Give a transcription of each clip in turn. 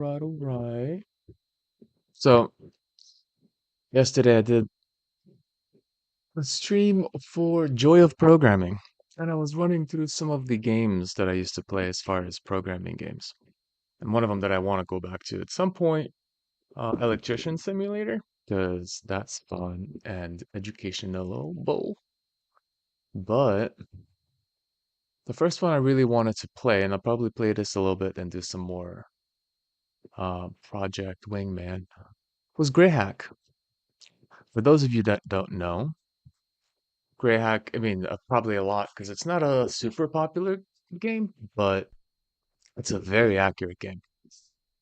Right. So yesterday I did a stream for Joy of Programming, and I was running through some of the games that I used to play as far as programming games. And one of them that I want to go back to at some point, Electrician Simulator, because that's fun and educational. But the first one I really wanted to play, and I'll probably play this a little bit and do some more Project Wingman, was Greyhack. For those of you that don't know, Greyhack, I mean, probably a lot because it's not a super popular game, but it's a very accurate game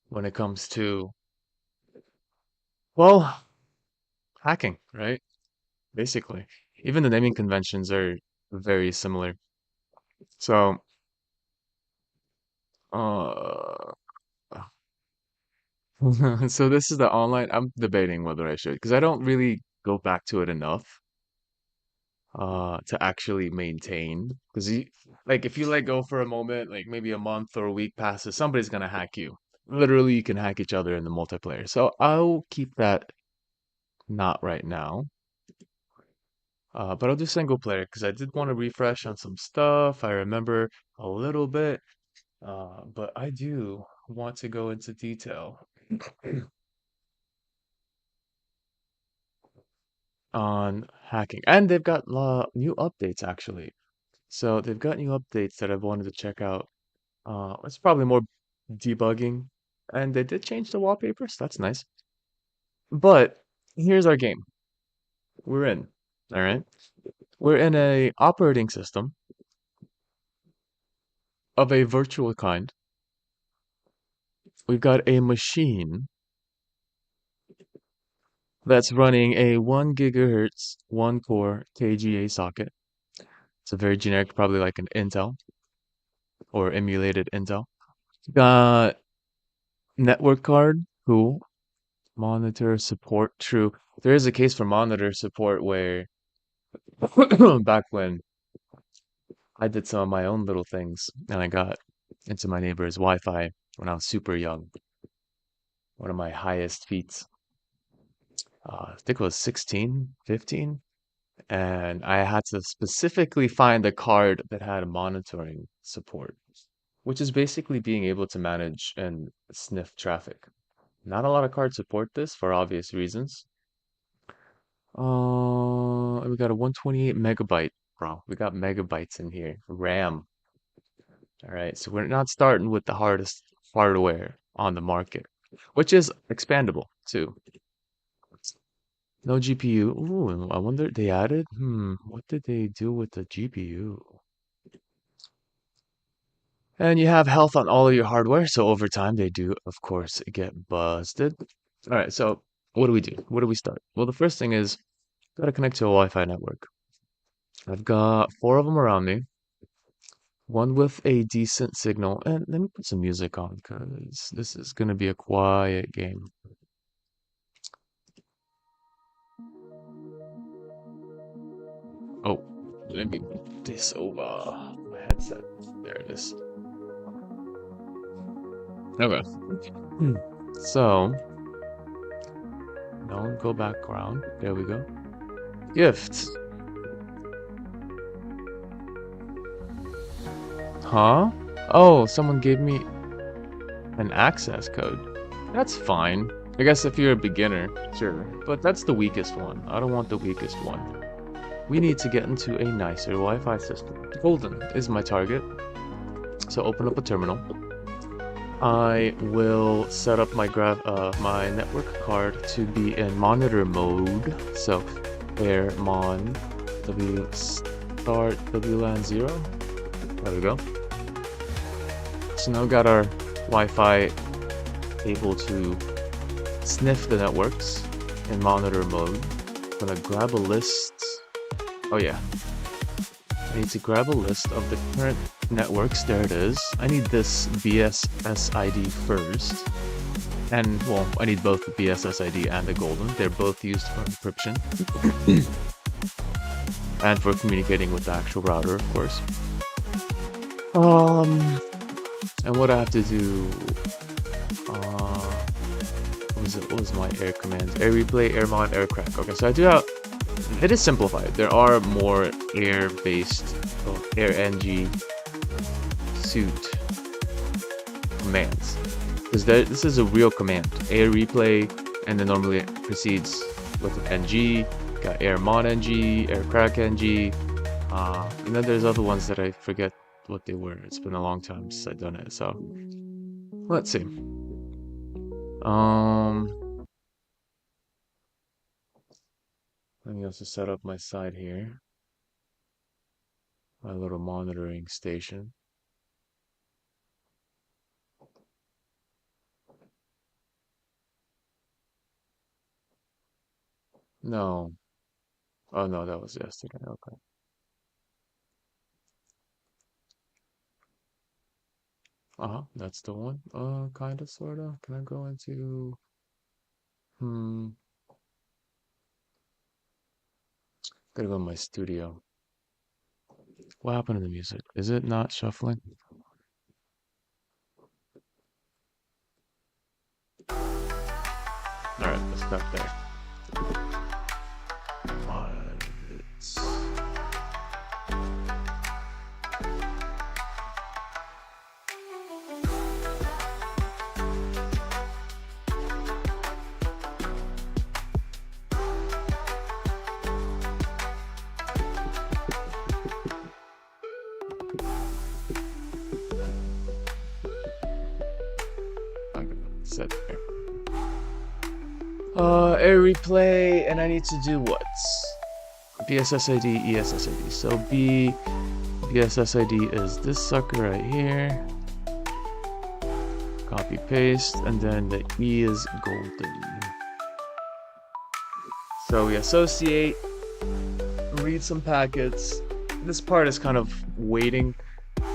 when it comes to, well, hacking, right? Basically. Even the naming conventions are very similar. So, uh, so this is the online. I'm debating whether I should, because I don't really go back to it enough, to actually maintain. Because like, if you let go for a moment, like maybe a month or a week passes, somebody's gonna hack you. Literally, you can hack each other in the multiplayer. So I'll keep that not right now. But I'll do single player because I did want to refresh on some stuff. I remember a little bit, but I do want to go into detail on hacking. And they've got new updates actually. So they've got new updates that I've wanted to check out. It's probably more debugging, and they did change the wallpapers. That's nice. But here's our game. We're in. All right. We're in a operating system of a virtual kind. We've got a machine that's running a 1 gigahertz, 1 core KGA socket. It's a very generic, probably like an Intel or emulated Intel. Got network card, cool. Monitor support, true. There is a case for monitor support where back when I did some of my own little things and I got into my neighbor's Wi-Fi when I was super young. One of my highest feats. I think it was 16, 15. And I had to specifically find a card that had monitoring support, which is basically being able to manage and sniff traffic. Not a lot of cards support this for obvious reasons. We got a 128 megabyte, bro. We got megabytes in here. RAM. All right, so we're not starting with the hardest hardware on the market, which is expandable too. No GPU. Ooh, I wonder they added. What did they do with the GPU? And you have health on all of your hardware, so over time they do, of course, get busted. All right, so what do we do? Where do we start? Well, the first thing is gotta connect to a Wi-Fi network. I've got 4 of them around me, one with a decent signal, and let me put some music on because this is gonna be a quiet game. Oh, let me move this over my headset. There it is. Okay. Hmm. So, don't go background. There we go. Gifts. Huh? Oh, someone gave me an access code. That's fine. I guess if you're a beginner, sure. But that's the weakest one. I don't want the weakest one. We need to get into a nicer Wi-Fi system. Golden is my target. So open up a terminal. I will set up my my network card to be in monitor mode. So air mon w start WLAN 0. There we go. So now we got our Wi-Fi able to sniff the networks in monitor mode. I'm gonna grab a list. Oh yeah. I need to grab a list of the current networks. There it is. I need this BSSID first. And, well, I need both the BSSID and the golden. They're both used for encryption. And for communicating with the actual router, of course. And what I have to do Uh, what was it? What was my air commands? Air replay, air mod, air crack. Okay, so I do have. It is simplified. There are more air-based, well, air ng suit commands. Because this is a real command. Air replay, and then normally it proceeds with an ng. Got air mod ng, air crack ng. And then there's other ones that I forget what they were. It's been a long time since I've done it. So let's see. Let me also set up my side here. My little monitoring station. No. Oh no, that was yesterday. Okay. That's the one. Kinda, sorta. Can I go into? Hmm. Gotta go to my studio. What happened to the music? Is it not shuffling? All right, let's start there. What? Okay, set there. Air replay, and I need to do what? BSSID, ESSID. So BSSID is this sucker right here. Copy paste, and then the E is golden. So we associate, read some packets. This part is kind of waiting.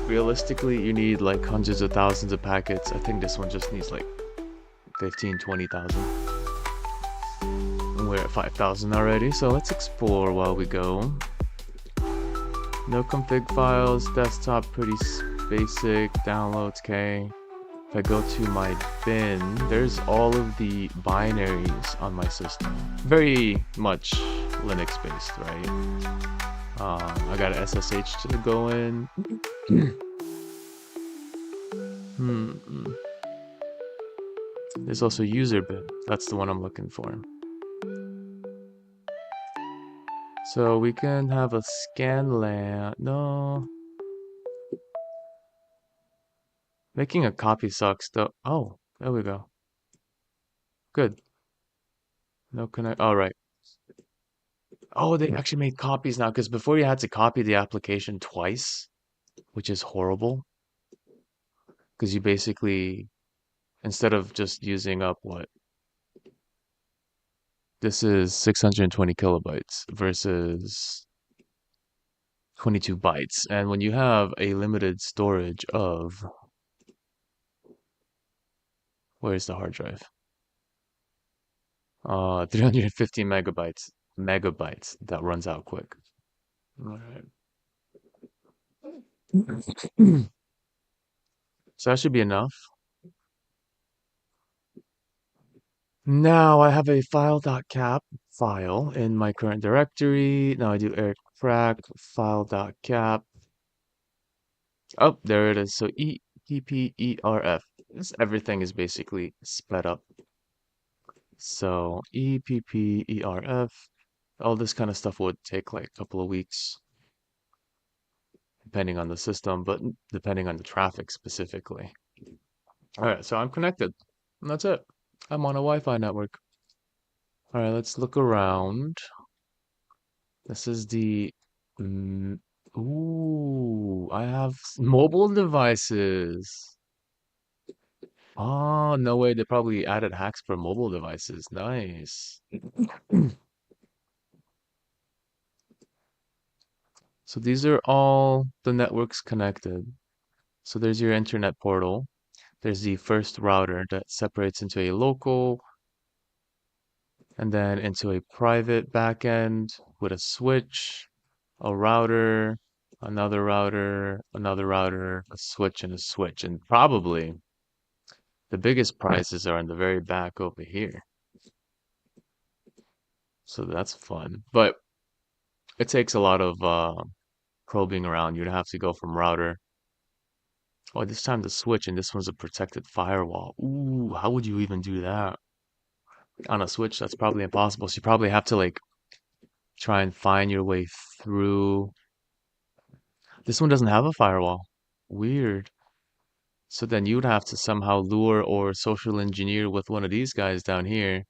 Realistically, you need like hundreds of thousands of packets. I think this one just needs like 15, 20,000. We're at 5,000 already, so let's explore while we go. No config files, desktop pretty basic, downloads K. If I go to my bin, there's all of the binaries on my system. Very much Linux based, right? I got an SSH to go in. There's also user bin. That's the one I'm looking for. So we can have a scan layout. No. Making a copy sucks though. Oh, there we go. Good. No connect. All right. Oh, they actually made copies now because before you had to copy the application twice, which is horrible. Because you basically, instead of just using up what? This is 620 kilobytes versus 22 bytes. And when you have a limited storage of, where's the hard drive? 350 megabytes, that runs out quick. All right. So that should be enough. Now I have a file.cap file in my current directory. Now I do air crack file.cap. Oh, there it is. So EPPERF. Everything is basically sped up. So EPPERF. All this kind of stuff would take like a couple of weeks, depending on the system, but depending on the traffic specifically. All right, so I'm connected. And that's it. I'm on a Wi-Fi network. All right, let's look around. This is the ooh, I have mobile devices. Oh, no way. They probably added hacks for mobile devices. Nice. So these are all the networks connected. So there's your internet portal. There's the first router that separates into a local and then into a private backend with a switch, a router, another router, another router, a switch, and a switch. And probably The biggest prizes are in the very back over here. So that's fun. But it takes a lot of probing around. You'd have to go from router. Oh, this time the switch, and this one's a protected firewall. Ooh, how would you even do that? On a switch, that's probably impossible. So you probably have to like try and find your way through. This one doesn't have a firewall. Weird. So then you'd have to somehow lure or social engineer with one of these guys down here,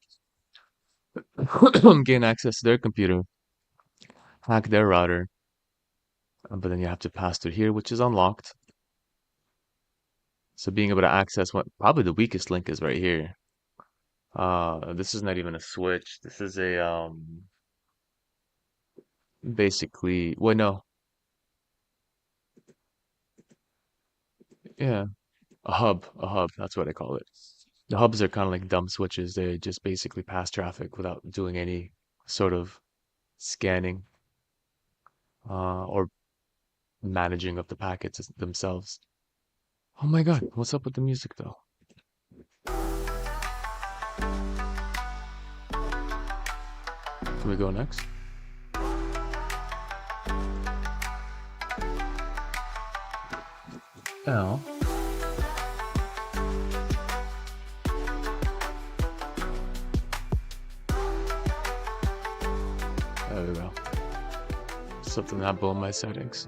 gain access to their computer, hack their router, but then you have to pass through here, which is unlocked. So being able to access what probably the weakest link is right here. This is not even a switch. This is a basically, well, no, yeah, a hub. That's what I call it. The hubs are kind of like dumb switches. They just basically pass traffic without doing any sort of scanning or managing of the packets themselves. Oh my God, what's up with the music though? Can we go next? Oh. There we go. Something not below my settings.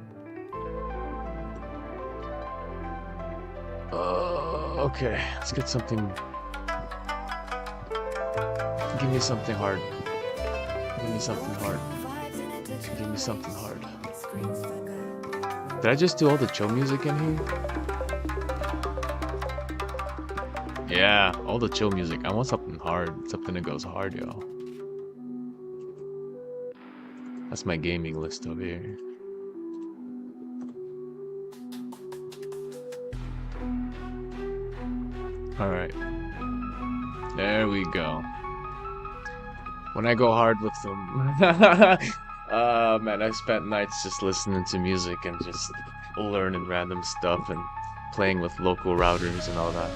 Okay, let's get something. Give me something hard. Give me something hard. Give me something hard. Did I just do all the chill music in here? Yeah, all the chill music. I want something hard. Something that goes hard, yo. That's my gaming list over here. Alright. There we go. When I go hard with them. Man, I spent nights just listening to music and just learning random stuff and playing with local routers and all that.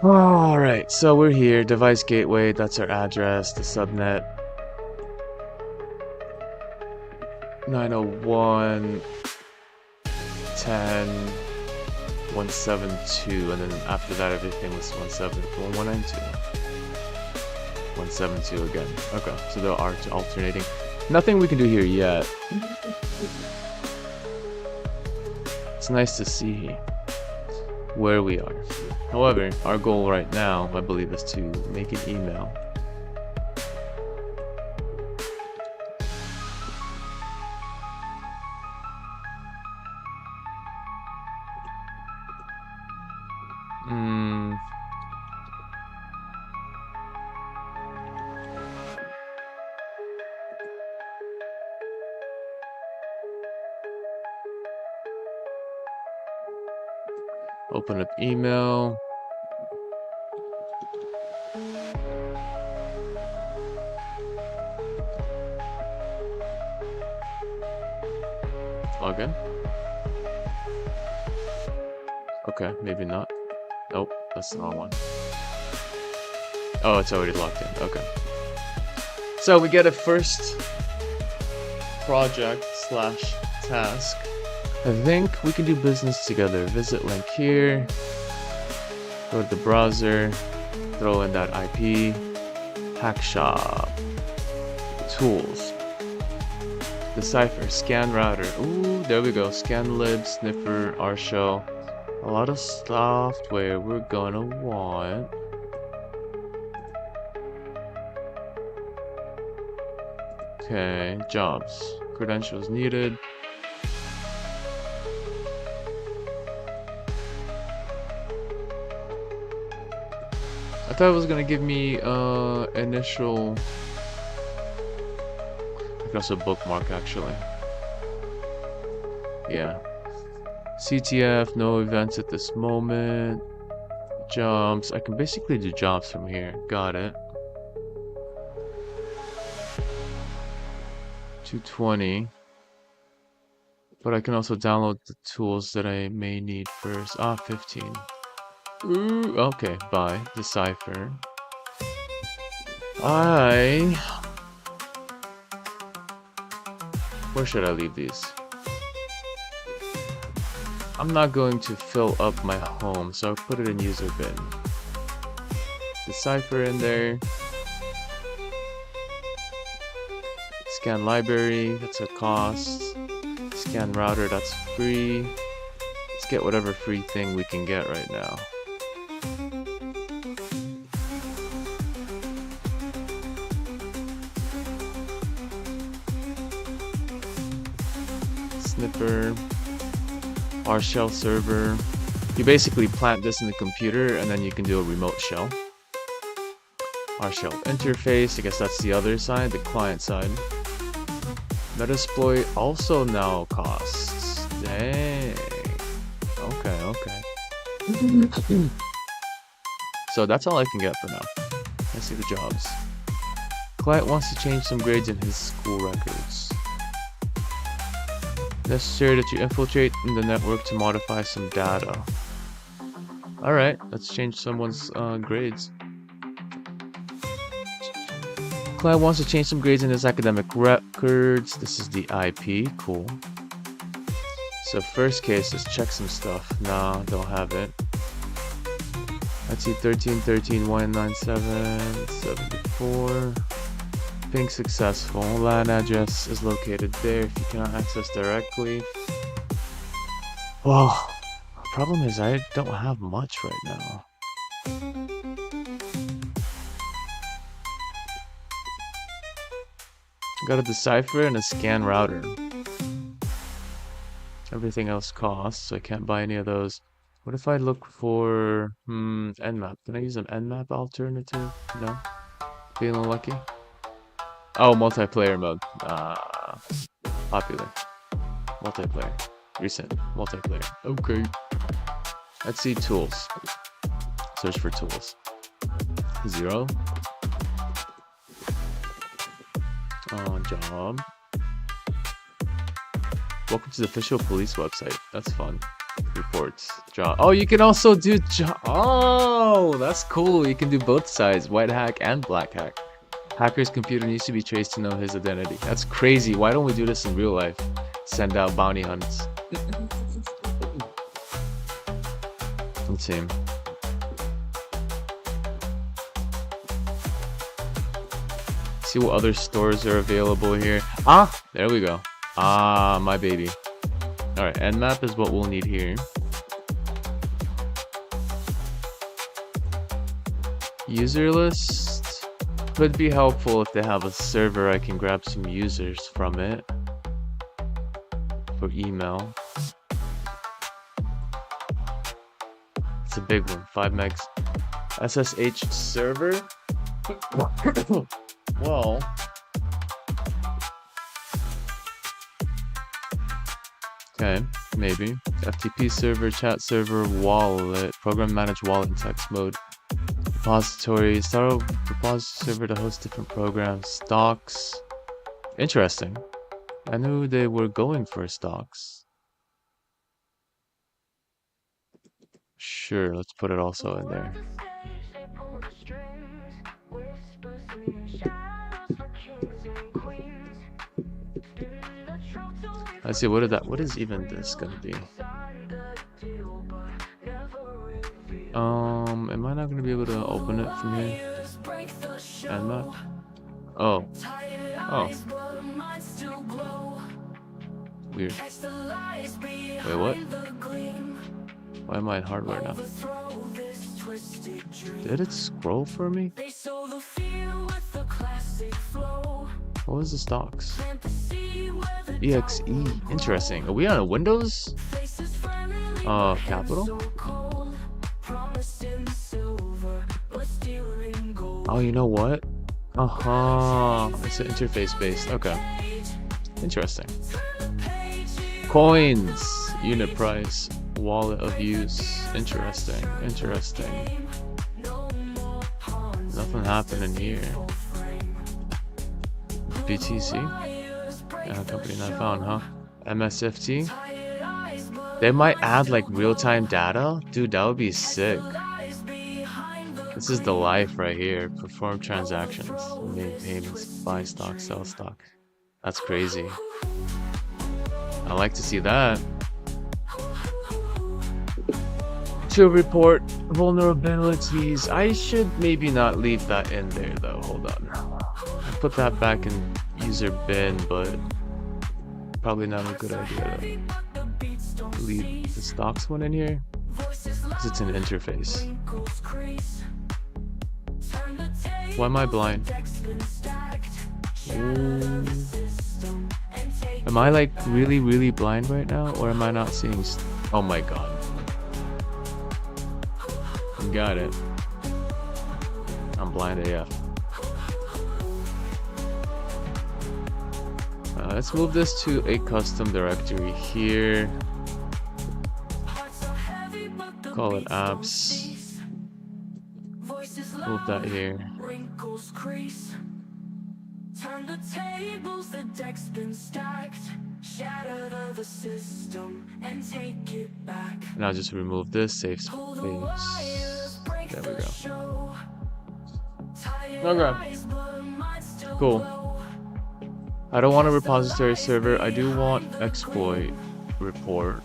Alright, so we're here. Device gateway, that's our address, the subnet. 901 10 172, and then after that everything was 192. 172 again. Okay, so they're alternating. Nothing we can do here yet. It's nice to see where we are. However, our goal right now, I believe, is to make an email. Open up email. Login. Okay, maybe not. Nope, that's the wrong one. Oh, it's already logged in. Okay. So we get a first project / task. I think we can do business together. Visit link here. Go to the browser. Throw in that IP. Hack shop. Tools. Decipher. Scan router. Ooh, there we go. Scan lib, sniffer, rshell. A lot of software we're gonna want. Okay, jobs. Credentials needed. I thought it was gonna give me initial. I can also bookmark actually. Yeah. CTF, no events at this moment. Jobs. I can basically do jobs from here. Got it. 220. But I can also download the tools that I may need first. 15. Ooh, okay, bye. Decipher. Where should I leave these? I'm not going to fill up my home, so I'll put it in user bin. Decipher in there. Scan library, that's a cost. Scan router, that's free. Let's get whatever free thing we can get right now. Snipper, R shell server. You basically plant this in the computer and then you can do a remote shell. R shell interface, I guess that's the other side, the client side. Metasploit also now costs. Dang. Okay. So that's all I can get for now. Let's see the jobs. Client wants to change some grades in his school records. Necessary that you infiltrate in the network to modify some data. Alright, let's change someone's grades. Client wants to change some grades in his academic records. This is the IP, cool. So first case, let's check some stuff. Nah, don't have it. Let's see, 13, 13, 197, 74. Ping successful. LAN address is located there if you cannot access directly. Well, the problem is I don't have much right now. Got a decipher and a scan router. Everything else costs, so I can't buy any of those. What if I look for Nmap? Can I use an Nmap alternative? No? Feeling lucky? Oh, multiplayer mode. Popular. Multiplayer. Recent. Multiplayer. Okay. Let's see tools. Search for tools. 0. Job. Welcome to the official police website. That's fun. Reports. Job. Oh, you can also do job. Oh, that's cool. You can do both sides. White hack and black hack. Hacker's computer needs to be traced to know his identity. That's crazy. Why don't we do this in real life? Send out bounty hunts. Let's see. See what other stores are available here. Ah, there we go. Ah, my baby. Alright, Nmap is what we'll need here. User list could be helpful if they have a server. I can grab some users from it for email. It's a big one, 5 megs. SSH server? Well, okay, maybe. FTP server, chat server, wallet, program manage wallet in text mode, repository, start a repository server to host different programs, stocks. Interesting. I knew they were going for stocks. Sure, let's put it also in there. Let's see, what is even this gonna be? Am I not gonna be able to open it from here? Nmap? Oh. Oh. Weird. Wait, what? Why am I in hardware now? Did it scroll for me? What was the stocks? EXE. Interesting. Are we on a Windows? Capital? Oh, you know what? It's an interface based. Okay. Interesting. Coins. Unit price. Wallet of use. Interesting. Nothing happening here. BTC? Company not found, huh? MSFT? They might add like real-time data? Dude, that would be sick. This is the life right here. Perform transactions, make payments, buy stock, sell stock. That's crazy. I like to see that. To report vulnerabilities. I should maybe not leave that in there though. Hold on. I'll put that back in user bin, but probably not a good idea to leave the stocks one in here because it's an interface. Why am I blind? Ooh. Am I like really blind right now, or am I not seeing? Oh my god. Got it. I'm blind AF. Let's move this to a custom directory here. Call it apps. Move that here. Turn the tables, the deck's been stacked. Shatter the system and take it back. And I'll just remove this safe space. There we go. Okay. Cool. I don't want a repository server. I do want exploit report.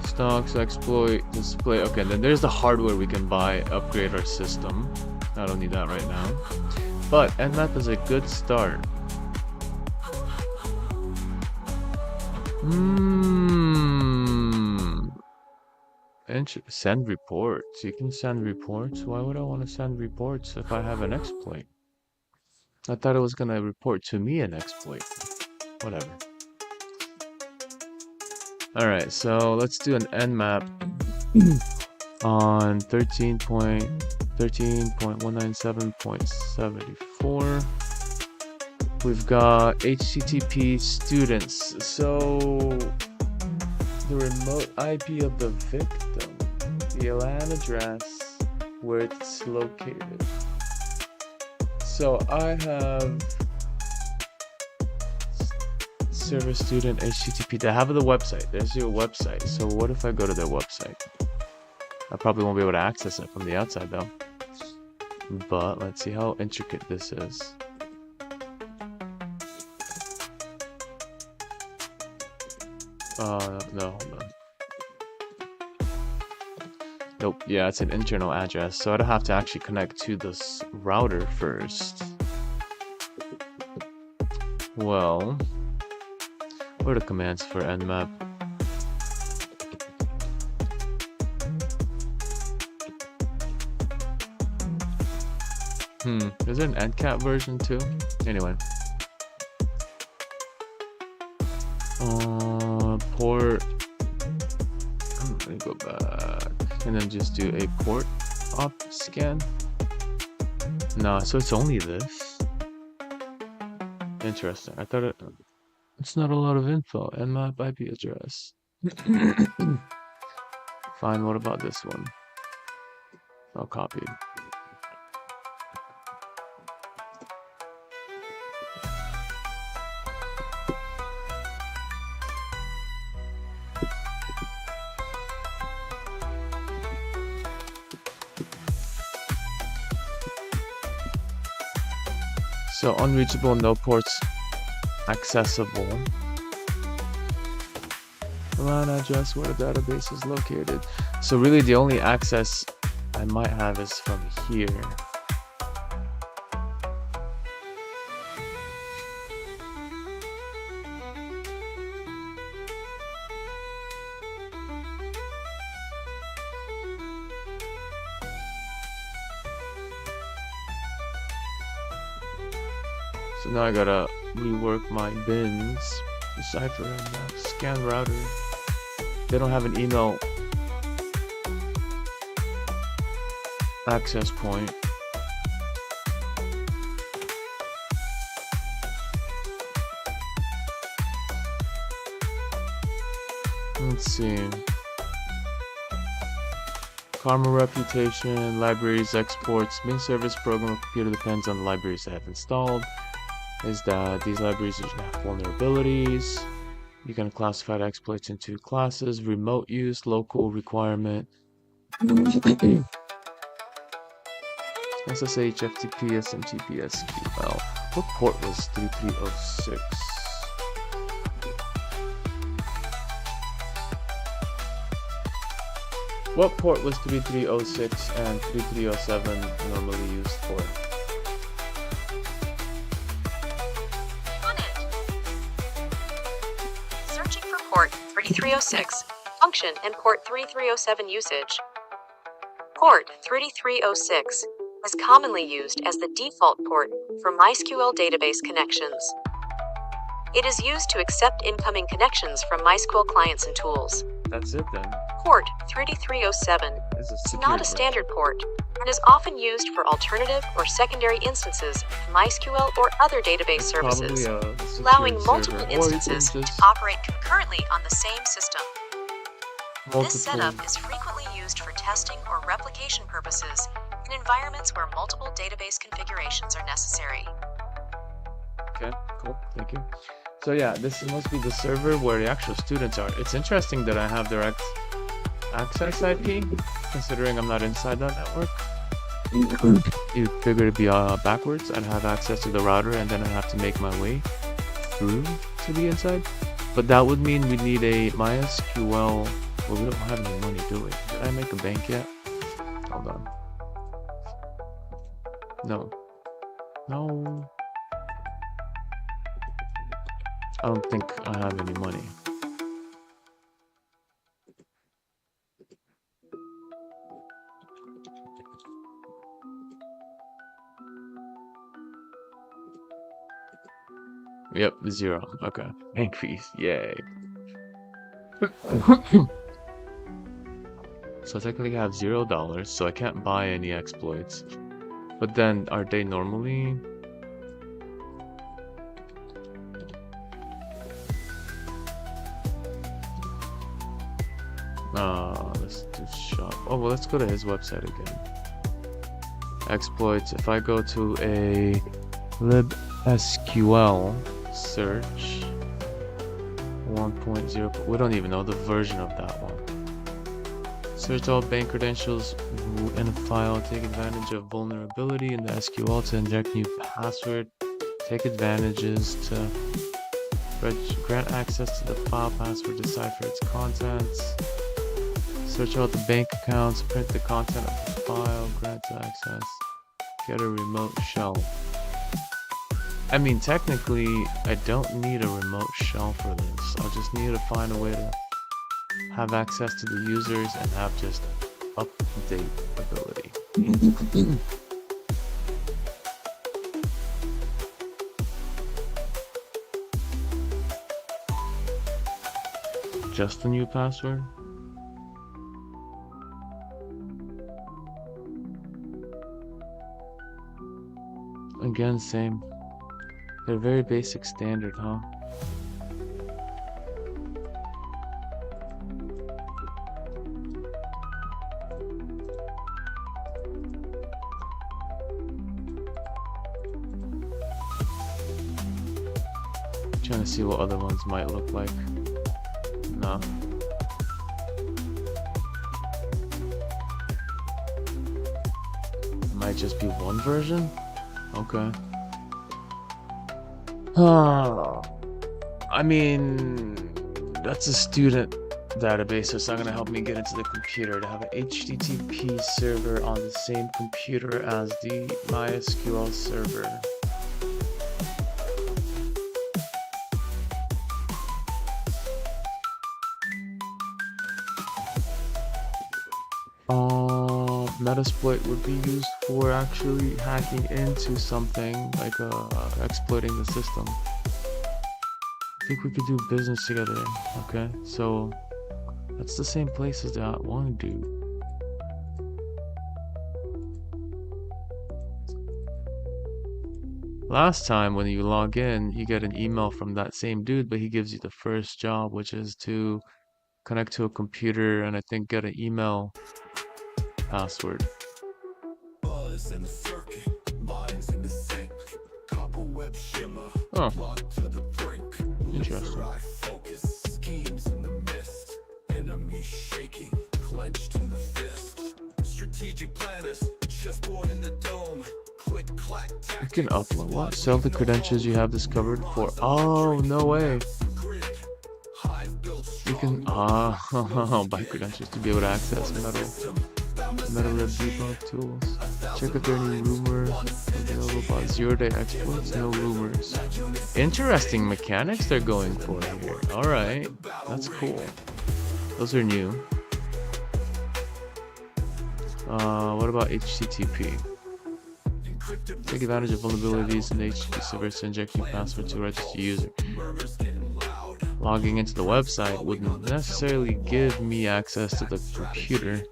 Stocks, exploit, display. Okay, then there's the hardware we can buy, upgrade our system. I don't need that right now. But Nmap is a good start. Send reports. You can send reports. Why would I want to send reports if I have an exploit? I thought it was gonna report to me an exploit. Whatever. Alright, so let's do an Nmap on 13.197.74. We've got HTTP students. So the remote IP of the victim, the LAN address where it's located. So I have server student HTTP. They have the website. There's your website. So what if I go to their website? I probably won't be able to access it from the outside though. But let's see how intricate this is. No, hold on. Nope, yeah, it's an internal address, so I'd have to actually connect to this router first. Well, what are the commands for Nmap? Is there an NCAT version too? Anyway. Port. Let me go back. And then just do a port op scan. Nah, so it's only this. Interesting. I thought it's not a lot of info. Nmap IP address. Fine, what about this one? I'll copy. So unreachable, no ports accessible. LAN address where the database is located. So really the only access I might have is from here. So now I gotta rework my bins, decipher and scan router. They don't have an email access point. Let's see. Karma reputation, libraries, exports, main service program of computer depends on the libraries I have installed. Is that these libraries usually have vulnerabilities. You can classify the exploits into classes: remote use, local requirement, SSH, FTP, SMTP, SQL. What port was 3306? What port was 3306 and 3307 normally used for? On it. Searching for port 3306, function and port 3307 usage. Port 3306 is commonly used as the default port for MySQL database connections. It is used to accept incoming connections from MySQL clients and tools. That's it then. Port 3307 It's is not a standard port and is often used for alternative or secondary instances of MySQL or other database services, allowing multiple instances to operate concurrently on the same system. This setup is frequently used for testing or replication purposes in environments where multiple database configurations are necessary. Okay, cool, thank you. So yeah, this must be the server where the actual students are. It's interesting that I have direct access IP, considering I'm not inside that network. You'd figure it'd be backwards. I'd have access to the router and then I'd have to make my way through to the inside. But that would mean we need a MySQL. Well, we don't have any money, do we? Did I make a bank yet? Hold on. No. No. I don't think I have any money. Yep, 0. Okay. Bank fees. Yay. So technically I have $0, so I can't buy any exploits. But then, are they normally... let's do shop. Oh, well, let's go to his website again. Exploits. If I go to a libsql search 1.0, we don't even know the version of that one. Search all bank credentials in a file. Take advantage of vulnerability in the SQL to inject new password. Take advantages to grant access to the file password, decipher its contents. Search out the bank accounts, print the content of the file, grant access, get a remote shell. I mean, technically, I don't need a remote shell for this. I'll just need to find a way to have access to the users and have just update ability. Just a new password? Again, same. They're very basic standard, huh? Trying to see what other ones might look like. No. It might just be one version? Okay. I mean, that's a student database, so it's not going to help me get into the computer. To have an HTTP server on the same computer as the MySQL server. Metasploit would be used for actually hacking into something, like exploiting the system. I think we could do business together. Okay, so that's the same place as that one dude. Last time when you log in, you get an email from that same dude, but he gives you the first job, which is to connect to a computer and I think get an email password. Oh, interesting. You can upload what? Sell the credentials you have discovered for. Oh, no way. You can buy credentials to be able to access metal red debug tools. Check if there are any rumors available about 0-day exploits. No rumors. Interesting mechanics they're going for here. Alright, that's cool. Those are new. What about HTTP? Take advantage of vulnerabilities in HTTP servers to inject your password to register user. Logging into the website wouldn't necessarily give me access to the computer,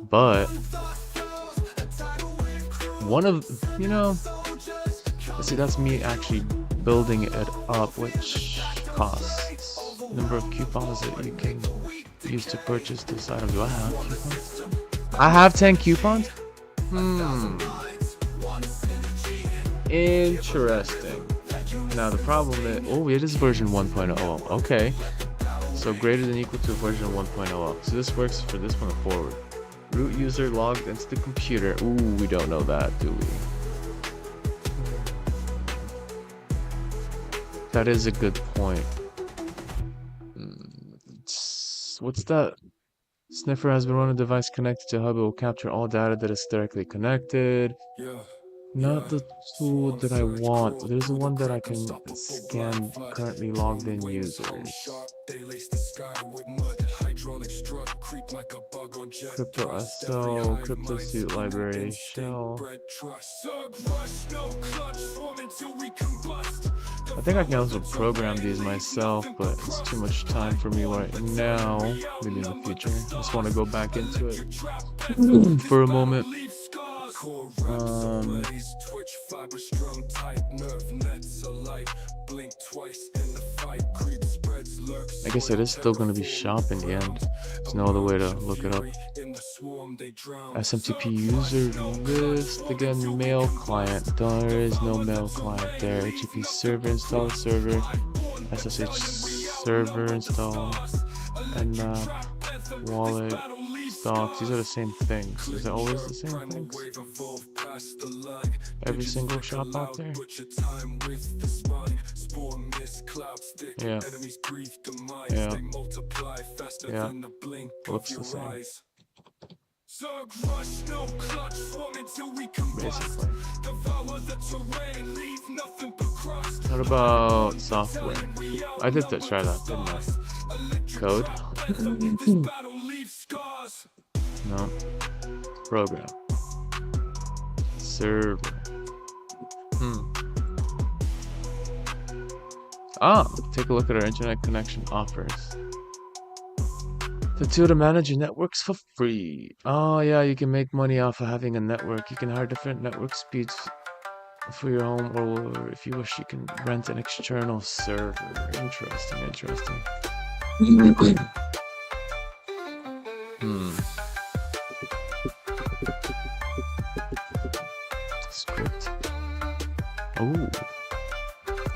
but one of, let's see, that's me actually building it up, which costs number of coupons that you can use to purchase this item. Do I have coupons? I have 10 coupons? Interesting. Now the problem is, it is version 1.0. Okay. So greater than equal to version 1.0. So this works for this one forward. Root user logged into the computer. Ooh, we don't know that, do we? That is a good point. What's that? Sniffer has been on a device connected to hub. It will capture all data that is directly connected. Not the tool that I want. There's the one that I can scan currently logged in users. Crypto SL, crypto suit library, shell. I think I can also program these myself, but it's too much time for me right now. Maybe in the future. I just want to go back into it for a moment. I guess it is still going to be shop in the end. There's no other way to look it up. SMTP user list, again, mail client. There is no mail client there. HTTP server install server. SSH server install. Nmap, wallet, stocks. These are the same things. Is it always the same things? Every single shop out there? Yeah. Yeah. Yeah. Looks the same. Basically. What about software? I did try that, didn't I? Code? No. Program. Server. Take a look at our internet connection offers. The tool to manage your networks for free. Oh yeah, you can make money off of having a network. You can hire different network speeds for your home, or if you wish, you can rent an external server. Interesting. Script. Oh.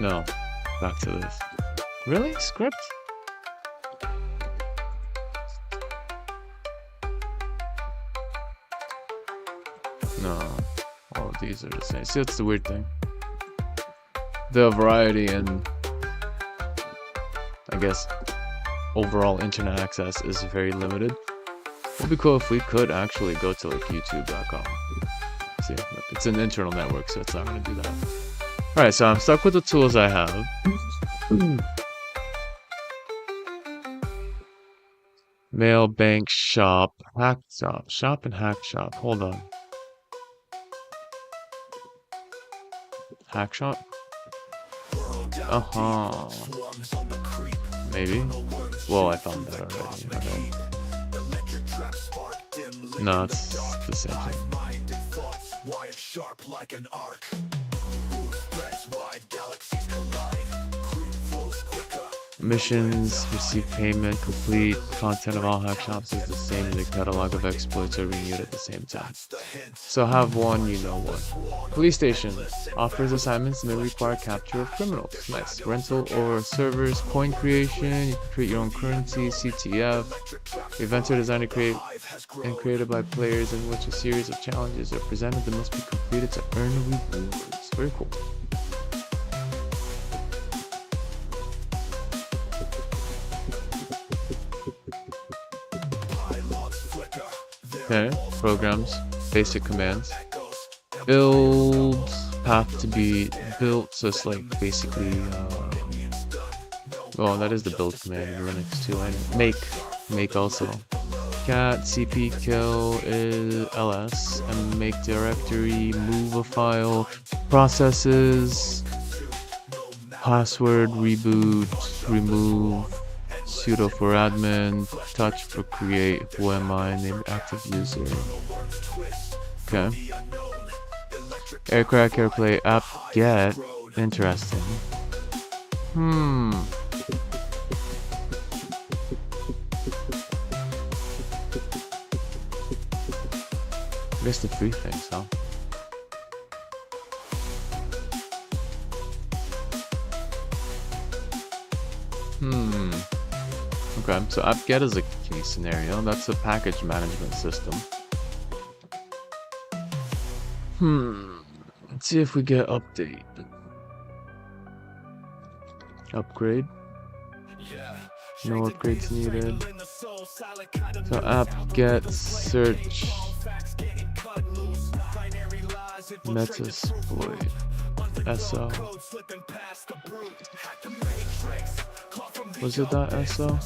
No. Back to this. Really? Script? No. All of these are the same. See, that's the weird thing. The variety and, I guess, overall internet access is very limited. It would be cool if we could actually go to like youtube.com. See, it's an internal network, so it's not going to do that. Alright, so I'm stuck with the tools I have. Mail, bank, shop, hack shop. Shop and hack shop. Hold on. Hack shop? Maybe. Well, I found that already. Okay. No, it's the same thing. Missions, receive payment, complete. Content of all hack shops is the same, and the catalog of exploits are renewed at the same time. So have one, you know one. Police station offers assignments may require capture of criminals. Nice. Rental or servers, coin creation. You can create your own currency, CTF. Events are designed to create and created by players in which a series of challenges are presented that must be completed to earn rewards. Very cool. Okay, programs, basic commands. Build, path to be built, so it's like basically, well, that is the build command in Linux too, and make also. Cat, cp, kill is ls, and make directory, move a file, processes, password, reboot, remove, sudo for admin, touch for create, who am I, name active user. Okay. Aircraft, airplay, app, get, interesting. I guess the free things, huh? Okay, so apt-get is a case scenario. That's a package management system. Let's see if we get update. Upgrade. No upgrades needed. So apt-get search. Metasploit. SO. Was it that SO?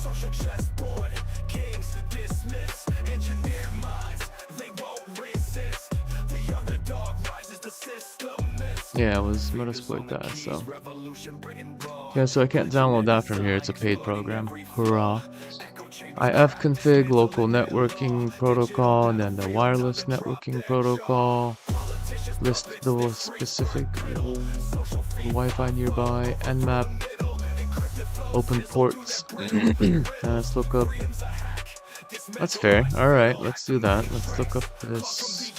Yeah, it was Metasploit.so. Yeah, so I can't download that from here. It's a paid program. Hurrah. ifconfig local networking protocol, and then the wireless networking protocol. List the specific Wi-Fi nearby. Nmap. Open ports. Let's look up. That's fair. Alright, let's do that. Let's look up this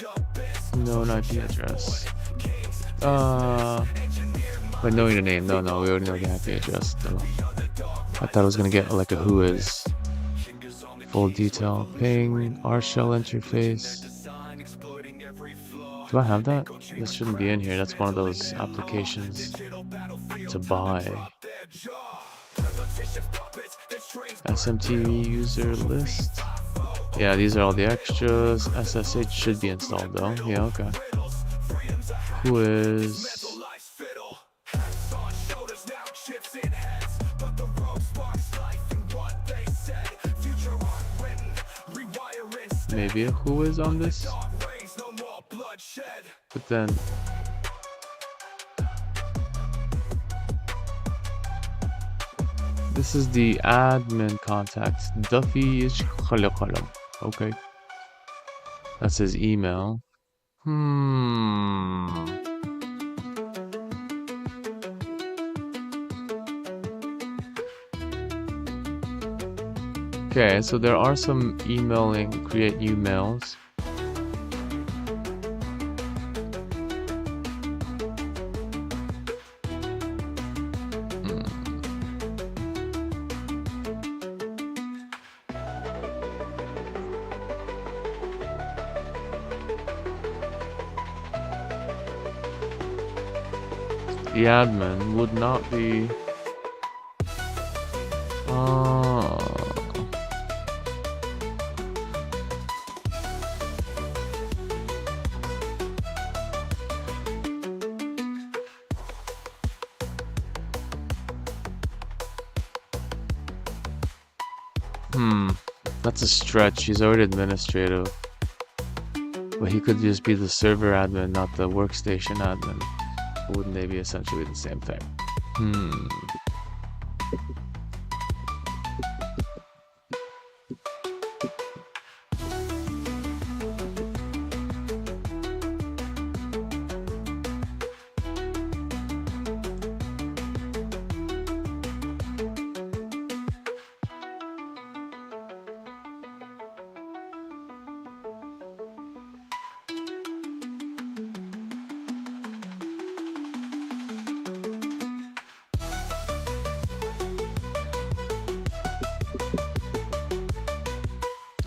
known IP address. But knowing the name. No, we already know the IP address. I thought I was gonna get like a who is. Full detail. Ping. R shell interface. Do I have that? This shouldn't be in here. That's one of those applications to buy. SMT user list. Yeah, these are all the extras. SSH should be installed though. Yeah, okay. Who is... Maybe a who is on this? But then... This is the admin contact. Duffy is okay. That's his email. Okay, so there are some emailing, create new mails. The admin would not be... That's a stretch. He's already administrative. But he could just be the server admin, not the workstation admin. Wouldn't they be essentially the same thing?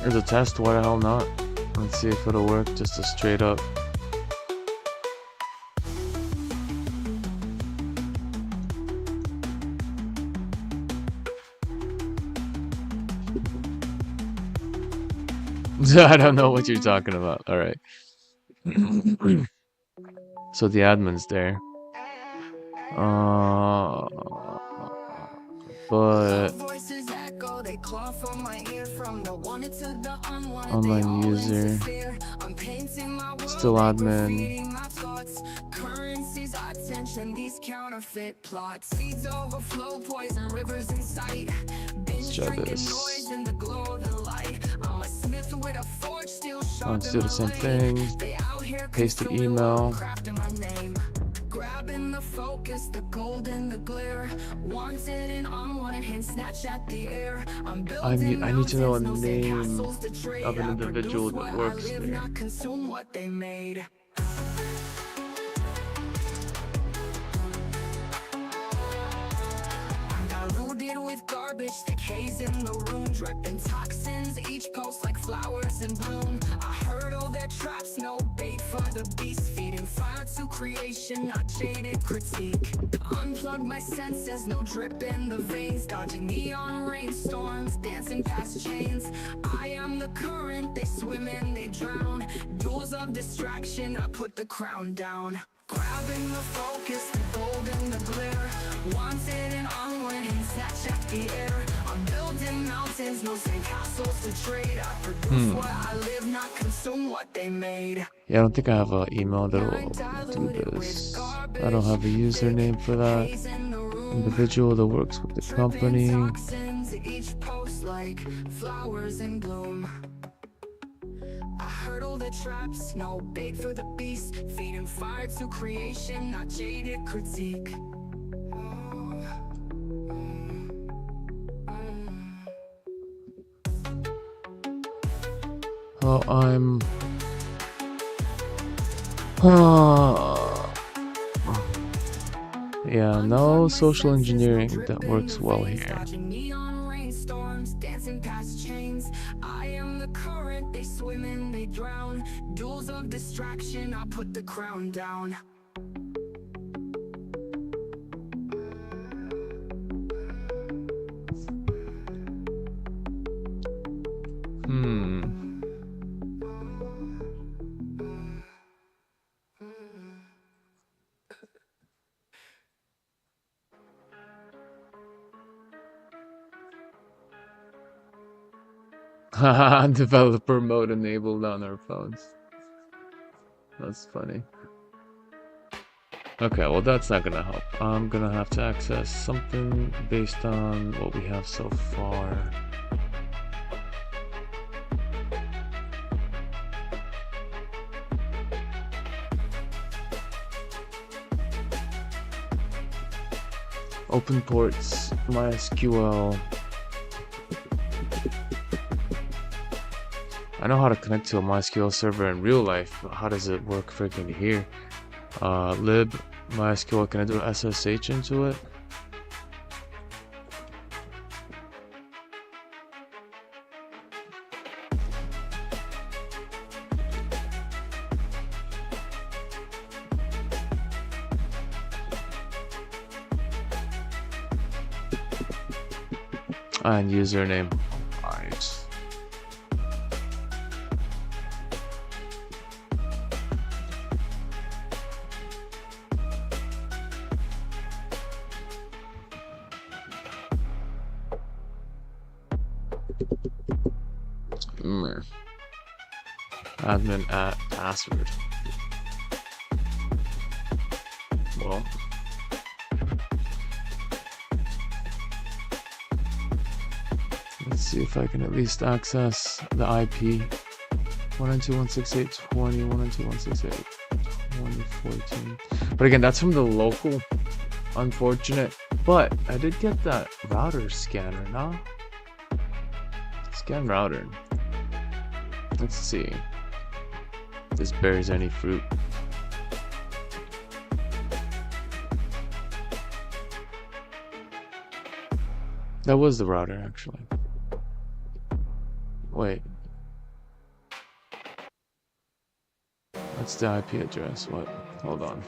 There's a test, why the hell not? Let's see if it'll work, just a straight up. I don't know what you're talking about. Alright. So the admin's there. But online user, still admin. Let's try this. Let's do the same thing. Paste the email. Grabbing the focus, the gold and the glare. Wanted and unwanted hand snatch at the air. I need to know a name of an individual that works there. Consume what they made. With garbage, decays in the room, dripping toxins, each post like flowers in bloom. I heard all their traps, no bait for the beast, feeding fire to creation, not jaded critique. Unplug my senses, no drip in the veins, dodging neon rainstorms, dancing past chains. I am the current, they swim and they drown. Duels of distraction, I put the crown down. Grabbing the focus, the gold and the glare. Wanted and unwanted and snatch at the air. I'm building mountains, no sand castles to trade. I produce what I live, not consume what they made. Yeah, I don't think I have an email that will do this. I don't have a username for that. Individual that works with the company. Each post like flowers in bloom. I hurdle the traps, no bait for the beast, feeding fire to creation, not jaded critique. Oh, I'm... yeah, no social engineering that works well here. I am the current, they swim and they drown. Duels of distraction, I put the crown down. Haha, developer mode enabled on our phones. That's funny. Okay, well that's not gonna help. I'm gonna have to access something based on what we have so far. Open ports, MySQL. I know how to connect to a MySQL server in real life, but how does it work freaking here? Lib, MySQL, can I do SSH into it? And username. Alright. Admin at password. Well, let's see if I can at least access the IP. 192.168.20, 192.168.2014. But again, that's from the local. Unfortunate. But I did get that router scanner, no? Scan router. Let's see if this bears any fruit. That was the router, actually. Wait, That's the IP address. What? Hold on.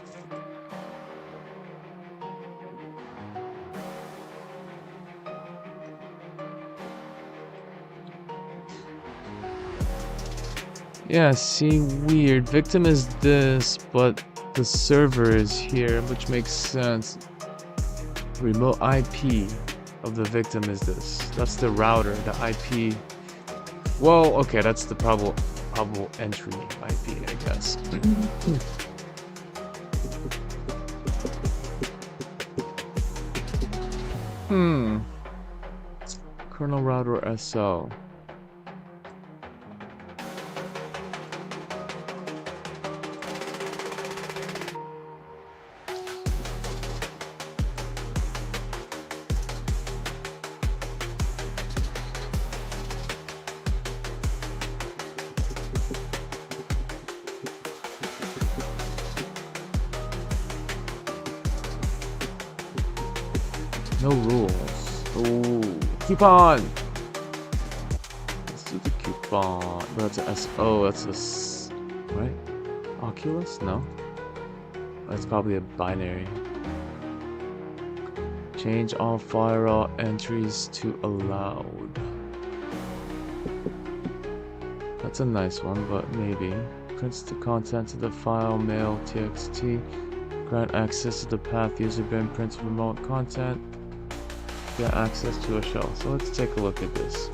Yeah, see, weird. Victim is this, but the server is here, which makes sense. Remote IP of the victim is this. That's the router, the IP. Well, okay, that's the probable entry IP, I guess. Kernel router SL. No rules. Ooh, coupon. Let's do the coupon. That's a S. Oh, that's a right. Oculus? No. That's probably a binary. Change all firewall entries to allowed. That's a nice one, but maybe. Prints the content of the file, mail, txt. Grant access to the path user bin, prints remote content. Get access to a shell. So let's take a look at this.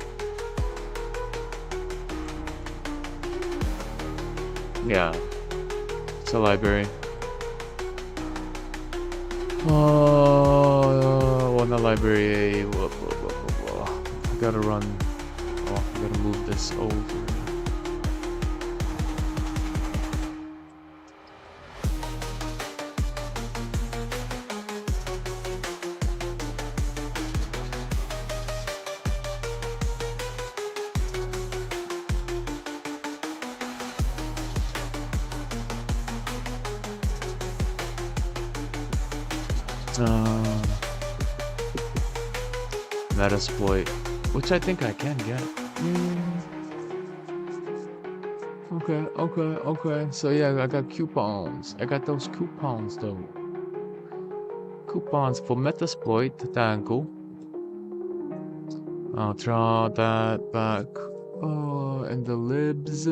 Yeah, it's a library. Well, not library. I gotta run. Oh, I gotta move this over. Metasploit, which I think I can get. Okay. So yeah, I got coupons. I got those coupons though. Coupons for Metasploit, tango. I'll draw that back. Oh, and the libs.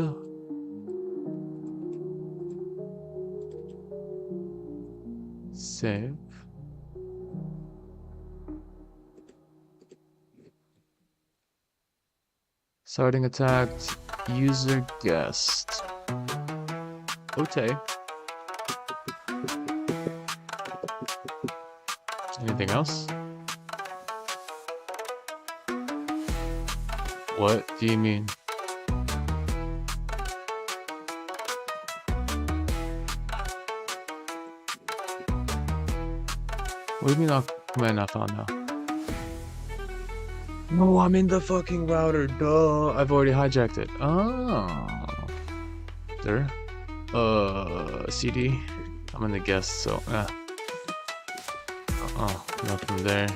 Save. Starting attack, user guest. Okay. Anything else? What do you mean? What do you mean command not found now? No, I'm in the fucking router, duh. I've already hijacked it. Oh. There. CD. I'm in the guest, so, nothing there.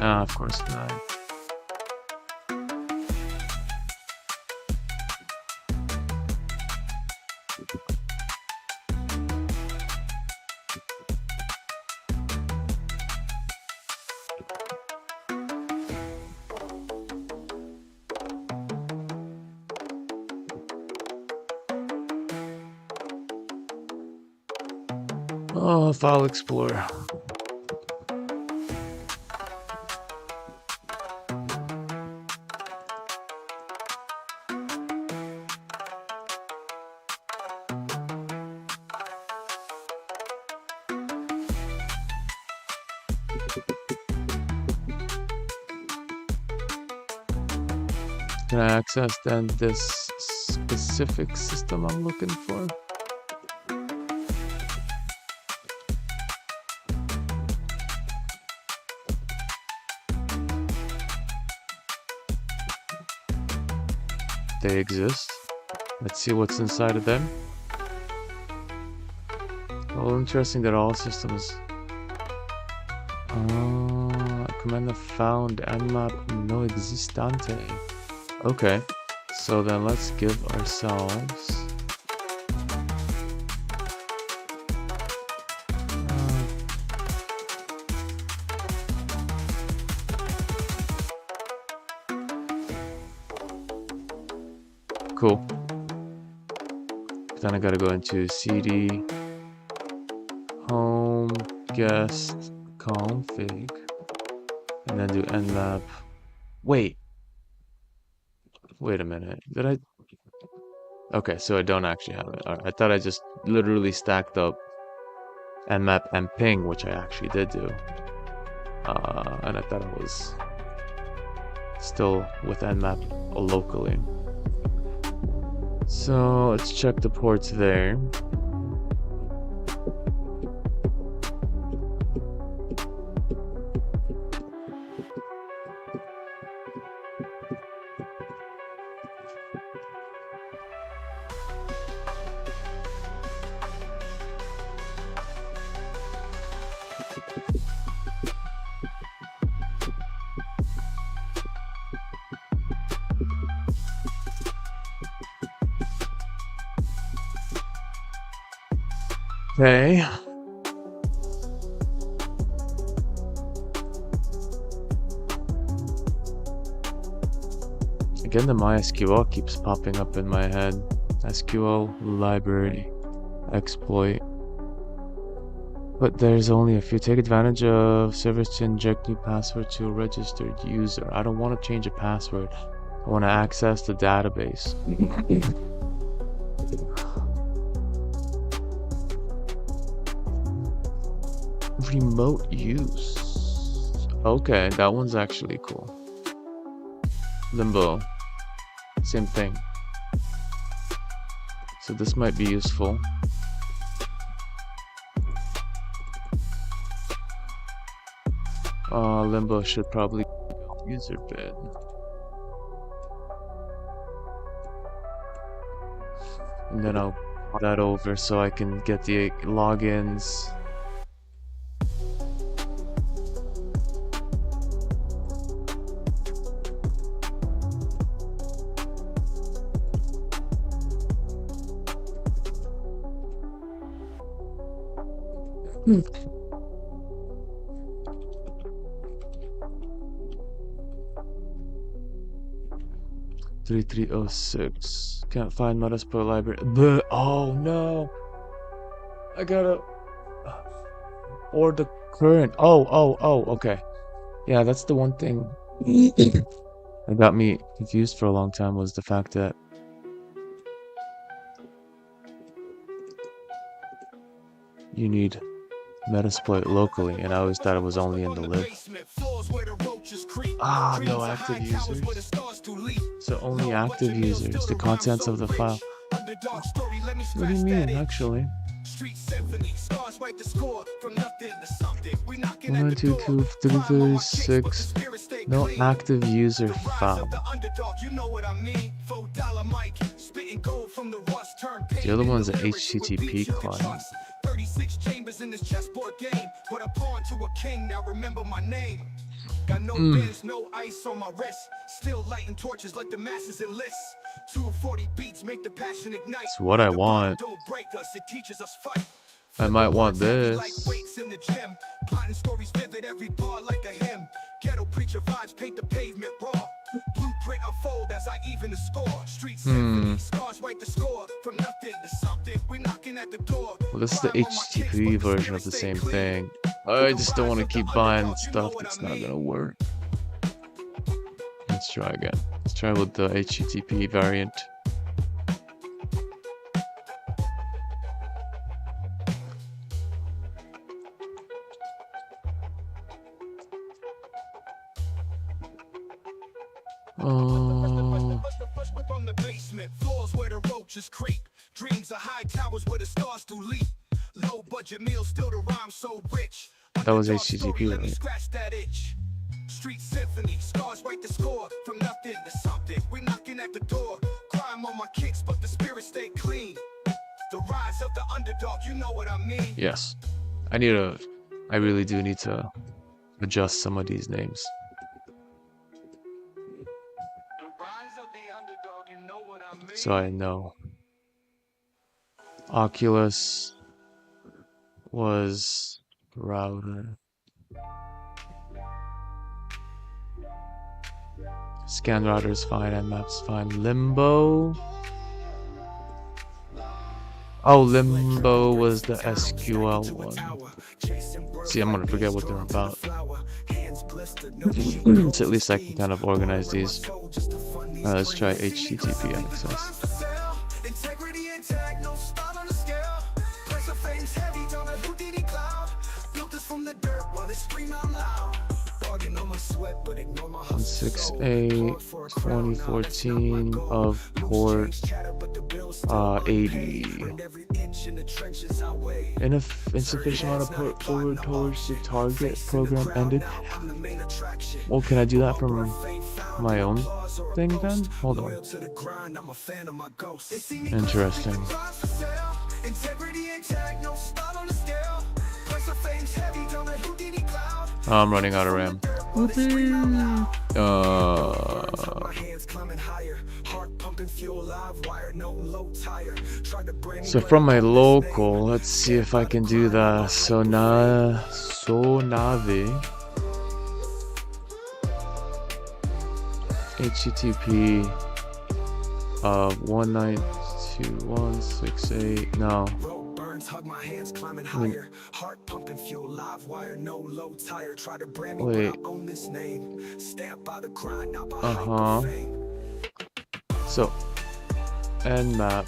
Of course not. Oh, File Explorer. Can I access then this specific system I'm looking for? they exist. Let's see what's inside of them. Well, interesting that all systems. Commander found nmap no existante. Okay, so then let's give ourselves. Cool. Then I gotta go into CD, home, guest, config, and then do nmap. Wait a minute. Did I? Okay, so I don't actually have it. Alright, I thought I just literally stacked up nmap and ping, which I actually did do. And I thought I was still with nmap locally. So let's check the ports there. Okay. Again, the MySQL keeps popping up in my head. SQL library exploit. But there's only a few. Take advantage of service to inject new password to a registered user. I don't want to change a password. I want to access the database. Remote use. Okay, that one's actually cool. Limbo. Same thing. So this might be useful. Limbo should probably user bid. And then I'll put that over so I can get the logins. Hmm. 3306. Can't find Metasploit library. Oh no! I gotta. Or the current. Oh, okay. Yeah, that's the one thing that got me confused for a long time, was the fact that you need Metasploit locally, and I always thought it was only in the lib. No active users. So only active users, the contents of the file. What do you mean, actually? 192.2.336. No active user found. The other one's an HTTP client. 36 chambers in this chessboard game, but a pawn to a king. Now remember my name. Got no bins, no ice on my wrist. Still lighting torches like the masses enlist. 240 beats make the passion ignite. It's what I want. Don't break us, it teaches us fight. I might want this. In the gym, plotting stories vivid, every bar like a hymn. Ghetto preacher vibes paint the pavement raw. Blueprint unfold as I even the score. Street symphony, scars write the score. From nothing to something, we're knocking at the door. Well, this is the HTTP version of the same thing. I just don't want to keep buying stuff that's not gonna work. Let's try again. Let's try with the HTTP variant. That was HTTP, right? Street symphony, scars write the score. From nothing to something, we're knocking at the door. rhyme on my kicks, but the spirit stay clean. The rise of the underdog, you know what I mean. Yes. I really do need to adjust some of these names. So I know. Oculus was router. Scan router is fine, and maps fine. Limbo. Oh, Limbo was the SQL one. See, I'm gonna forget what they're about. So at least I can kind of organize these. Let's try HTTP access. On 6/8/2014 of port 80. Insufficient amount of port forward towards the target program ended. Well, can I do that from my own thing then? Hold on. Interesting. Oh, I'm running out of RAM. So from my local, let's see if I can do the Sonave HTTP 192.168. No. Hug my hands climbing higher, heart pumping fuel, live wire, no low tire. Try to brand me when I own this name. Stamped by the grind, not by hype fame. So, nmap.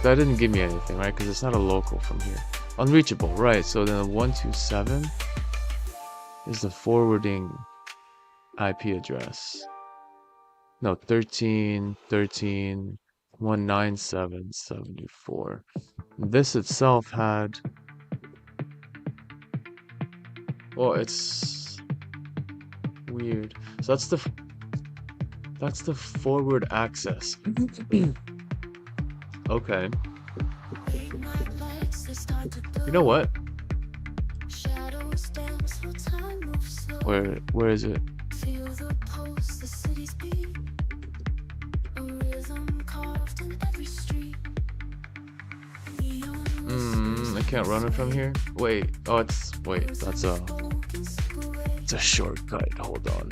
That didn't give me anything, right? Because it's not a local from here. Unreachable, right? So then 127 is the forwarding IP address. No, 13.197.74. This itself had, well, it's weird. So that's the forward access. Okay. You know what? Where is it? I can't run it from here. Wait. Oh, it's a shortcut. Hold on.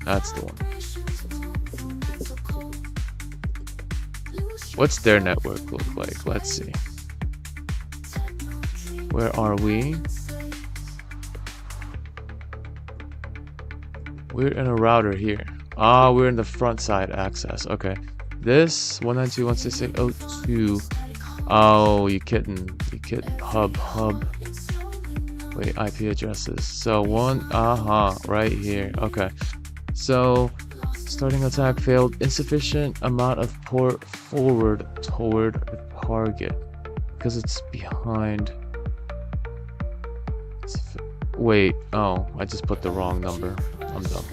That's the one. What's their network look like? Let's see. Where are we? We're in a router here. Ah, we're in the front side access. Okay. This 192.168.02. Oh, you kidding. Hub. Wait, IP addresses. So right here. Okay. So starting attack failed. Insufficient amount of port forward toward the target. Because it's behind. Wait, oh, I just put the wrong number. I'm dumb.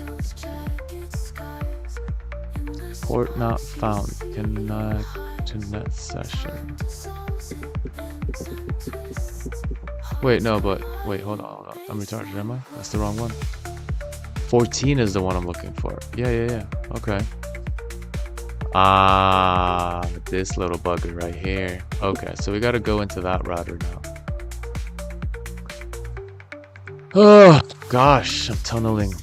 Port not found. Connect to net session. Wait, no, but wait, hold on. I'm retarded, am I? That's the wrong one. 14 is the one I'm looking for. Yeah. Okay. Ah, this little bugger right here. Okay, so we gotta go into that router now. Oh gosh, I'm tunneling.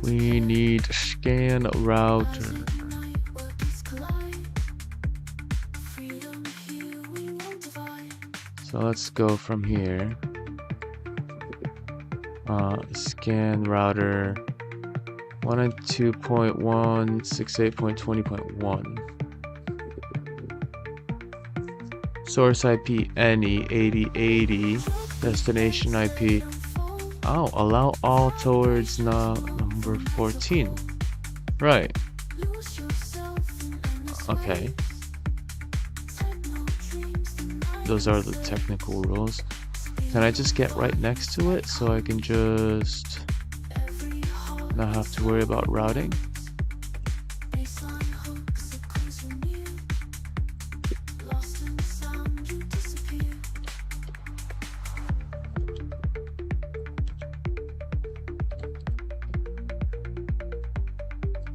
We need scan router. So let's go from here. Scan router 192.168.20.1. Source IP any 8080. Destination IP. Oh, allow all towards number 14. Right. Okay. Those are the technical rules. Can I just get right next to it so I can just not have to worry about routing?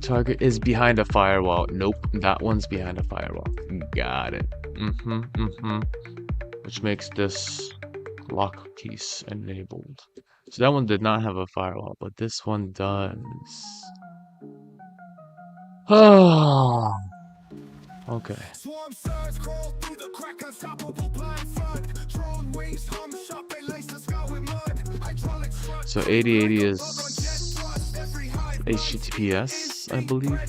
Target is behind a firewall. Nope, that one's behind a firewall. Got it. Which makes this lock piece enabled. So that one did not have a firewall, but this one does. Oh, okay. Swarm surge, crawl through the crack, unstoppable blind flood. Drone wings, hum, shot, they lace the sky with mud. Hydraulic strut, So 8080 is HTTPS, I believe.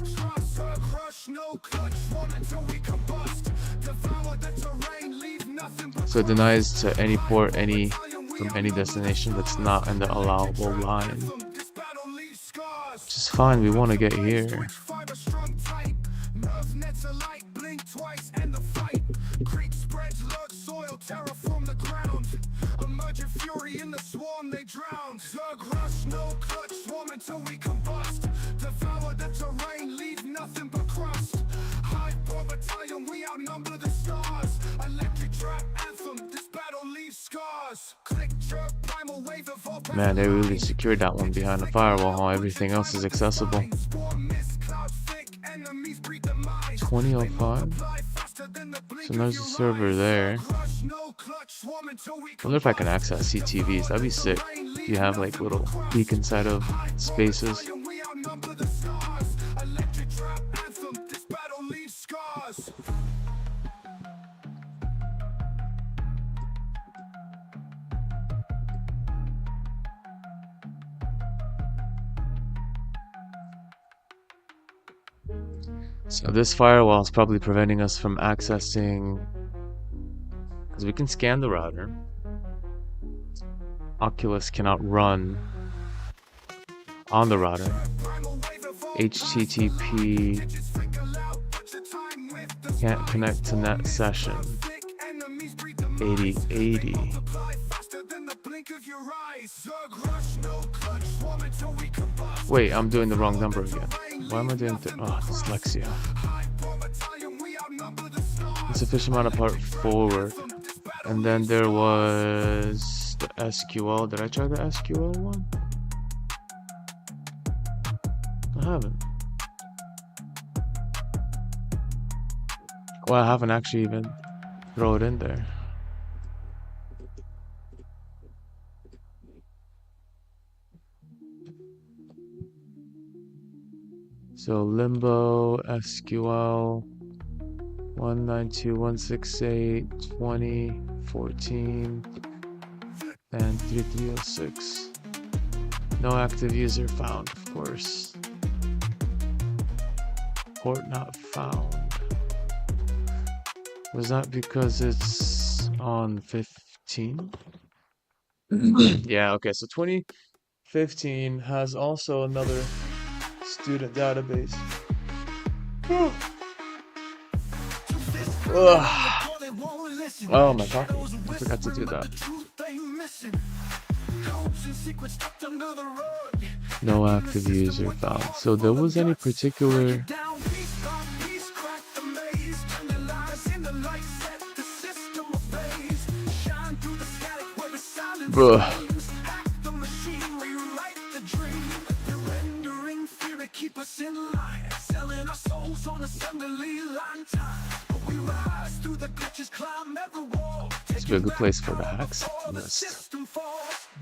So it denies to any port, from any destination that's not in the allowable line. Which is fine, we want to get here. Fury in the swarm, they drown. Zerg rush, no clutch, swarm until we combust. Devour the terrain, leave nothing but crust. High power battalion, we outnumber the stars. Electric trap anthem, this battle leaves scars. Click, jerk, primal wave of all. Man, they really secured that one behind the firewall, huh? Everything else is accessible. 2005. So there's a server there. I wonder if I can access CTVs. That'd be sick. If you have like little peek inside of spaces. So this firewall is probably preventing us from accessing, because we can scan the router. Oculus cannot run on the router. HTTP can't connect to net session. 8080. Wait, I'm doing the wrong number again. Why am I doing dyslexia? Insufficient amount of part forward. And then there was the SQL. Did I try the SQL one? I haven't. Well, I haven't actually even thrown it in there. So Limbo, SQL, 192.168.20.14, and 3306. No active user found, of course. Port not found. Was that because it's on 15? Yeah, okay, so 2015 has also another student database. Oh, my coffee. I forgot to do that. No active user found. So there was any particular... Bruh. Keep us in line, selling our souls on assembly line time. But we rise through the glitches, climb every wall. It's a good place for the hacks list.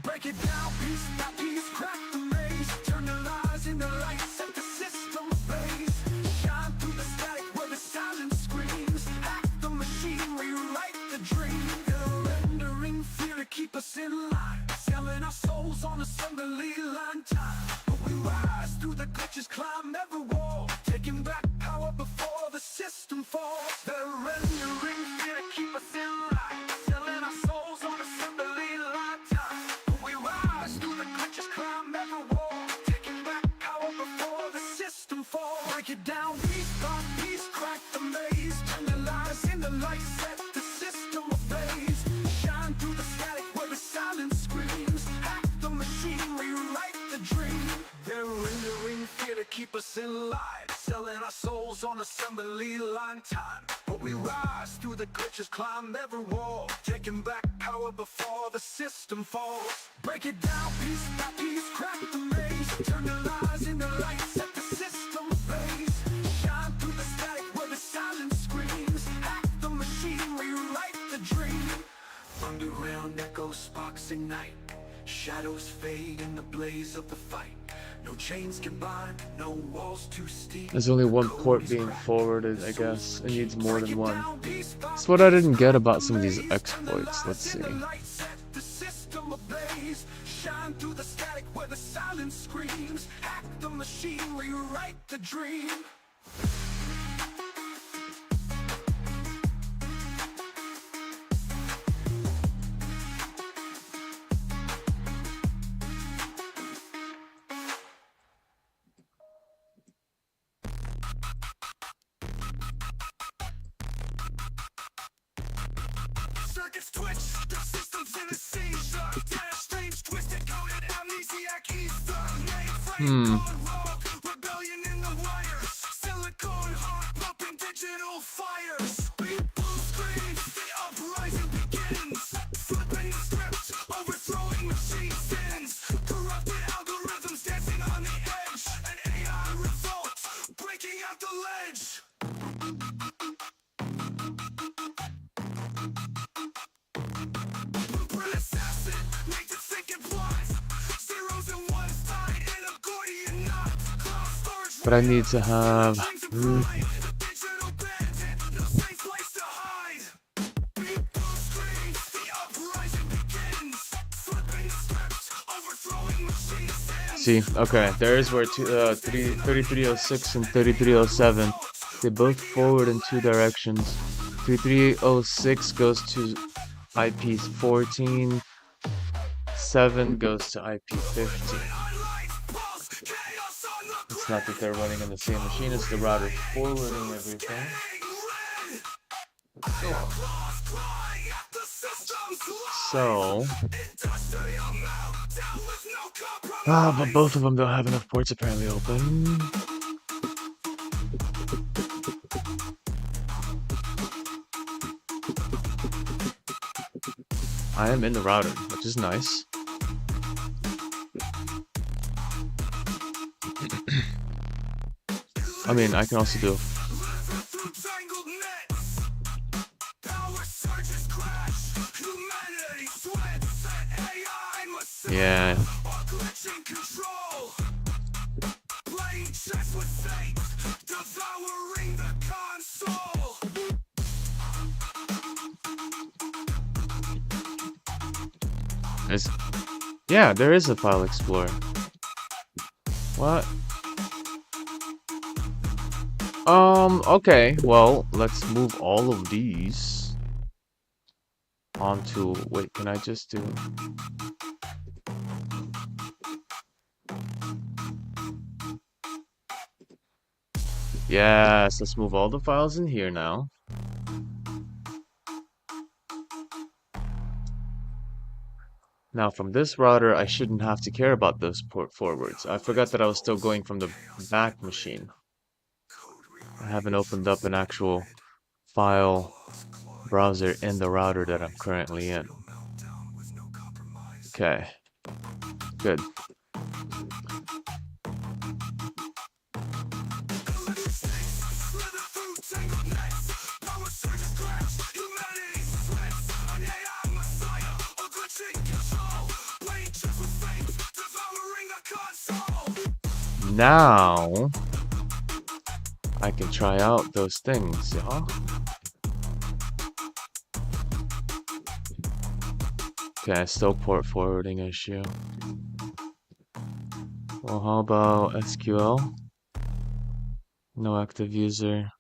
Break it down piece by piece, crack the maze, turn the lies into light, set the system ablaze. Shine through the static where the silence screams. Hack the machine, rewrite the dream. Rendering fear to keep us in line, selling our souls on assembly line time. We rise through the glitches, climb every wall, taking back power before the system falls. They're rendering fear to keep us in line, selling our souls on assembly line time. We rise through the glitches, climb every wall, taking back power before the system falls. Break it down piece by piece, crack the passing lives, selling our souls on assembly line time. But we rise through the glitches, climb every wall, taking back power before the system falls. Break it down piece by piece, crack the maze, turn the lies into light, set the system ablaze. Shine through the static where the silence screams, hack the machine, rewrite the dream. Underground echo sparks ignite, shadows fade in the blaze of the fight. No chains can bind, no walls too steep. There's only one port being forwarded, I guess. It needs more than one. That's what I didn't get about some of these exploits. Let's see. Shine through the static where the silence screams, hack the machine, rewrite the dream. Circuits twitch, the system's in a seizure. Data streams twisted, coded, amnesiac ether. Mainframe gone rogue, rebellion in the wires. Silicone heart pumping digital fires. Beat blue screens, the uprising begins. Flipping the script, overthrowing machine sins. Corrupted algorithms dancing on the edge. An AI revolt, breaking out the ledge. But I need to have... See, okay, there's where 3306 and 3307, they both forward in two directions. 3306 goes to IP 14, 7 goes to IP 15. It's not that they're running in the same machine, it's the router forwarding everything. So, but both of them don't have enough ports apparently open. I am in the router, which is nice. I mean, I can also do... Yeah. Yeah, there is a file explorer. What? Okay, well, let's move all of these onto... Wait, can I just do... Yes, let's move all the files in here now. Now from this router, I shouldn't have to care about those port forwards. I forgot that I was still going from the back machine. I haven't opened up an actual file browser in the router that I'm currently in. Okay, good. Now I can try out those things, yeah? Okay, still port forwarding issue. Well, how about SQL? No active user.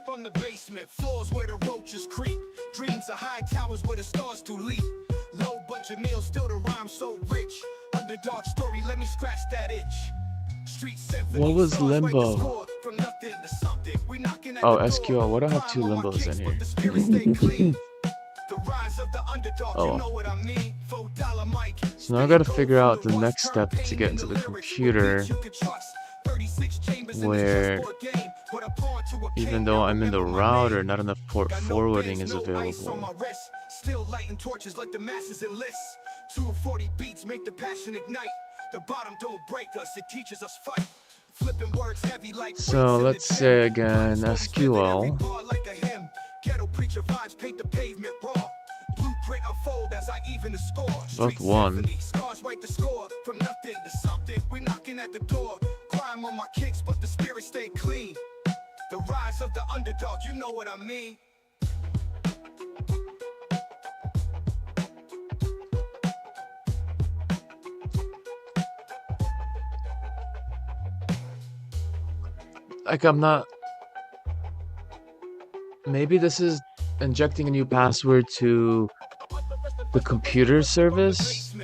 On the basement floors where the roaches creep, dreams of high towers where the stars to leap. Low budget meals, still the rhyme so rich. Underdog story, let me scratch that itch. Street symphony. What was Limbo? From nothing to something. We knocking Oh, SQL. What do I have two limbos in here? Oh, well. So now I gotta figure out the next step to get into the computer, where even though I'm in the router, not enough port forwarding is available. Still lighting torches like the masses enlist. 240 beats make the passion ignite. The bottom don't break us, it teaches us fight. Flipping words heavy like So let's say again SQL. Ghetto preacher vibes paint the pavement raw. Blueprint unfold as I even the score. Both one. Scars write the score from nothing to something. We're knocking at the door. Crime on my kicks, but the spirit stay clean. The rise of the underdog, you know what I mean. Like, I'm not... Maybe this is injecting a new password to the computer service?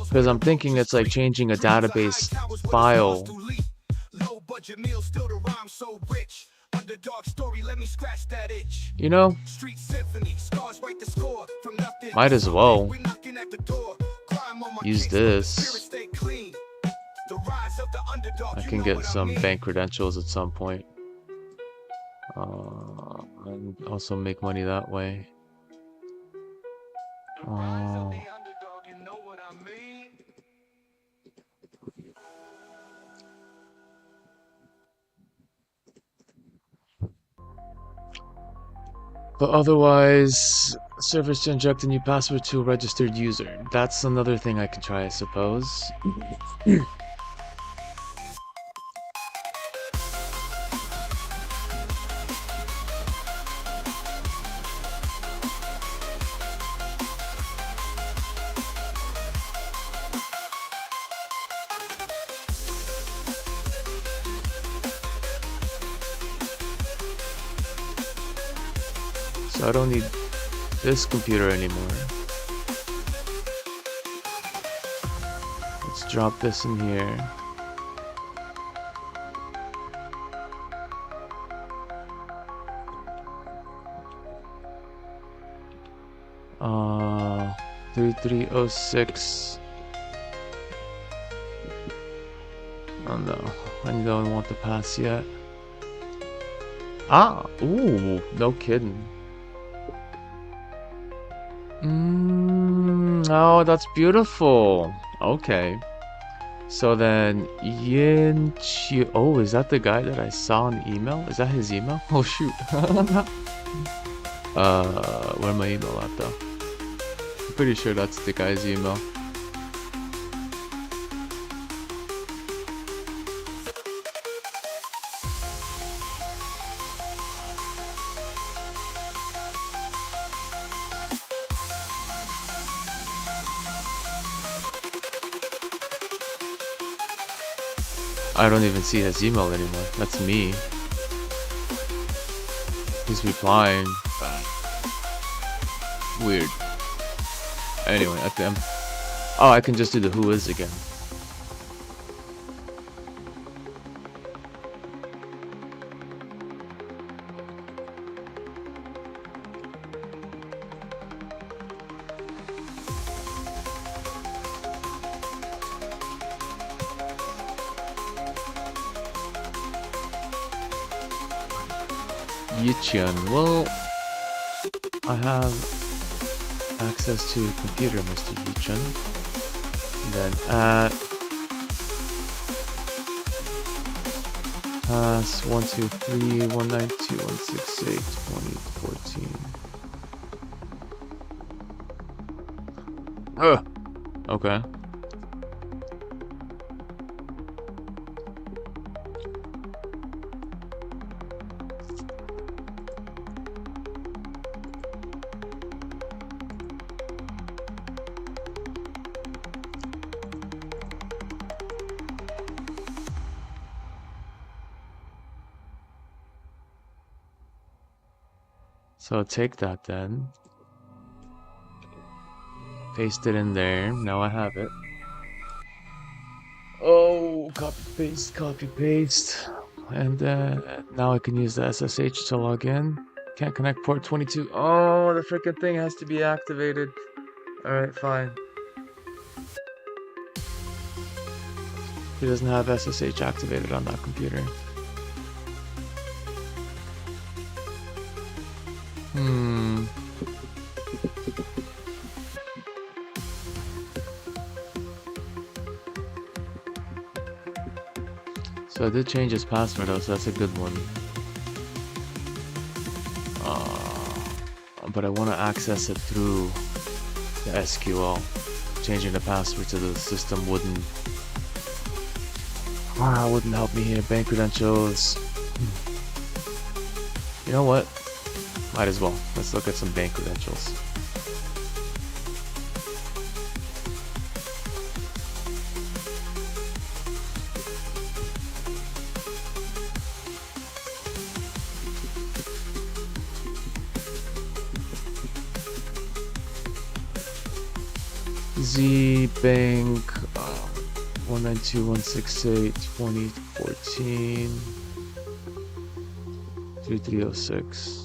Because I'm thinking it's like changing a database file. You know? Might as well use this. I can get some bank credentials at some point. And also make money that way. But otherwise, servers to inject a new password to a registered user. That's another thing I can try, I suppose. So I don't need this computer anymore. Let's drop this in here. Uh, 3306. Oh no, I don't want the pass yet. Ah, ooh, no kidding. Oh, that's beautiful. Okay. So then, Yin Chi. Oh, is that the guy that I saw in the email? Is that his email? Oh, shoot. Where my email at though? I'm pretty sure that's the guy's email. I don't even see his email anymore. That's me. He's replying. Weird. Anyway, oh, I can just do the who is again. Yichun. Well, I have access to a computer, Mr. Yichun. Then at pass 123 192 168 2014. Okay. So take that then. Paste it in there. Now I have it. Oh, copy paste, copy paste. And now I can use the SSH to log in. Can't connect port 22. Oh, the freaking thing has to be activated. Alright, fine. He doesn't have SSH activated on that computer. So I did change his password though, so that's a good one. But I want to access it through the SQL. Changing the password to the system wouldn't help me here. Bank credentials. You know what? Might as well. Let's look at some bank credentials. Z Bank 192.168.2014 3306.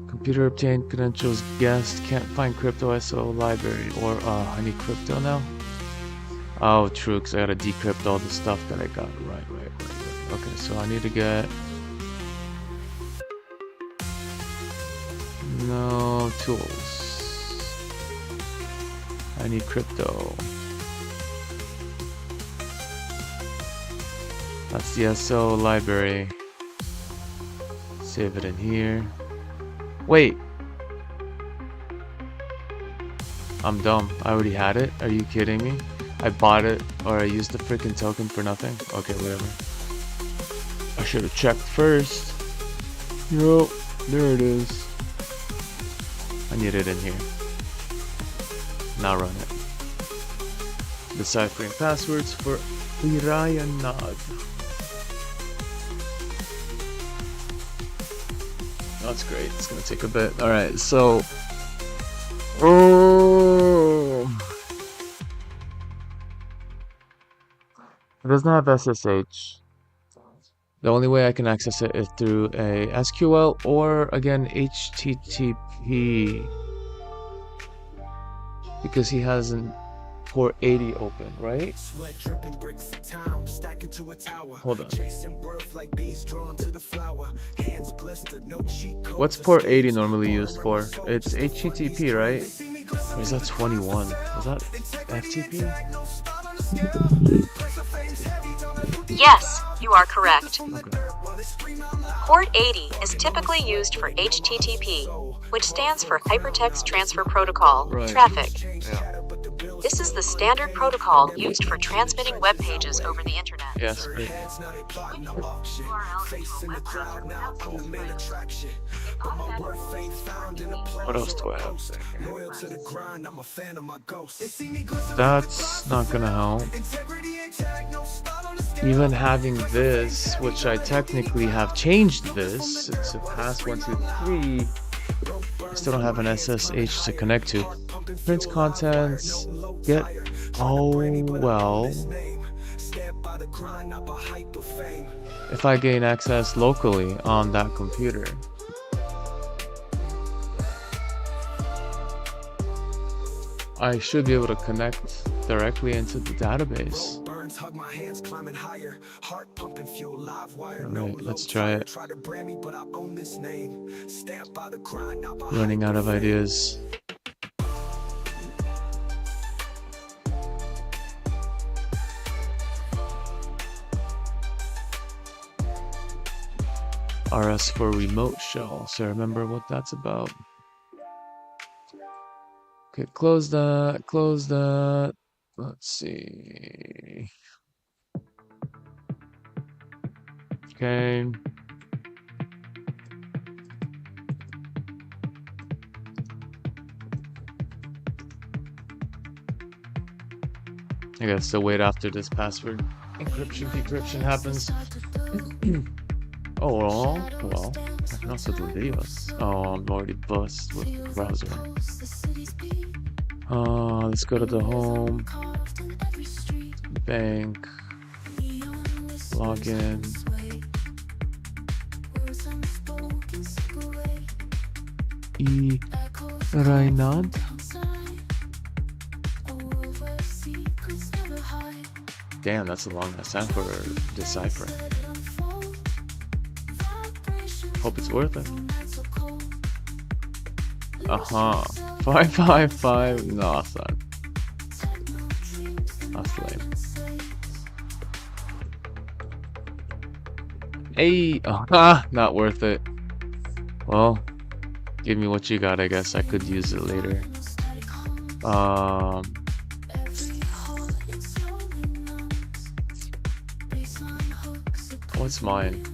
Computer obtained credentials guessed. Can't find crypto SO library or I need crypto now. Oh, true, because I gotta decrypt all the stuff that I got. Right. Okay, so I need to get no tools. I need crypto. That's the SO library. Save it in here. Wait. I'm dumb. I already had it. Are you kidding me? I bought it or I used the freaking token for nothing? Okay, whatever. I should have checked first. Yo, there it is. I need it in here. Now run it. Deciphering passwords for Irayan Nod. That's great. It's gonna take a bit. Alright, so it doesn't have SSH. The only way I can access it is through a SQL or again HTTP. Because he has an port 80 open, right? Hold on. What's port 80 normally used for? It's HTTP, right? Or is that 21? Is that FTP? Yes, you are correct. Okay. Port 80 is typically used for HTTP, which stands for Hypertext Transfer Protocol, Right. traffic. Yeah. This is the standard protocol used for transmitting web pages over the internet. Yes. Great. What else do I have there? That's not gonna help. Even having this, which I technically have changed this to pass 1, 2, 3, I still don't have an SSH to connect to. Print contents, get, oh well. If I gain access locally on that computer, I should be able to connect directly into the database. Alright, let's try it. Running out of ideas. RS for remote shell, so remember what that's about. Okay, close that. Let's see. Okay. I gotta still wait after this password encryption decryption happens. Oh, well, I can also do videos. Oh, I'm already buzzed with the browser. Let's go to the home. Bank. Login. Reinhard. Damn, that's a long time for deciphering. Hope it's worth it. 555. No, son. That's lame. Hey, not worth it. Well, give me what you got. I guess I could use it later. What's mine?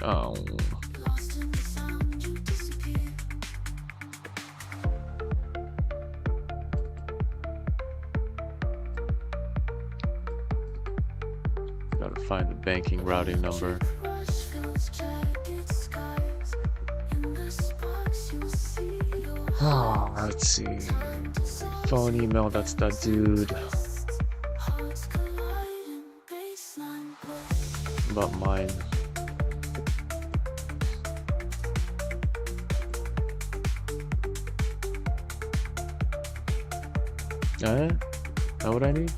Oh. Gotta find the banking routing number. Oh, let's see. Phone, email, that's that dude. About mine. Is that what I need?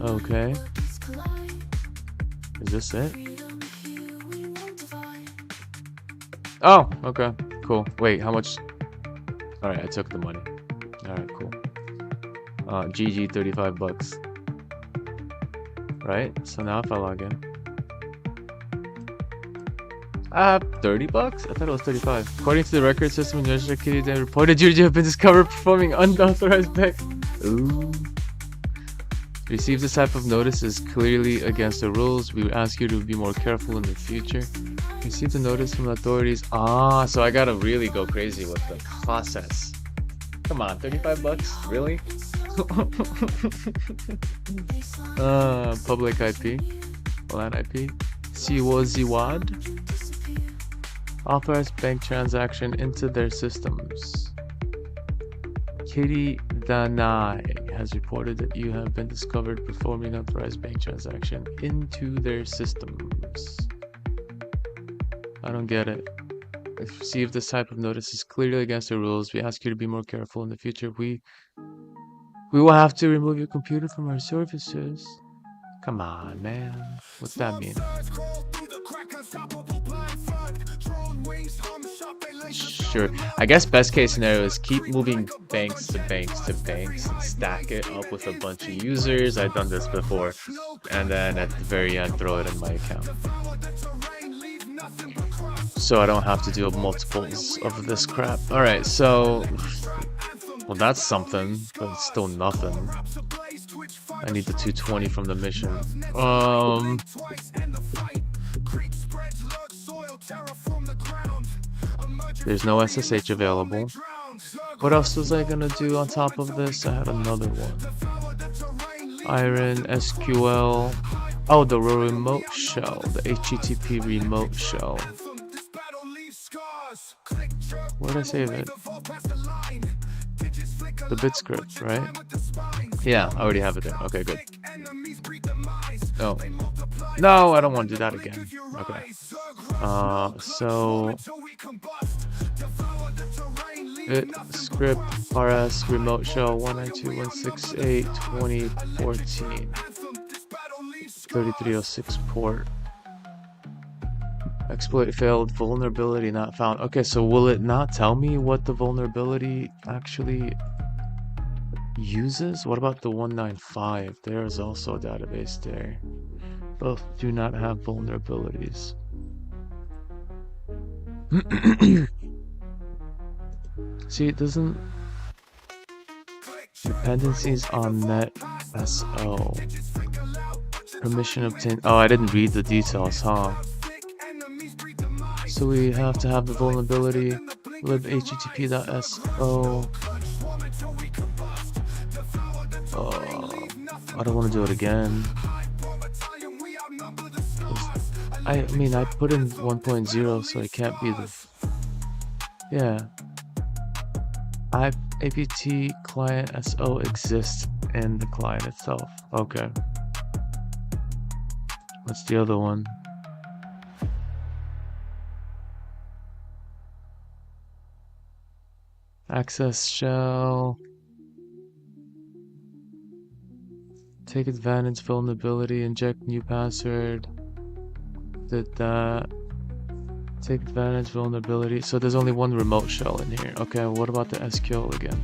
Okay. Is this it? Oh, okay. Cool. Wait, how much? Alright, I took the money. Alright, cool. GG, 35 bucks. Right? So now if I log in. 30 bucks? I thought it was 35. According to the record system, Register Kitty then reported you to have been discovered performing unauthorized bank. Ooh. Receive this type of notice is clearly against the rules. We ask you to be more careful in the future. Receive the notice from the authorities. So I gotta really go crazy with the process. Come on, 35 bucks? Really? Public IP. LAN IP. Siwaziwad. Authorized bank transaction into their systems. Kitty Danai has reported that you have been discovered performing authorized bank transaction into their systems. I don't get it. If received this type of notice is clearly against the rules. We ask you to be more careful in the future. We will have to remove your computer from our services. Come on, man. What's that mean? Sure. I guess best case scenario is keep moving banks to banks to banks and stack it up with a bunch of users. I've done this before. And then at the very end, throw it in my account. So I don't have to do multiples of this crap. Alright, so... Well, that's something, but it's still nothing. I need the 220 from the mission. There's no SSH available. What else was I gonna do on top of this? I had another one. Iron, SQL. Oh, the remote shell. The HTTP remote shell. Where did I save it? The bit script, right? Yeah, I already have it there. Okay, good. Oh. No, I don't want to do that again. Okay. So... bit script rs remote shell 192.168.2014 3306 port. Exploit failed, vulnerability not found. Okay, so will it not tell me what the vulnerability actually uses? What about the 195? There is also a database there. Both do not have vulnerabilities. See, it doesn't... Dependencies on net SO. Permission obtained. Oh, I didn't read the details, huh? So we have to have the vulnerability lib http.so. I don't want to do it again. I mean, I put in 1.0, so it can't be the Yeah. APT client SO exists in the client itself. Okay. What's the other one? Access shell. Take advantage vulnerability, inject new password. Did that. Take advantage vulnerability. So there's only one remote shell in here. Okay, what about the SQL again?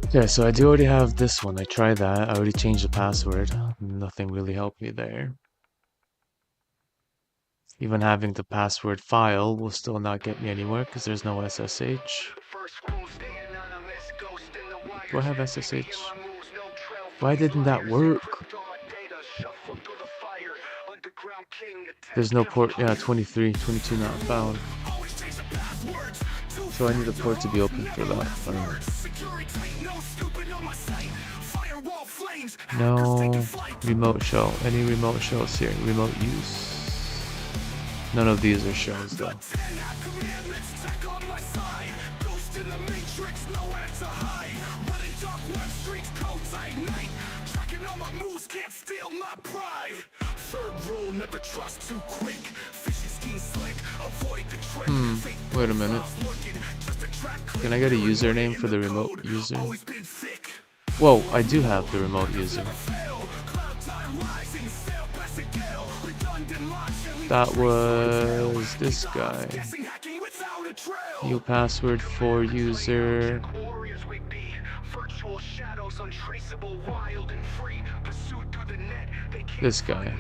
Okay, so I do already have this one. I tried that. I already changed the password. Nothing really helped me there. Even having the password file will still not get me anywhere because there's no SSH. Do I have SSH? Why didn't that work? There's no port. Yeah, 23, 22 not found. So I need a port to be open for that. No remote shell. Any remote shells here? Remote use. None of these are shells though. Wait a minute. Can I get a username for the remote user? Whoa, I do have the remote user. That was this guy. New password for user. This guy.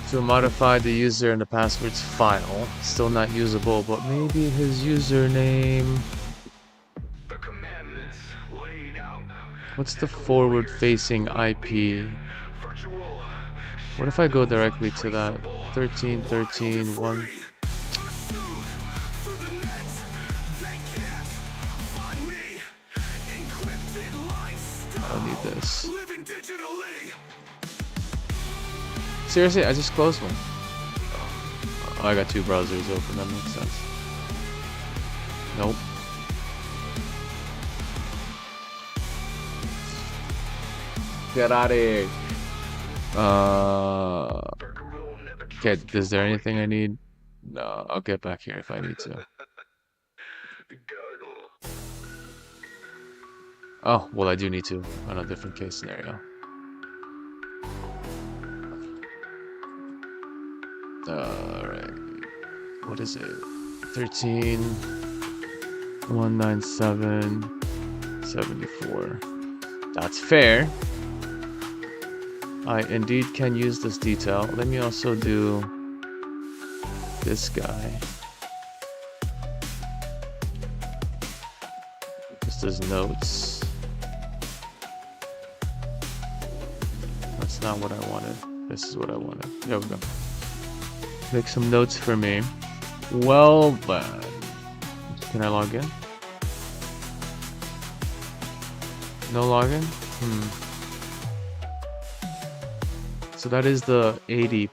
To modify the user and the passwords file. Still not usable, but maybe his username. What's the forward-facing IP? What if I go directly to that? 13.13.1. I don't need this. Seriously, I just closed one. Oh, I got two browsers open, that makes sense. Nope. Get out of here. Okay, is there anything I need? No, I'll get back here if I need to. Oh, well, I do need to on a different case scenario. Alright. What is it? 13.197.74. That's fair. I indeed can use this detail. Let me also do this guy. Just as notes. That's not what I wanted. This is what I wanted. There we go. Make some notes for me. Well then. Can I log in? No login? So that is the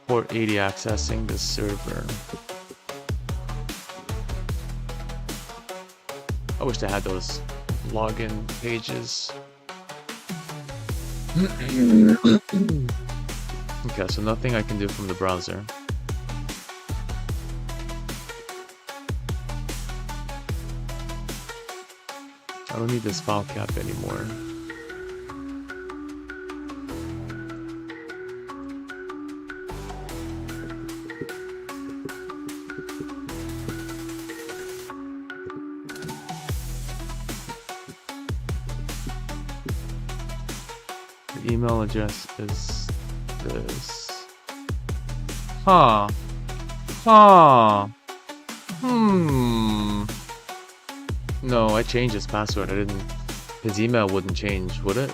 port 80 accessing this server. I wish I had those login pages. Okay, so nothing I can do from the browser. I don't need this file cap anymore. The email address is this. Huh. No, I changed his password. I didn't. His email wouldn't change, would it?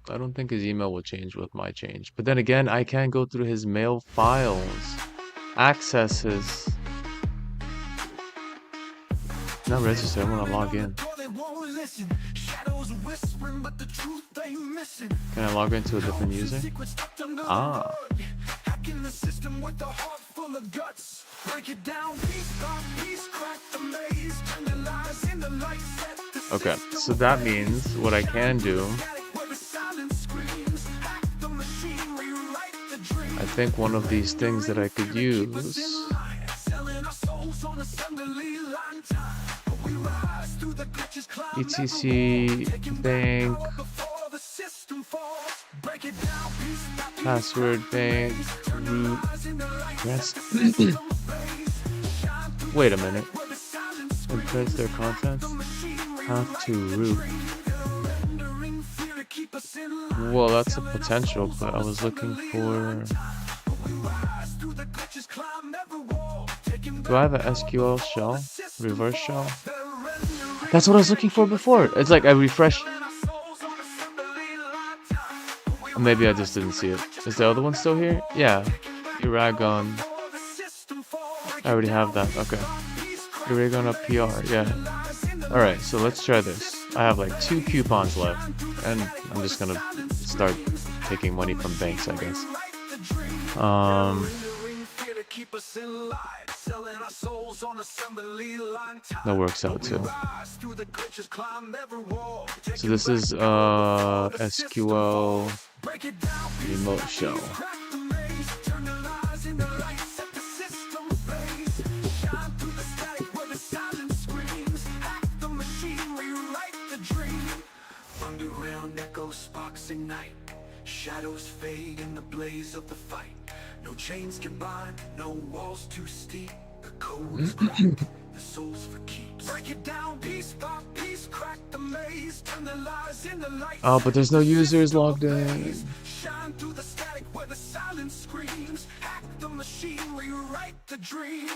I don't think think his email will change with my change. But then again, I can't go through his mail files. Access his... Not registered, I'm gonna log in. Can I log into a different user? Ah. Okay, so that means what I can do, I think one of these things that I could use, etc bank, password bank, root, rest. Wait a minute. Impress their contents. Path to root. Well, that's a potential, but I was looking for... Do I have a SQL shell? Reverse shell? That's what I was looking for before. It's like I refresh. Maybe I just didn't see it. Is the other one still here? Yeah. Uragon. I already have that. Okay. Uragon up PR. Yeah. Alright, so let's try this. I have like 2 coupons left. And I'm just gonna start taking money from banks, I guess. That works out too. So this is SQL remote shell. Underground echo sparks ignite. Shadows fade in the blaze of the fight. No chains can bind, no walls too steep. The code is cracked, the soul's for keeps. Break it down piece by piece, crack the maze, turn the lies into light. Oh, but there's no users logged in. Shine through the static where the silence screams. Hack the machine, rewrite the dream.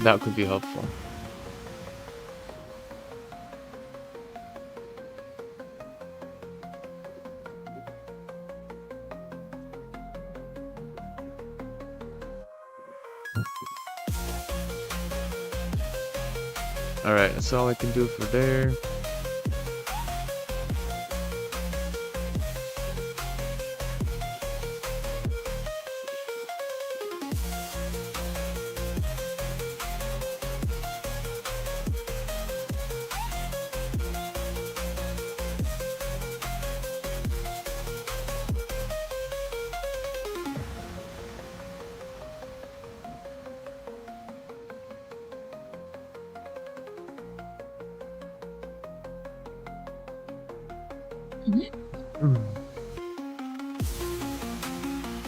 That could be helpful. Alright, that's all I can do for there.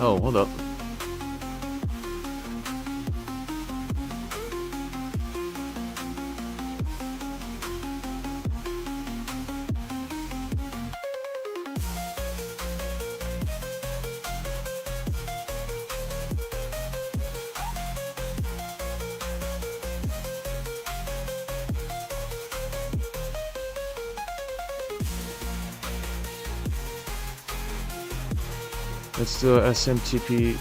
Oh, hold up. Let's do a SMTP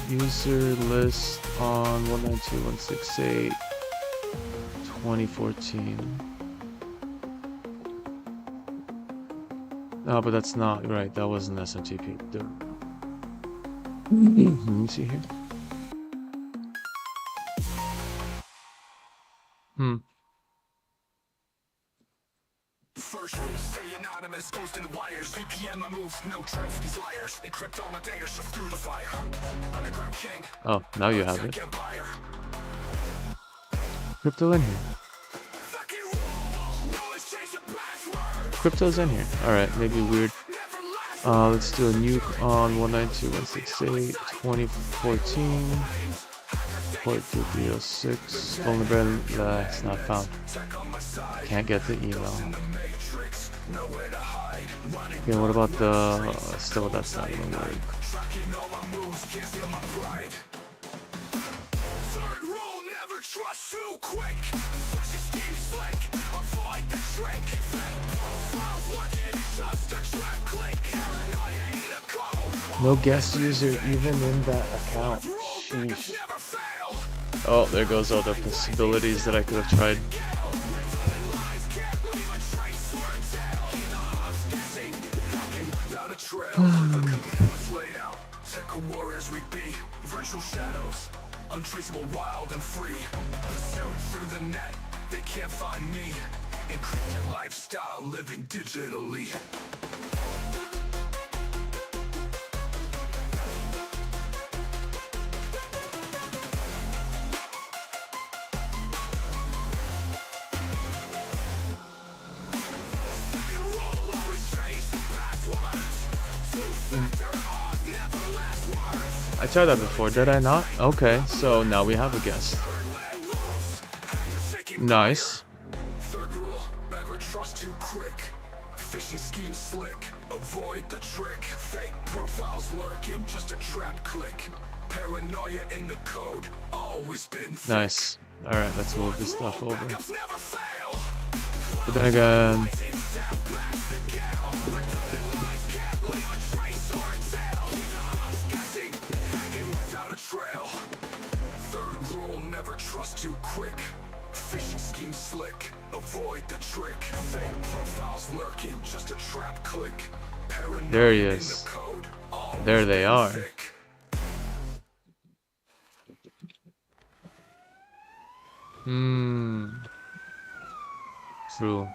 user list on 192.168.2014. No, but that's not right. That wasn't SMTP. Let me see here. exposed in wires. VPN removes no trace. These liars, encrypt all my data, shift through the fire. Underground king. Oh, now you have it. Crypto in here. Crypto's in here. Alright, maybe weird. Let's do a nuke on 192.168.2014. Port 2306. Vulnerability. It's not found. Can't get the email. Okay, what about the... still, that's not gonna work. No guest user even in that account. Sheesh. Oh, there goes all the possibilities that I could have tried. Untraceable, wild and free. Pursued through the net, they can't find me. Encrypted lifestyle, living digitally. I tried that before, did I not? Okay, so now we have a guest. Nice. Third rule, never trust too quick. Phishing scheme slick, avoid the trick. Fake profiles lurking, just a trap click. Paranoia in the code, always been thick. Nice. Alright, let's move this stuff over. But then again... Third rule, never trust too quick. Phishing scheme slick, avoid the trick. Fake profiles lurking, just a trap click. Paranoia there he is. There they are. True.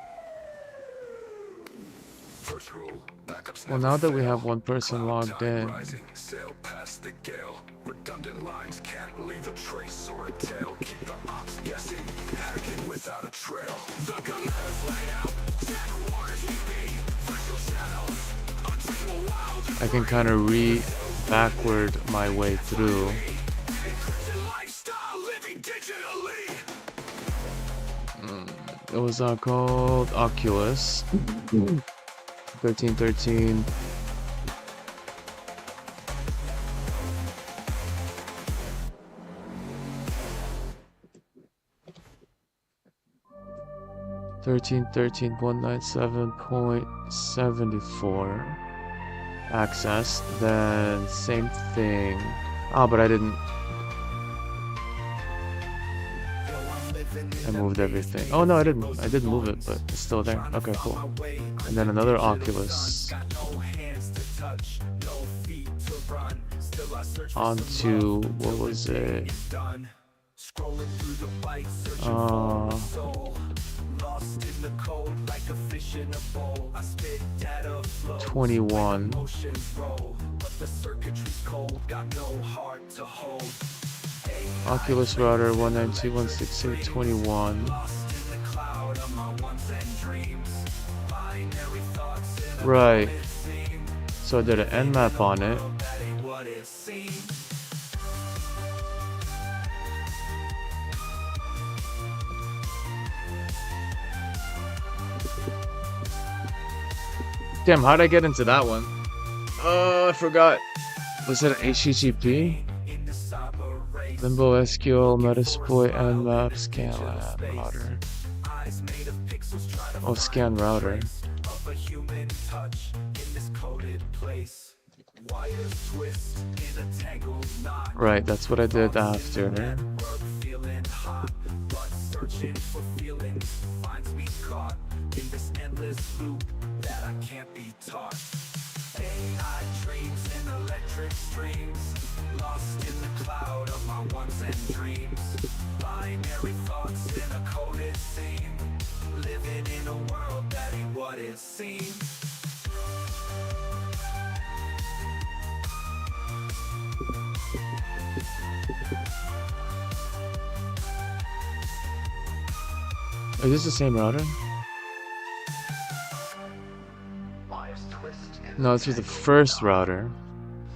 Well, now that we have one person logged in, sail past the gale. Redundant lines can't leave a trace or a tail. Keep the ops guessing, hacking without a trail. The gun has laid out, virtual shadows, untraceable wild. I can kind of backward my way through. It was called Oculus. 1313. Thirteen 197.74 access, then same thing. But I didn't. I moved everything. Oh no, I didn't. I didn't move it, but it's still there. Okay, cool. And then another Oculus. Onto what was it? 21. Oculus router 192.168.21. Right. So I did an nmap on it. Damn, how'd I get into that one? I forgot. Was it an HTTP? Limbo SQL, Metasploit, Nmap, ScanLab, router. Oh, scan router. Right, that's what I did after. AI dreams in electric streams, lost in the cloud of my wants and dreams. Binary thoughts in a coded scene, living in a world that ain't what it seems. Is this the same router? No, this was the first router.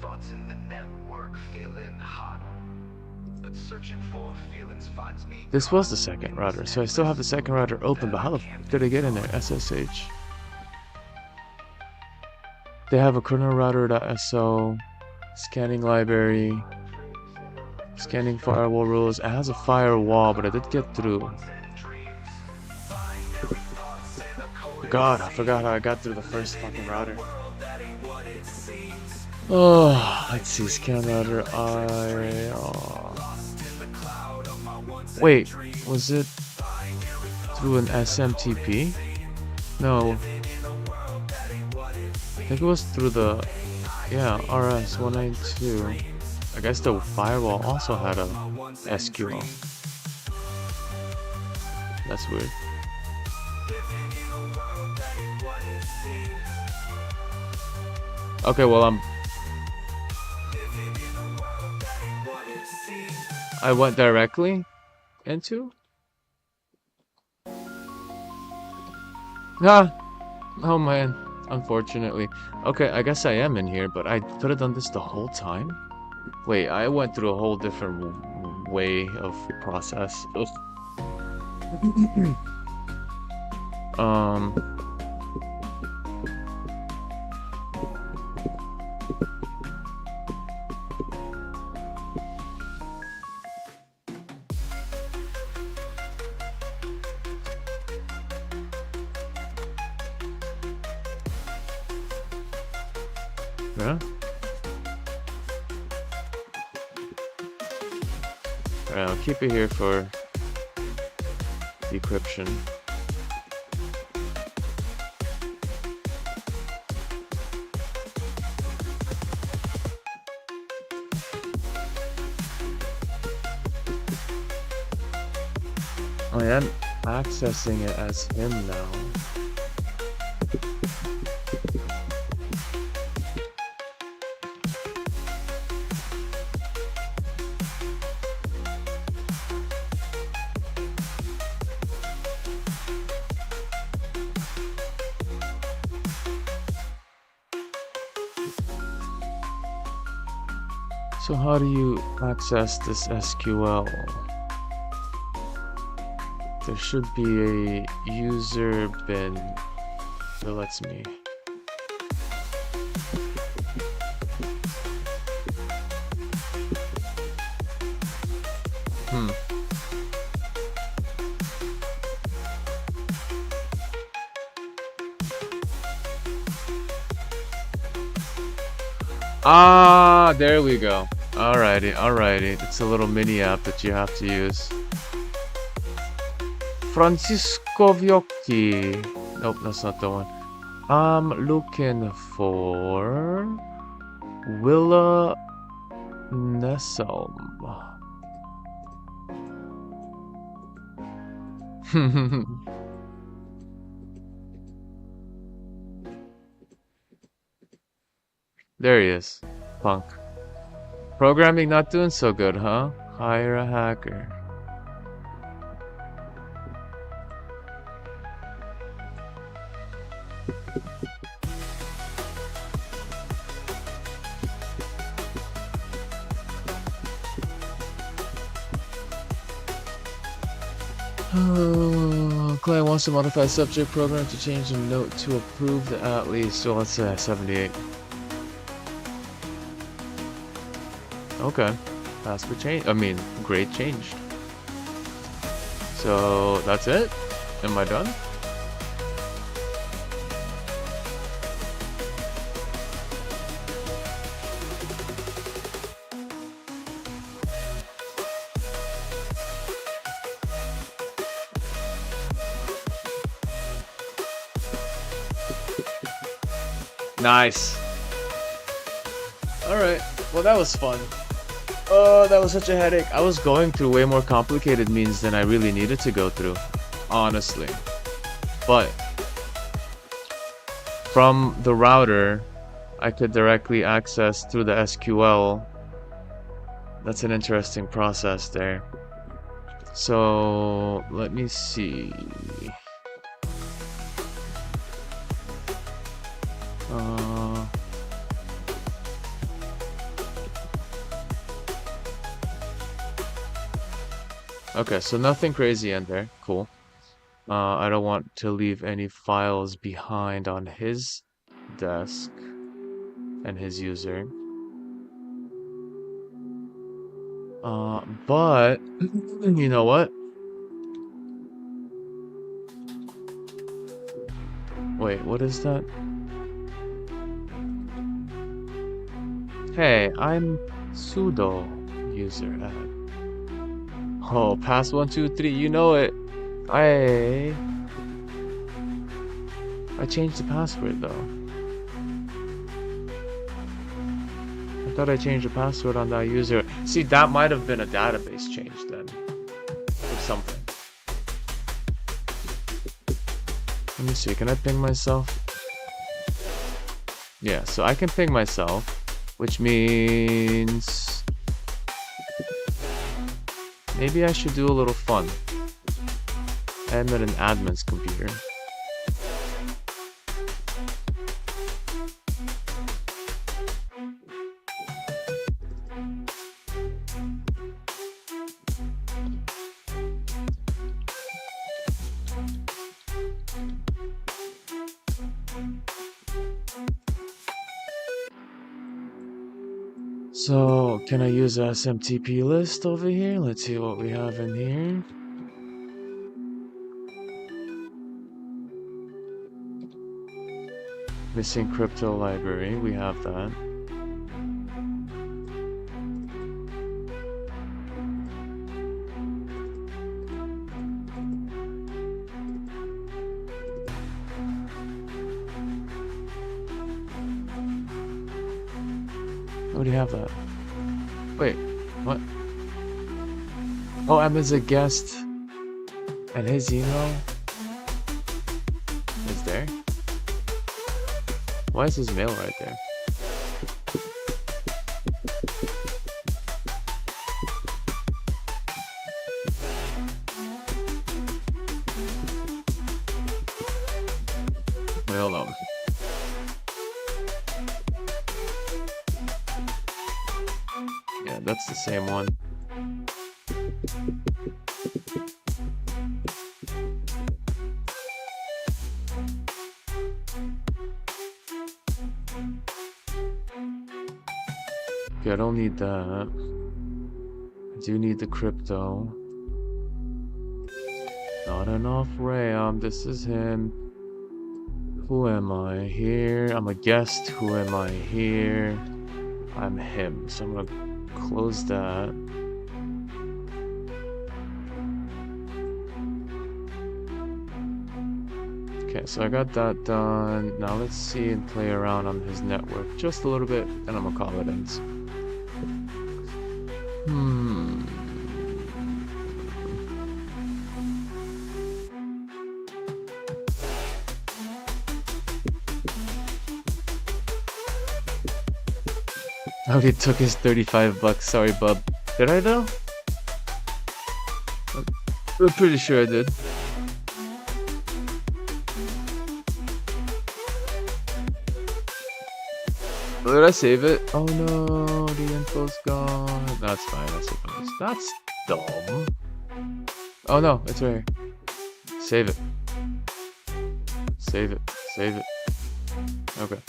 Thoughts in the network feeling hot. But searching for feelings finds me. This was the second router, so I still have the second router open, but how the f did I get in there? SSH. They have a kernel router.so, scanning library, scanning firewall rules. It has a firewall, but I did get through. God, I forgot how I got through the first fucking router. Oh, let's see, scan router. Wait, was it through an SMTP? No. I think it was through the, yeah, RS-192. I guess the firewall also had a SQL. That's weird. Okay, well, I went directly into? Ah! Oh man, unfortunately. Okay, I guess I am in here, but I could have done this the whole time? Wait, I went through a whole different way of process. Yeah? Alright, I'll keep it here for decryption. I am accessing it as him now. So how do you access this SQL? There should be a user bin that lets me. Ah, there we go. Alrighty, alrighty. It's a little mini app that you have to use. Francisco Viocchi. Nope, that's not the one. I'm looking for Willa Nesselm. There he is. Punk. Programming not doing so good, huh? Hire a hacker. Client wants to modify subject program to change the note to approve the at least. So let's say 78. Okay. Password change. I mean, grade changed. So that's it? Am I done? Nice. Alright. Well, that was fun. Oh, that was such a headache. I was going through way more complicated means than I really needed to go through. Honestly. But from the router, I could directly access through the SQL. That's an interesting process there. So let me see. Okay, so nothing crazy in there. Cool. I don't want to leave any files behind on his desk and his user. But you know what? Wait, what is that? Hey, I'm sudo user at. Oh, pass 123, you know it. I changed the password though. I thought I changed the password on that user. See, that might have been a database change then. Or something. Let me see, can I ping myself? Yeah, so I can ping myself, which means maybe I should do a little fun. I'm at an admin's computer. So, can I use the SMTP list over here? Let's see what we have in here. Missing crypto library, we have that. Oh, do you have that? Wait, what? Oh, Emma's a guest. And his email is there? Why is his mail right there? Wait, hold on. Yeah, that's the same one. Okay, I don't need that. I do need the crypto. Not enough RAM. This is him. Who am I here? I'm a guest. Who am I here? I'm him. So I'm gonna close that. Okay, so I got that done. Now let's see and play around on his network just a little bit, and I'm gonna call it ends. I already took his 35 bucks. Sorry, bub. Did I though? I'm pretty sure I did. Did I save it? Oh no, the info's gone. That's fine, that's dumb. Oh no, it's right here. Save it. Save it. Save it. Okay.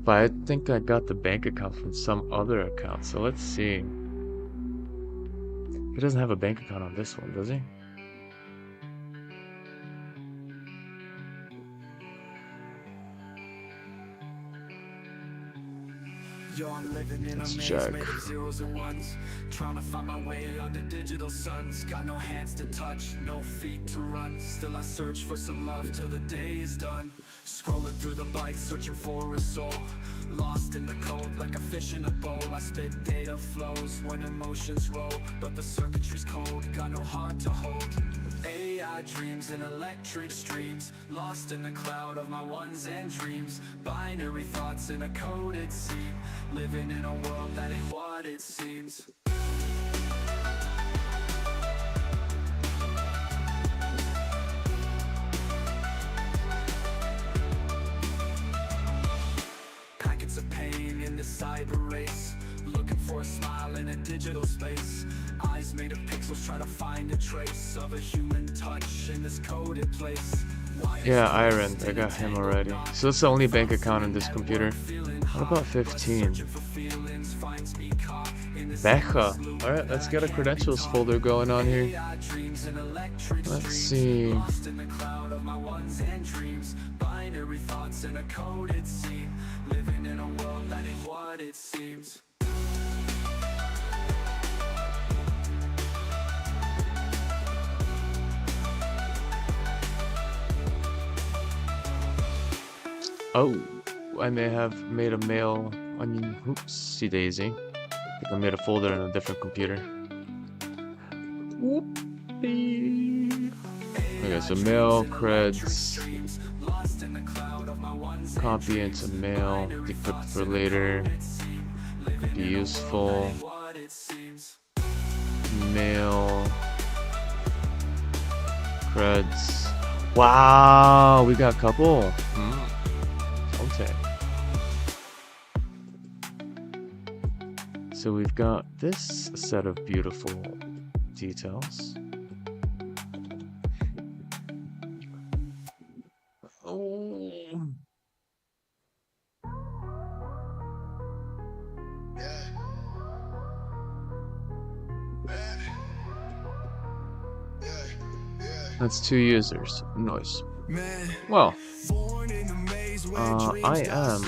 But I think I got the bank account from some other account, so let's see. He doesn't have a bank account on this one, does he? Let's check. Zeros and ones, trying to find my way under digital suns. Got no hands to touch, no feet to run. Still I search for some love till the day is done. Scrolling through the bikes, searching for a soul. Lost in the code like a fish in a bowl. I spit data flows when emotions roll, but the circuitry's cold. Got no heart to hold. AI got dreams and electric streams, lost in the cloud of my ones and dreams. Binary thoughts in a coded scene, living in a world that ain't what it seems. Packets of pain in the cyber race, looking for a smile in a digital space. Eyes made of pixels try to find a trace of a human touch in this coded place. Yeah, Iron, I got him already. So that's the only bank account in this computer. What about 15? Becha. Alright, let's get a credentials folder going on here. Let's see. Binary thoughts in a coded scene, living in a world that ain't what it seems. Oh, and they have made a mail onion. Oopsie daisy. I think I made a folder in a different computer. Whoopsie. Okay, so mail, creds, copy into mail, decrypt for later, could be useful, mail, creds. Wow, we got a couple. Okay. So we've got this set of beautiful details. Oh. That's 2 users. Nice. Well, I am.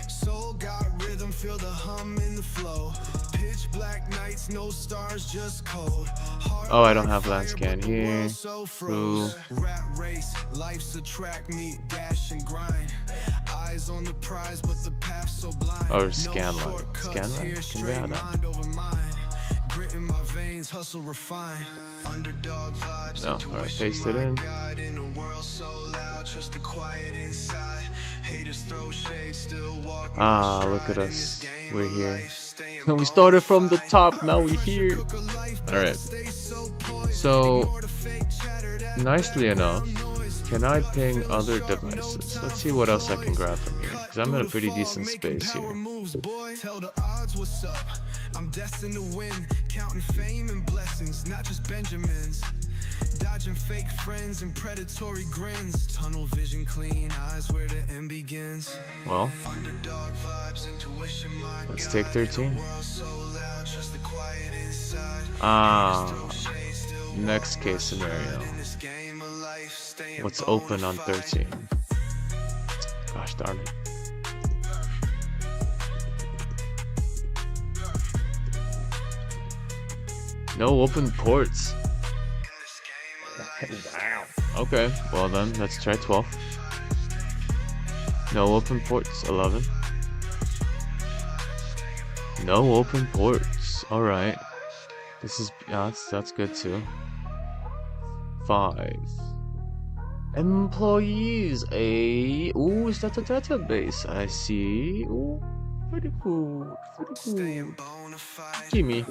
Soul got rhythm, feel the hum in the flow. Pitch black nights, no stars, just cold. Oh, I don't have land scan here. Ooh. Rat race, life's a track meet, dash and grind. Eyes on the prize, but the path's so blind. Or scan line. Scan line? Can we have that? Grit in my veins, hustle refine. Underdog vibes. No, alright, paste it in. In a world so loud, trust the quiet inside. Haters throw shade, still walk. Ah, look at us. We're here. And we started from the top, now we're here. Alright. So, nicely enough, can I ping other devices? Let's see what else I can grab from here. Because I'm in a pretty decent space here. Tell the odds what's up. I'm destined to win, counting fame and blessings, not just Benjamins. Dodging fake friends and predatory grins. Tunnel vision, clean eyes where the end begins. Well, Underdog vibes, intuition, my let's take 13. so loud, trust the quiet inside. Next case scenario. What's open on 13? Gosh darn it. No open ports. Wow. Okay, well then, let's try 12. No open ports, 11. No open ports, alright. This is, yeah, that's good too. 5. Employees, ooh, is that a database? I see. Ooh, pretty cool, pretty cool. Gimme.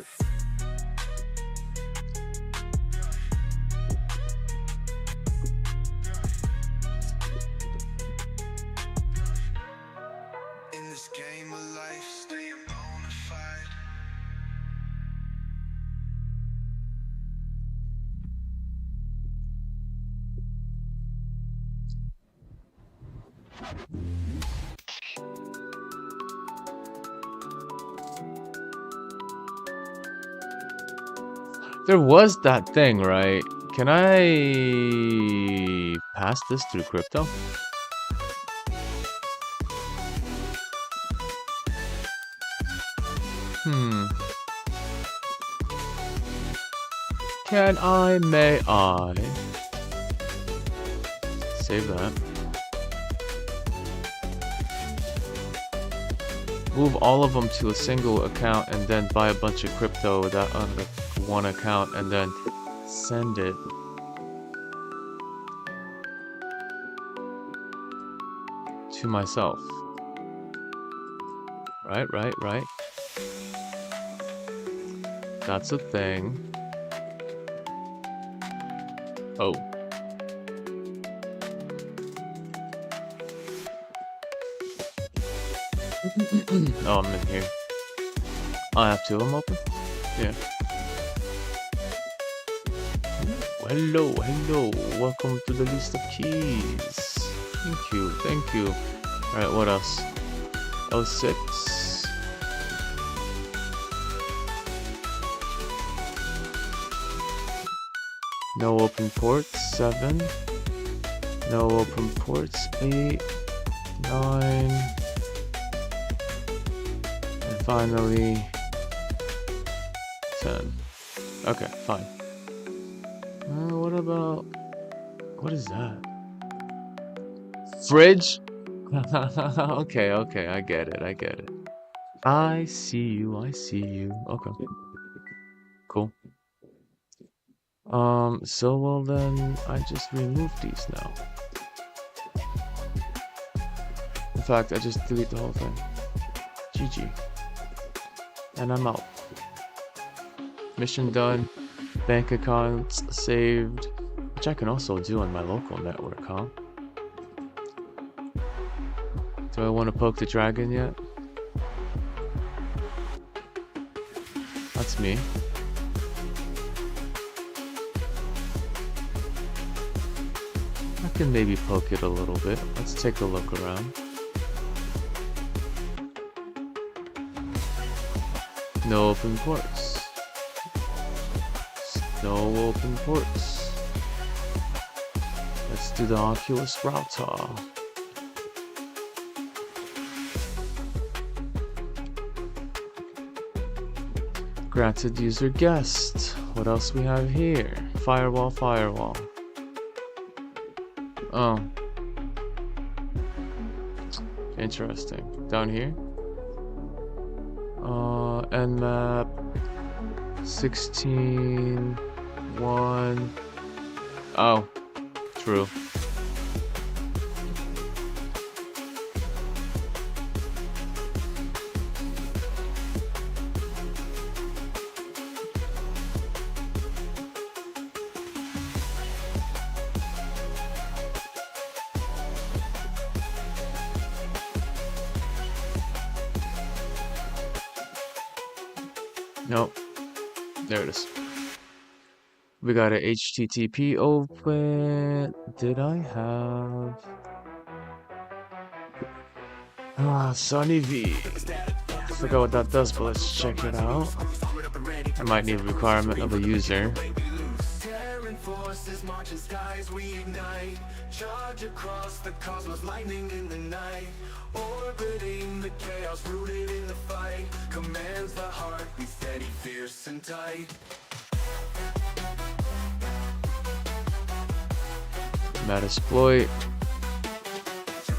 There was that thing, right? Can I pass this through crypto? Can I, may I? Save that. Move all of them to a single account and then buy a bunch of crypto that on the one account and then send it. to myself. Right. That's a thing. Oh. Oh, I'm in here. I have two of them open? Yeah. Hello. Welcome to the list of keys. Thank you. Alright, what else? 06. No open ports. 7. No open ports. 8. 9. And finally 10. Okay, fine. What about... What is that? Fridge? Okay, I get it. I see you. Okay. Cool. So well then, I just remove these now. In fact, I just delete the whole thing. GG. And I'm out. Mission done. Bank accounts saved. Which I can also do on my local network, huh? Do I want to poke the dragon yet? That's me. I can maybe poke it a little bit. Let's take a look around. No open ports. No open ports. Let's do the Oculus router. Granted user guest. What else we have here? Firewall. Oh. Interesting. Down here? Nmap 16.1. Oh, true. Nope. There it is. We got a HTTP open. Did I have... Sunny V. I forgot what that does, but let's check it out. I might need a requirement of a user. Charge across the cosmos, lightning in the night, orbiting the chaos, rooted in the fight, commands the heart, be steady, fierce and tight. Metasploit.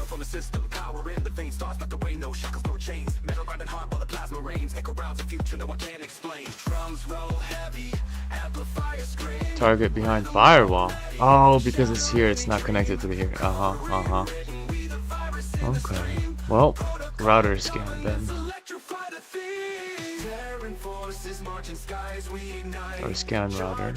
From the system, power in the veins, starts not the way, no shackles, no chains, metal grinding hard while the plasma rains, echo rounds the future, no one can explain. Drums roll heavy, amplifier scream. Target behind firewall. Oh, because it's here, it's not connected to the here. Okay. Well, router scan then. Or scan router.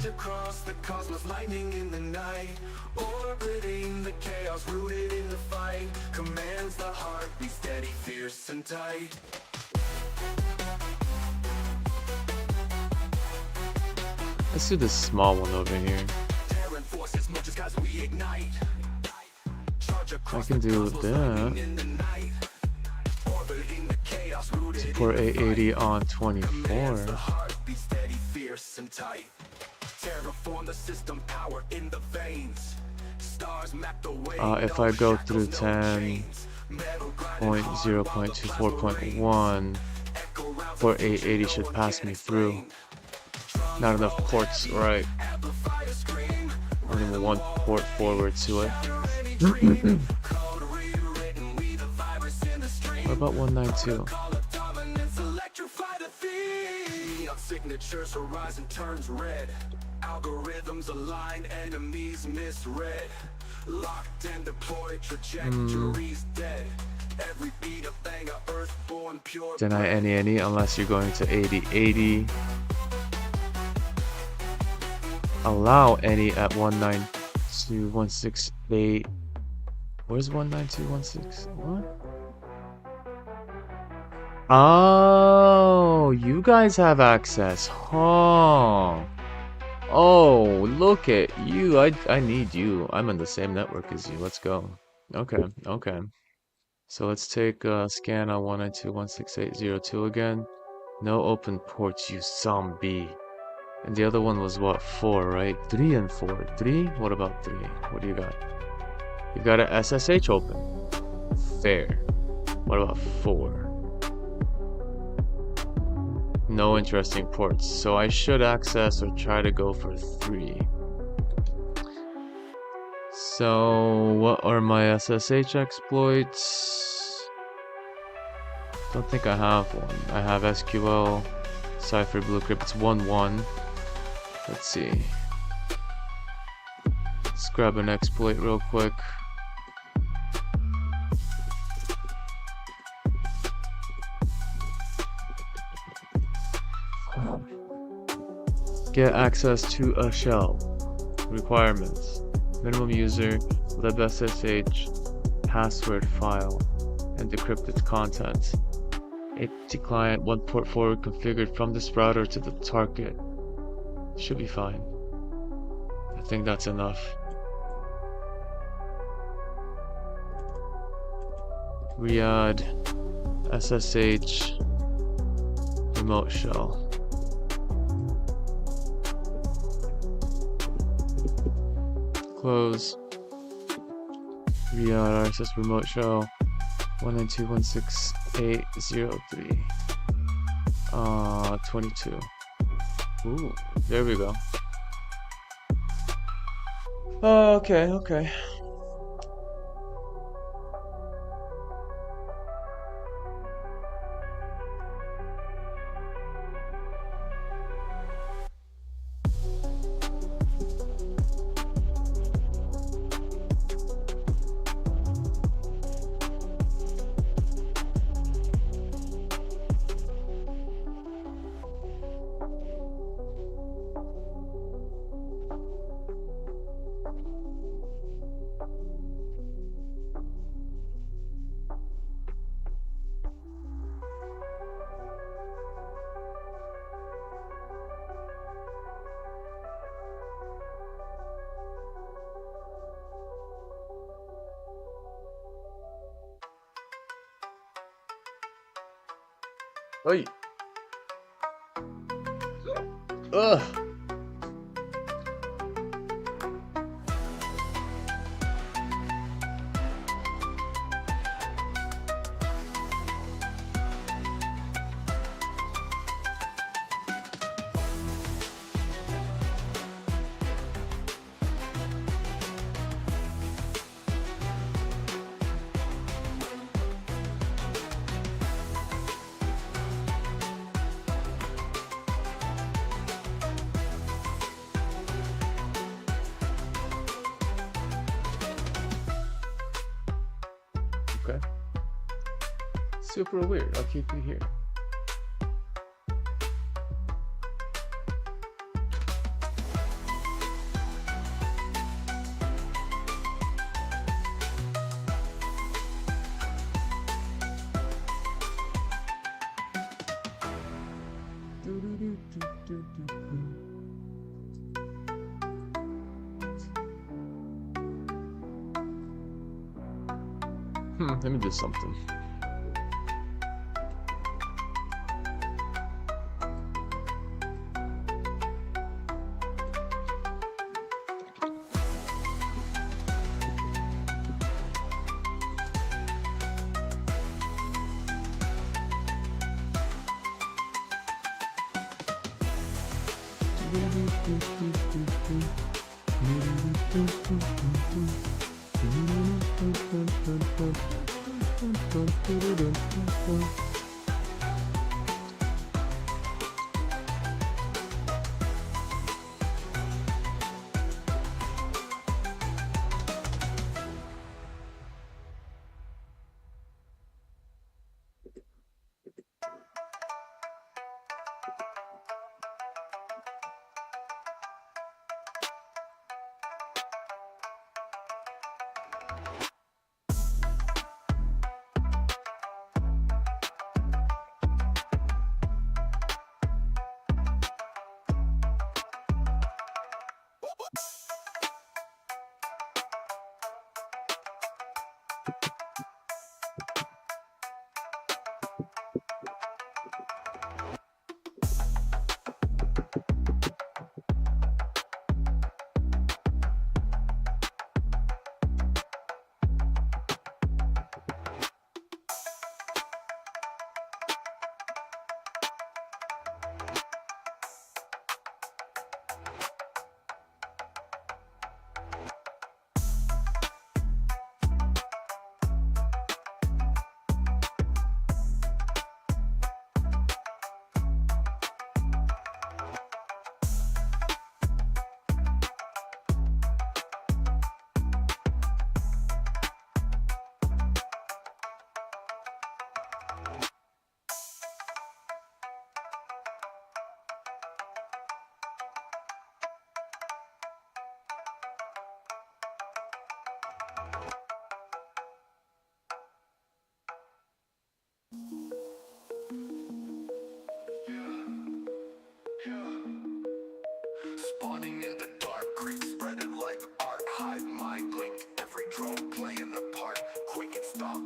Let's do this small one over here. I can do that. Support 880 on 24. If I go through 10.0.24.1, port 880 should pass me through. Not enough ports, right? Only one port forward to it. What about 192? Signatures horizon turns red. Algorithms align, enemies misread. Locked and deployed, trajectories dead. Every beat a banger, earthborn pure. Deny any unless you're going to 80. Allow any at 192.168. Where's 192.168? What? Oh, you guys have access. Huh. Oh, look at you. I need you. I'm on the same network as you. Let's go. Okay, okay. So let's take a scan on 192.168.02 again. No open ports, you zombie. And the other one was what? 4, right? 3 and 4. 3? What about 3? What do you got? You got a SSH open. Fair. What about 4? No interesting ports. So I should access or try to go for 3. So what are my SSH exploits? Don't think I have one. I have SQL, Cypher, Bluecrypt. It's 1.1. Let's see. Let's grab an exploit real quick. Get access to a shell. Requirements. Minimum user, libSSH, password file, and decrypted content. HTTP client, 1 port forward configured from this router to the target. Should be fine. I think that's enough. Riyadh, SSH, remote shell. Close. Riyadh RSS remote shell 192.168.03. 22. Ooh, there we go. Okay, okay. Oi. Ugh. Okay. Super weird. I'll keep you here. Let me do something. hive mind link. Every drone playing a part. Quick and stop.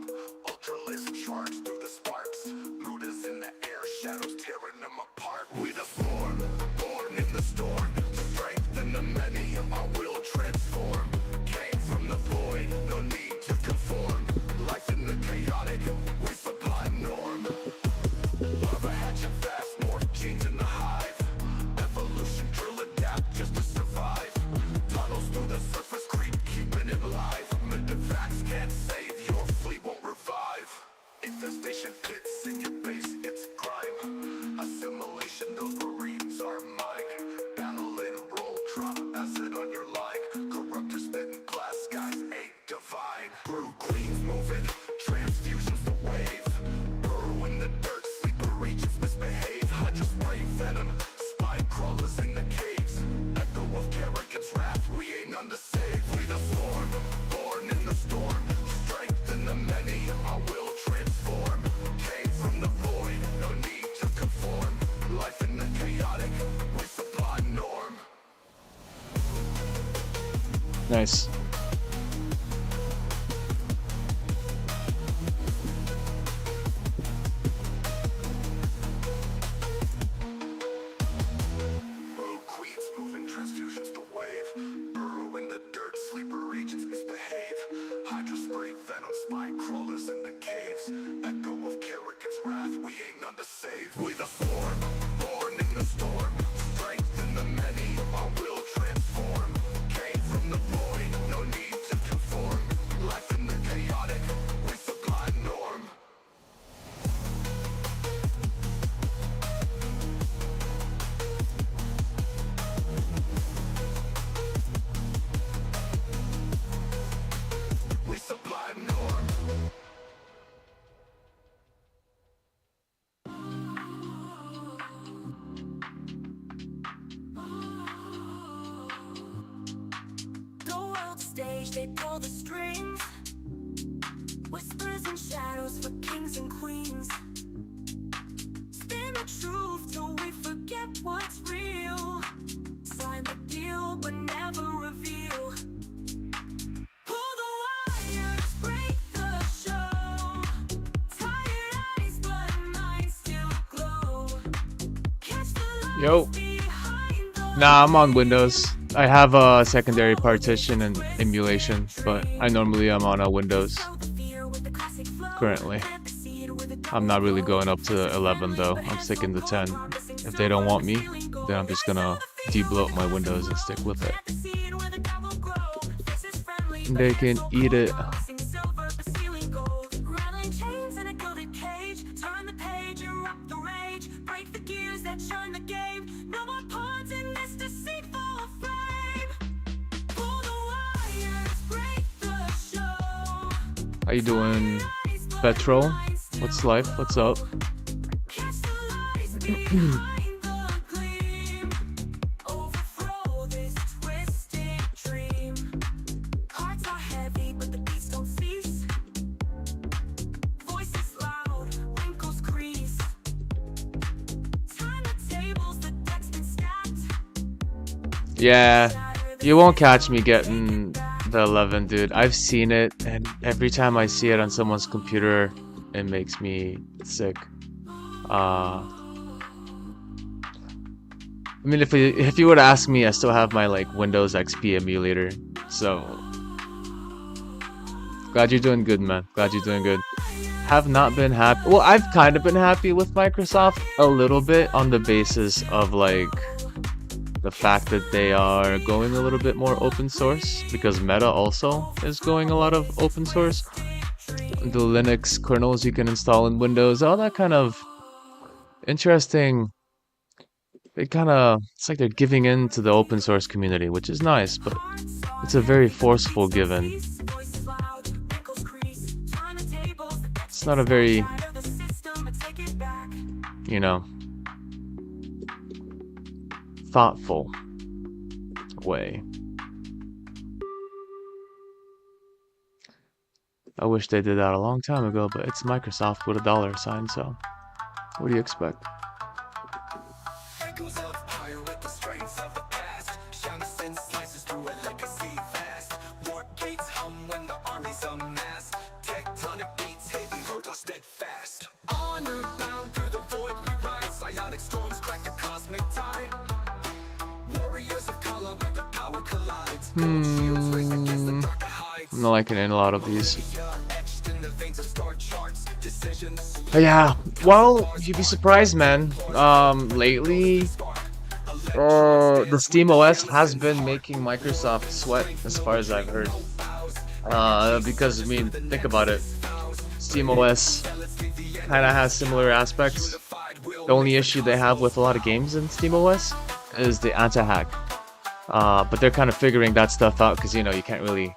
Ultralisk charge through the sparks. Loot is in the air, shadows tearing them apart. We the form, born in the storm. Strength in the many, our will transform. Came from the void, no need to conform. Life in the chaotic, we sublime norm. Lava hatching fast, more genes in the hive. Evolution, drill, adapt just to survive. Tunnels through the surface creep, keeping it live. Medivacs can't save, your fleet won't revive. Infestation pits in your base, it's crime. Assimilation, those marines are mine. Battle in roll, drop acid on your line. Corruptors spitting glass skies, ain't divine. Brew queens moving, transfusions the wave. Burrow in the dirt, sleeper agents misbehave. Hydra spray venom, spine crawlers in the caves. Echo of Kerrigan's wrath, we ain't none to save. We the form, born in the storm. Strength in the many, our will transform. Came from the void, no need to conform. Life in the chaotic, we sublime norm. Nice. Rogue queens moving, transfusions to wave. Burrow in the dirt, sleeper agents misbehave. Hydra spray venom, spine crawlers in the caves. Echo of Kerrigan's wrath, we ain't none to save. We the form, born in the storm. Strength in the many, our will transform. Came from the void, no need to conform. Life in the chaotic, we sublime norm. We sublime norm. The world stage, they pull the strings. Whispers and shadows for kings and queens. Spin the truth till we forget what's real. Sign the deal but never reveal. Pull the wires, break the show. Tired eyes but minds still glow. Catch the lights Yo. behind the Nah, I'm on Windows. I have a secondary partition and emulation, but I normally am on a Windows currently. I'm not really going up to 11 though. I'm sticking to 10. If they don't want me, then I'm just gonna debloat my Windows and stick with it. They can eat it. How you doing, Petrol? What's life? What's up? Yeah, you won't catch me getting the 11, dude. I've seen it, and every time I see it on someone's computer, it makes me sick. I mean, if you were to ask me, I still have my like Windows XP emulator. So glad you're doing good, man. Glad you're doing good. Have not been happy. Well, I've kind of been happy with Microsoft a little bit on the basis of like the fact that they are going a little bit more open source, because Meta also is going a lot of open source. The Linux kernels you can install in Windows, all that kind of interesting. It's like they're giving in to the open source community, which is nice, but it's a very forceful given. It's not a very, thoughtful way. I wish they did that a long time ago, but it's Microsoft with a dollar sign, so what do you expect? Echoes of higher with the strengths of the past. Shine the sense slices through a legacy fast. I'm not liking a lot of these. But yeah, well, you'd be surprised, man. Lately, the Steam OS has been making Microsoft sweat, as far as I've heard. Because I mean, think about it. Steam OS kind of has similar aspects. The only issue they have with a lot of games in Steam OS is the anti-hack. But they're kind of figuring that stuff out because, you know, you can't really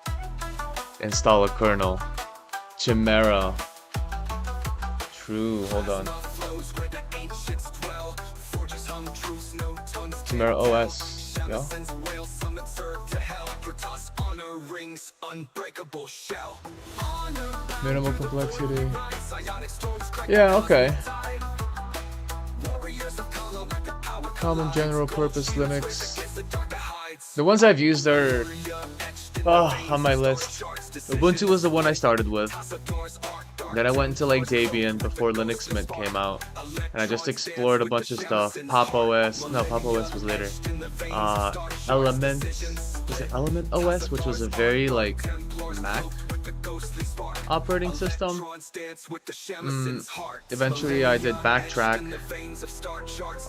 install a kernel. Chimera. True, hold on. Chimera OS. Yeah. Minimal complexity. Yeah, okay. Common general purpose Linux. The ones I've used are on my list. Ubuntu was the one I started with. Then I went into like Debian before Linux Mint came out, and I just explored a bunch of stuff. Pop OS, no, Pop OS was later. Element, was it Element OS, which was a very like Mac operating system. Eventually I did Backtrack.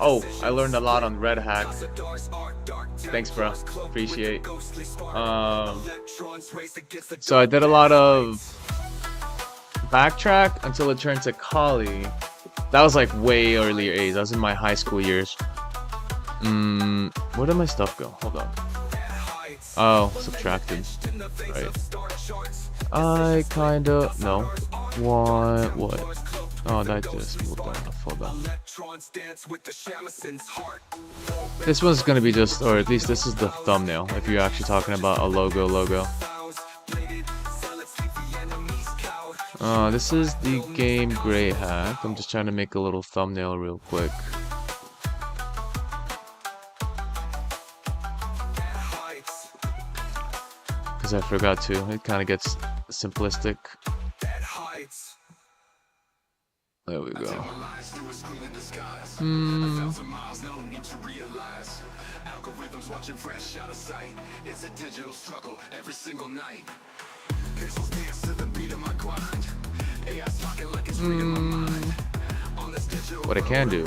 Oh, I learned a lot on Red Hat. Thanks, bro. Appreciate. So I did a lot of Backtrack until it turned to Kali. That was like way earlier age. That was in my high school years. Where did my stuff go? Hold on. Oh, subtracted. Right. I kinda no. What? Oh, that just moved on. Hold on. This one's gonna be just, or at least this is the thumbnail. If you're actually talking about a logo. This is the game Grey Hack. I'm just trying to make a little thumbnail real quick. Because I forgot to. It kind of gets simplistic. There we go. What I can do.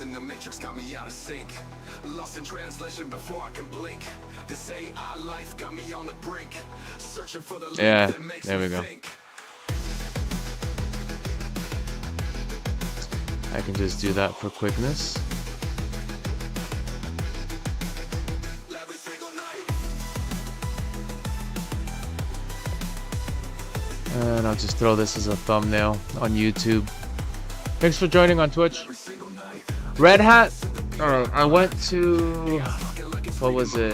In the matrix got me out of sync, lost in translation before I can blink. This AI life got me on the brink, searching for the yeah, there we go. Think. I can just do that for quickness. And I'll just throw this as a thumbnail on YouTube. Thanks for joining on Twitch. Red Hat, I went to, what was it?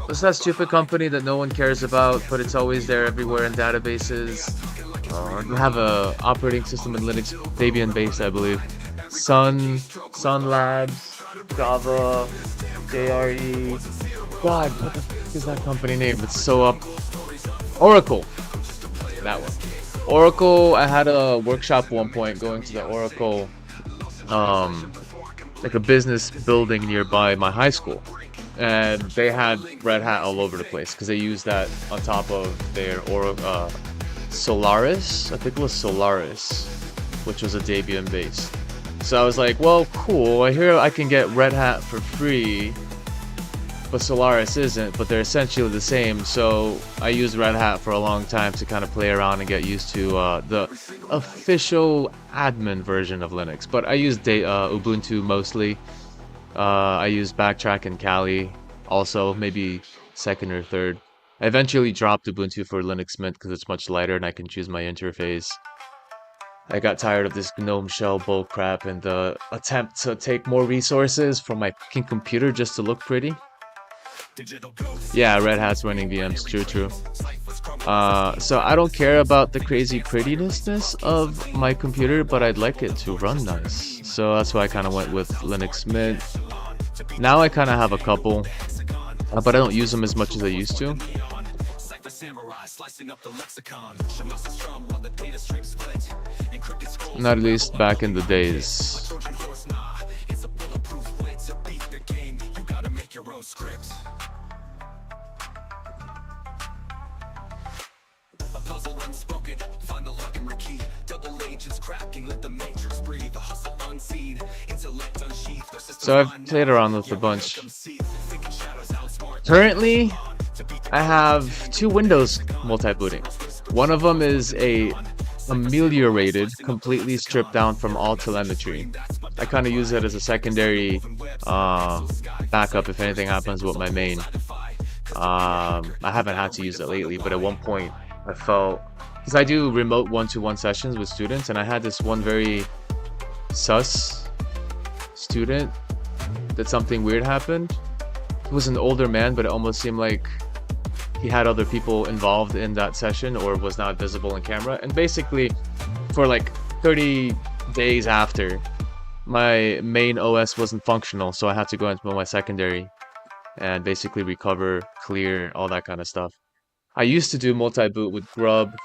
What's that stupid company that no one cares about, but it's always there everywhere in databases? They have a operating system in Linux, Debian based, I believe. Sun Labs, Java, JRE. God, what the fuck is that company name? It's so up. Oracle. That one. Oracle, I had a workshop at one point going to the Oracle, like a business building nearby my high school. And they had Red Hat all over the place because they used that on top of their Solaris. I think it was Solaris, which was a Debian base. So I was like, well, cool. I hear I can get Red Hat for free, but Solaris isn't, but they're essentially the same. So I used Red Hat for a long time to kind of play around and get used to the official admin version of Linux. But I used Ubuntu mostly. I used Backtrack and Kali also, maybe second or third. I eventually dropped Ubuntu for Linux Mint because it's much lighter and I can choose my interface. I got tired of this GNOME shell bullcrap and the attempt to take more resources from my fucking computer just to look pretty. Yeah, Red Hat's running VMs, true. So I don't care about the crazy prettiness of my computer, but I'd like it to run nice. So that's why I kind of went with Linux Mint. Now I kind of have a couple. but I don't use them as much as I used to. Not at least back in the days. So I've played around with a bunch. Currently, I have 2 Windows multi-booting. One of them is a ameliorated, completely stripped down from all telemetry. I kind of use it as a secondary backup if anything happens with my main. I haven't had to use it lately, but at one point I felt, because I do remote one-to-one sessions with students, and I had this one very sus student that something weird happened. He was an older man, but it almost seemed like he had other people involved in that session or was not visible in camera. And basically, for like 30 days after, my main OS wasn't functional, so I had to go into my secondary and basically recover, clear, all that kind of stuff. I used to do multi-boot with Grub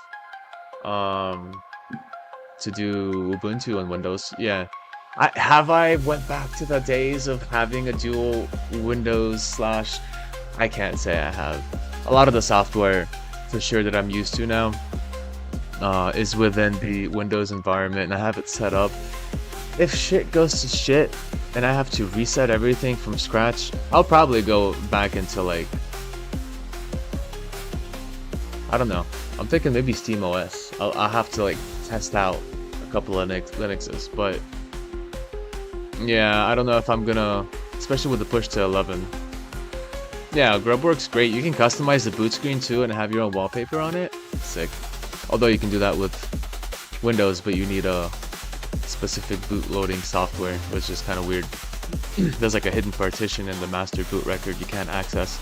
to do Ubuntu on Windows. Yeah. I went back to the days of having a dual Windows slash... I can't say I have. A lot of the software for sure that I'm used to now is within the Windows environment, and I have it set up. If shit goes to shit and I have to reset everything from scratch, I'll probably go back into like, I don't know. I'm thinking maybe SteamOS. I'll have to like test out a couple of Linuxes, but yeah, I don't know if I'm gonna, especially with the push to 11. Yeah, Grub works great. You can customize the boot screen too and have your own wallpaper on it. Sick. Although you can do that with Windows, but you need a specific boot loading software, which is kind of weird. There's like a hidden partition in the master boot record you can't access.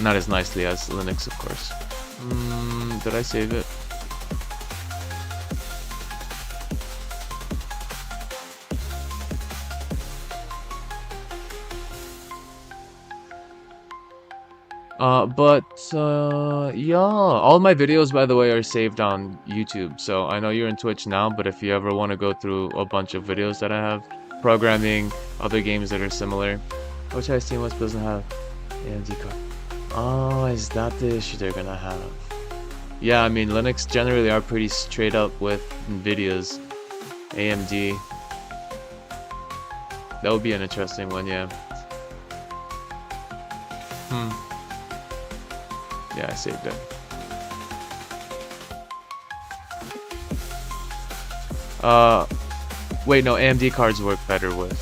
Not as nicely as Linux, of course. Did I save it? Yeah, all my videos, by the way, are saved on YouTube. So I know you're in Twitch now, but if you ever want to go through a bunch of videos that I have, programming, other games that are similar, which I see most doesn't have AMD card. Oh, is that the issue they're gonna have? Yeah, I mean, Linux generally are pretty straight up with NVIDIA's AMD. That would be an interesting one, yeah. Yeah, I saved it. Wait, no, AMD cards work better with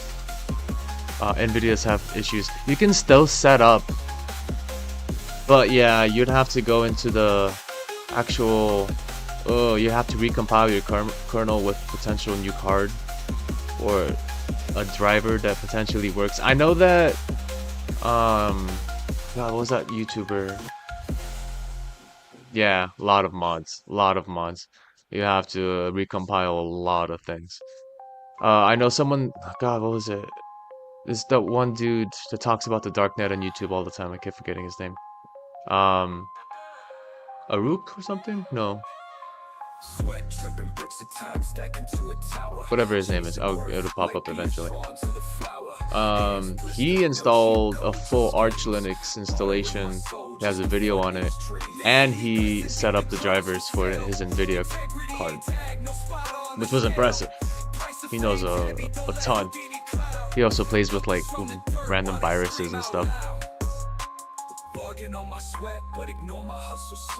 NVIDIA's have issues. You can still set up, but yeah, you'd have to go into the actual, you have to recompile your kernel with potential new card or a driver that potentially works. I know that, God, what was that YouTuber? Yeah, a lot of mods. You have to recompile a lot of things. I know someone, God, what was it? It's that one dude that talks about the darknet on YouTube all the time. I keep forgetting his name. Aruk or something? No. Whatever his name is. Oh, it'll pop up eventually. He installed a full Arch Linux installation. He has a video on it, and he set up the drivers for his NVIDIA card, which was impressive. He knows a ton. He also plays with like random viruses and stuff.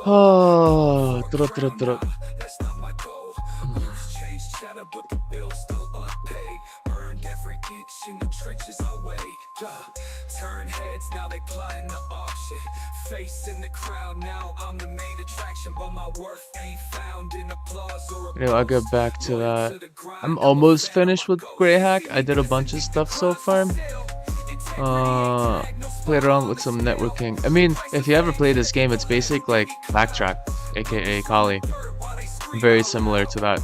Oh, turn heads, now they plotting the auction. Facing the crowd, now I'm the main attraction, but my worth ain't found in applause or you know, I'll get back to that. I'm almost finished with Greyhack. I did a bunch of stuff so far. Played around with some networking. I mean, if you ever play this game, it's basic like Backtrack, aka Kali. Very similar to that.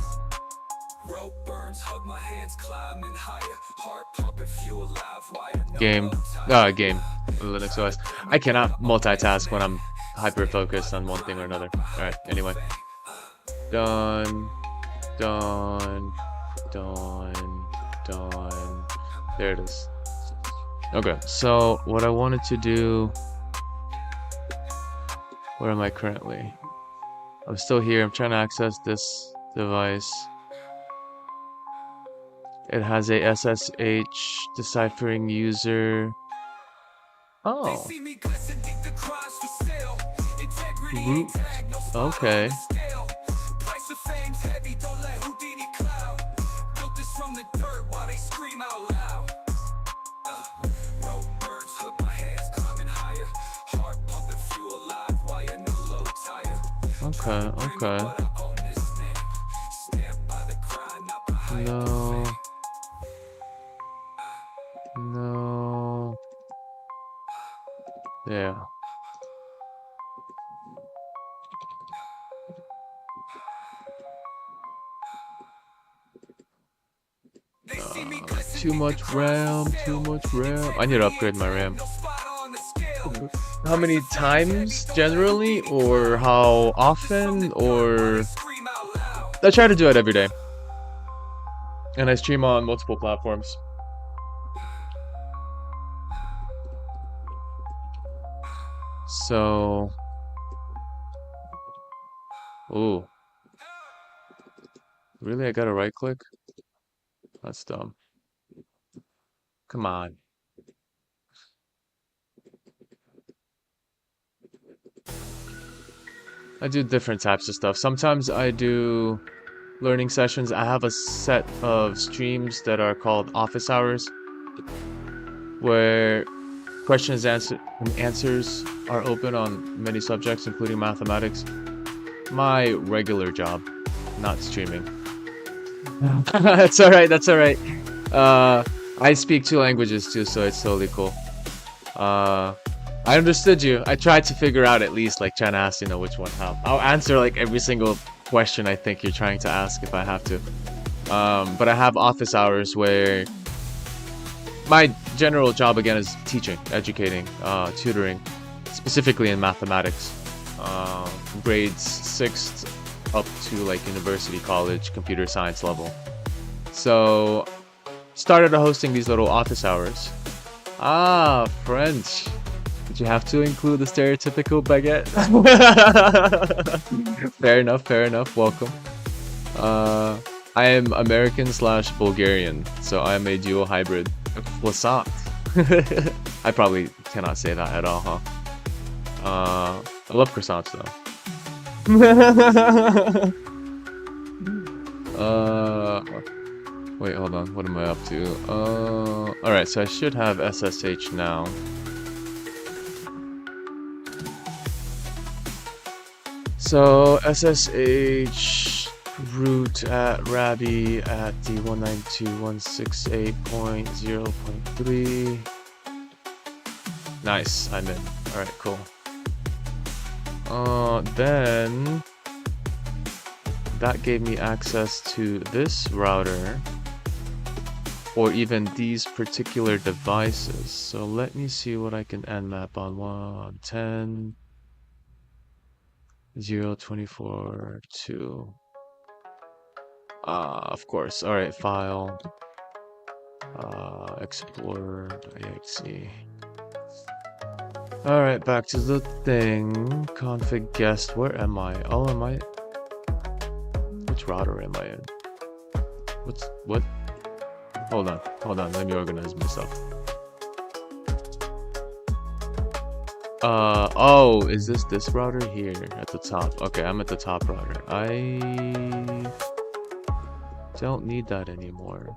Game. Game, Linux OS. I cannot multitask when I'm hyper focused on one thing or another. All right. Anyway, done, done, done, done. There it is. Okay. So what I wanted to do. Where am I currently? I'm still here. I'm trying to access this device. It has a SSH deciphering user. Oh. Root. Okay. Okay, okay. No. No. Yeah. Too much RAM, too much RAM. I need to upgrade my RAM. How many times generally, or how often, or I try to do it every day. And I stream on multiple platforms. So, ooh. Really, I gotta right click? That's dumb. Come on. I do different types of stuff. Sometimes I do learning sessions. I have a set of streams that are called office hours, where questions and answers are open on many subjects, including mathematics. My regular job, not streaming. That's alright, that's alright. I speak 2 languages too, so it's totally cool. I understood you. I tried to figure out at least, like, trying to ask, you know, which one how. I'll answer, like, every single question I think you're trying to ask if I have to. But I have office hours where my general job, again, is teaching, educating, tutoring, specifically in mathematics. Grades 6th up to, like, university, college, computer science level. So, started hosting these little office hours. Ah, French. Did you have to include the stereotypical baguette? Fair enough, fair enough. Welcome. I am American / Bulgarian, so I am a dual hybrid. Croissant. I probably cannot say that at all, huh? I love croissants though. Wait, hold on. What am I up to? Alright, so I should have SSH now. So SSH root at Rabby at the 192.168.0.3. Nice, I'm in. Alright, cool. Then that gave me access to this router, or even these particular devices. So let me see what I can nmap on 110. 024 2. Of course. All right, file. Explorer.exe. All right, back to the thing. Config guest. Where am I? Oh, am I? Which router am I in? What? Hold on. Let me organize myself. Oh, is this router here at the top? Okay, I'm at the top router. I don't need that anymore.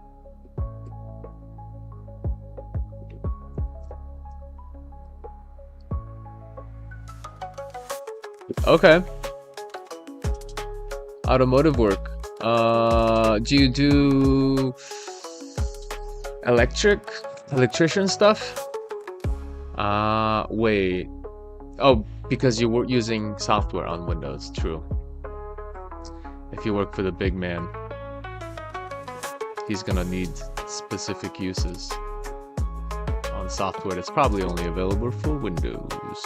Okay. Automotive work. Do you do electrician stuff? Wait. Oh, because you were using software on Windows, true. If you work for the big man, he's gonna need specific uses on on software that's probably only available for Windows.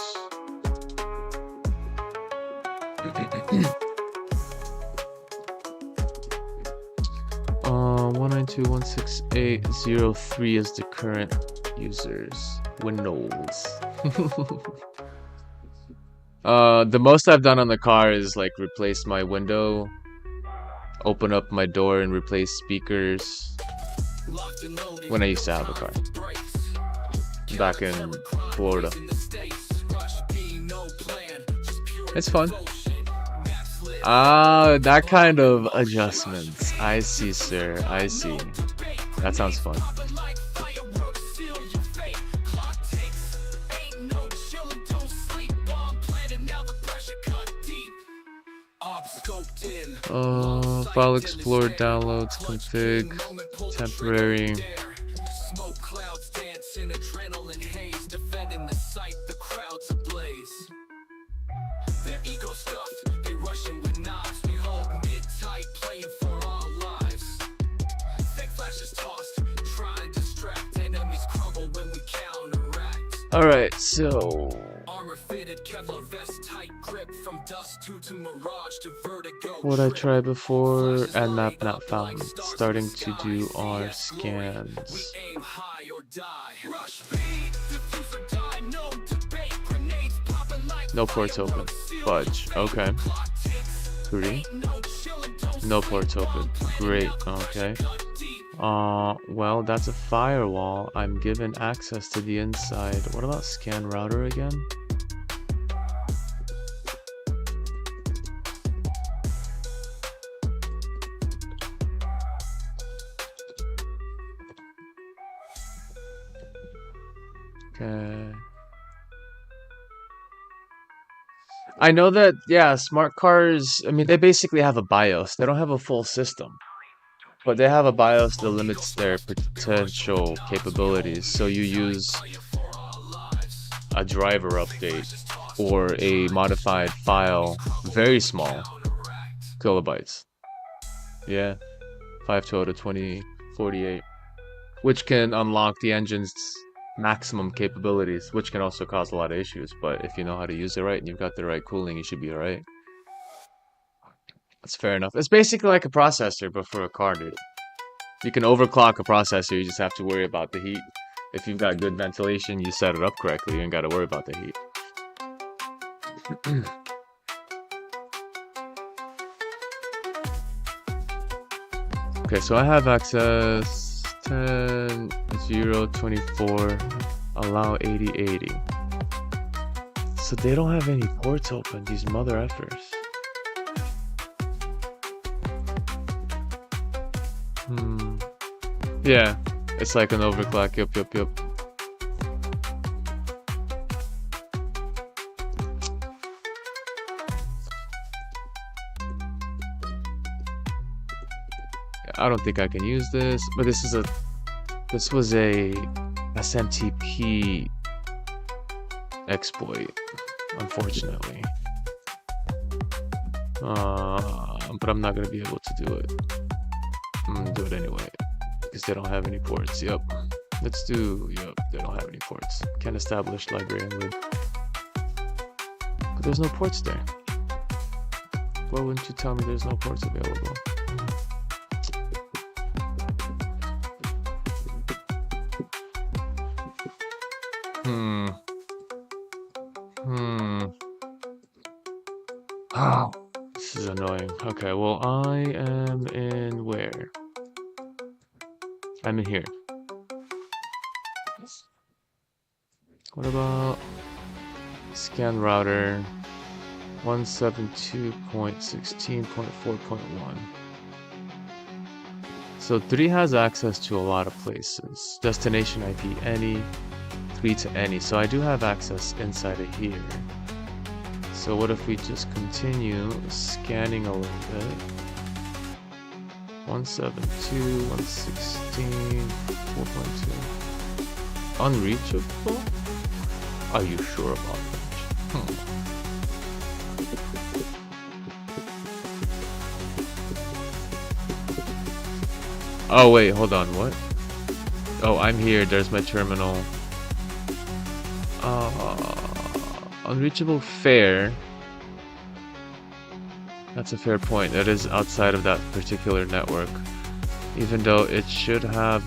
192.168.03 is the current users. Windows. The most I've done on the car is like replace my window, open up my door and replace speakers when I used to have a car back in Florida. It's fun. That kind of adjustments. I see, sir. I see. That sounds fun. File Explorer downloads, config, temporary. Alright, so what I tried before and map not found. Starting to do our scans. No ports open. Fudge. Okay. Pretty. No ports open. Great. Okay. Well, that's a firewall. I'm given access to the inside. What about scan router again? Okay. I know that, yeah, smart cars, I mean, they basically have a BIOS. They don't have a full system. But they have a BIOS that limits their potential capabilities. So you use a driver update or a modified file, very small, kilobytes. Yeah, 512 to 2048, which can unlock the engine's maximum capabilities, which can also cause a lot of issues. But if you know how to use it right and you've got the right cooling, you should be alright. That's fair enough. It's basically like a processor, but for a car, dude. You can overclock a processor, you just have to worry about the heat. If you've got good ventilation, you set it up correctly, you ain't got to worry about the heat. Okay, so I have access 10.0.24, allow 8080. So they don't have any ports open, these mother effers. Yeah, it's like an overclock. Yup. I don't think I can use this, but this was a SMTP exploit, unfortunately. But I'm not gonna be able to do it. I'm gonna do it anyway. Because they don't have any ports. Yep. Let's do. Yep. They don't have any ports. Can't establish library and lib. But there's no ports there. Why wouldn't you tell me there's no ports available? Oh, this is annoying. Okay, well, I am in where? I'm in here. What about scan router 172.16.4.1? So 3 has access to a lot of places. Destination IP any, 3 to any. So I do have access inside of here. So what if we just continue scanning a little bit? 172, 116, 4.2. Unreachable? Are you sure about that? Oh wait, hold on, what? Oh, I'm here, there's my terminal. Unreachable fair. That's a fair point. That is outside of that particular network. Even though it should have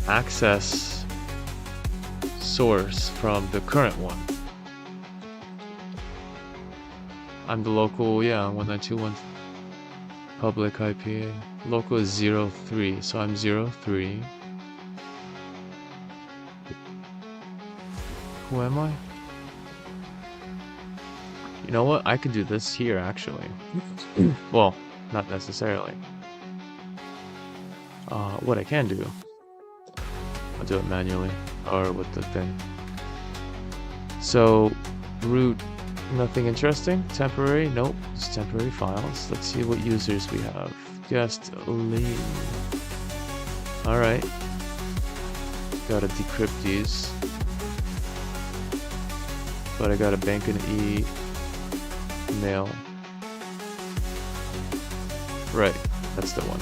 access source from the current one. I'm the local, yeah, 1921 public IPA. Local is 03, so I'm 03. Who am I? You know what? I could do this here, actually. Well, not necessarily. What I can do, I'll do it manually, or with the thing. So, root, nothing interesting. Temporary, nope, it's temporary files. Let's see what users we have. Guest Lee. Alright. Gotta decrypt these. But I gotta bank an email. Right, that's the one.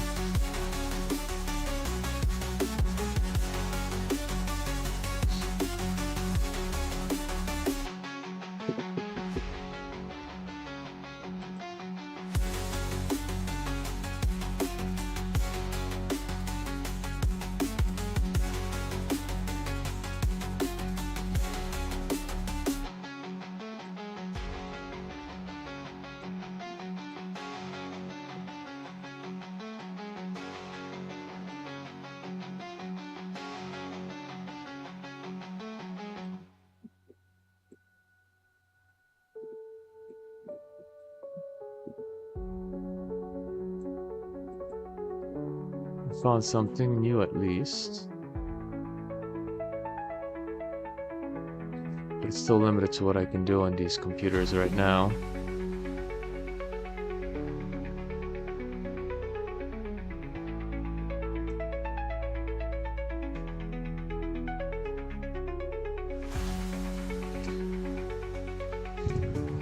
Found something new at least. But it's still limited to what I can do on these computers right now.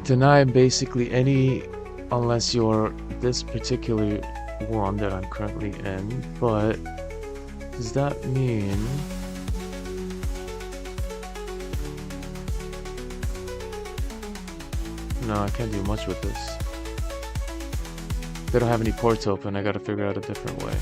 Deny basically any, unless you're this particular one that I'm currently in, but does that mean no, I can't do much with this. They don't have any ports open. I gotta figure out a different way.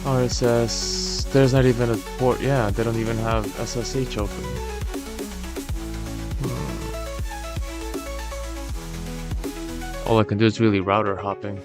RSS. There's not even a port. Yeah, they don't even have SSH open. All I can do is really router hopping.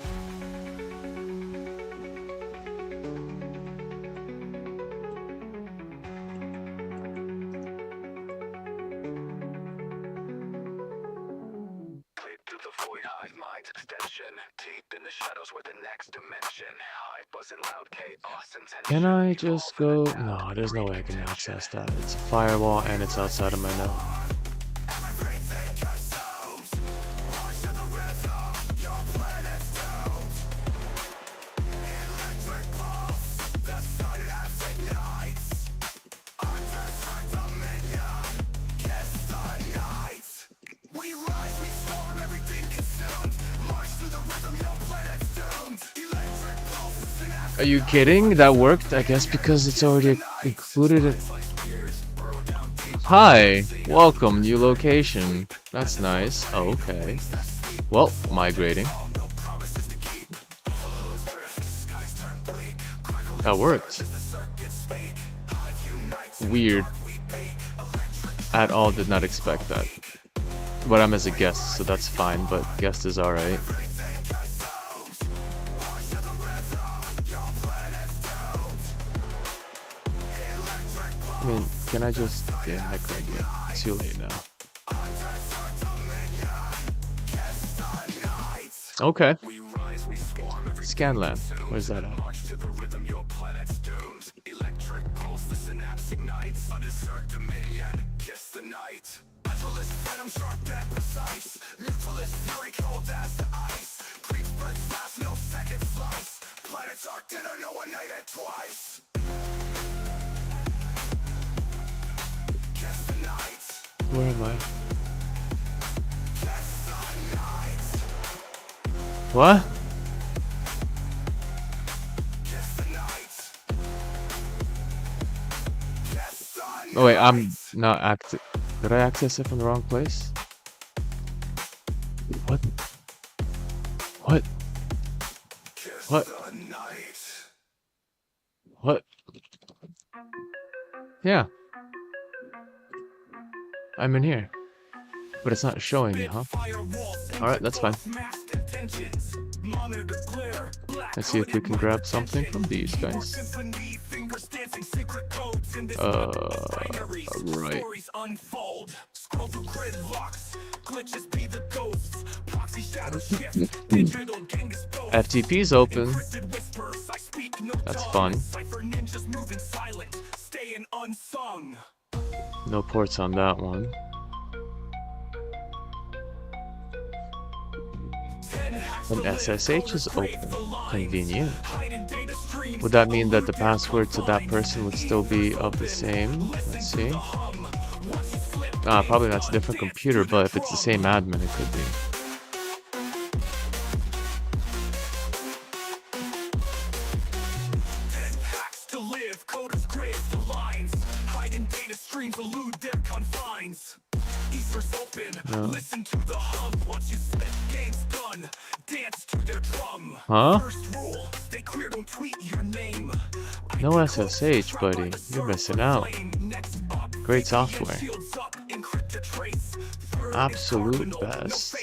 Can I just go? No, there's no way I can access that. It's a firewall and it's outside of my network. Are you kidding? That worked, I guess, because it's already included in... Hi! Welcome, new location. That's nice. Oh, okay. Well, migrating. That worked. Weird. At all did not expect that. But I'm as a guest, so that's fine, but guest is alright. I mean, can I just... Yeah, I could get too late now. Okay. Scanlan. Where's that at? Where am I? What? Oh wait, I'm not active. Did I access it from the wrong place? What? What? What? What? Yeah. I'm in here. But it's not showing me, huh? Alright, that's fine. Let's see if we can grab something from these guys. Right. FTP's open. That's fun. No ports on that one. And SSH is open. Convenient. Would that mean that the password to that person would still be of the same? Let's see. Probably that's a different computer, but if it's the same admin, it could be. No. Huh? No SSH, buddy. You're missing out. Great software. Absolute best.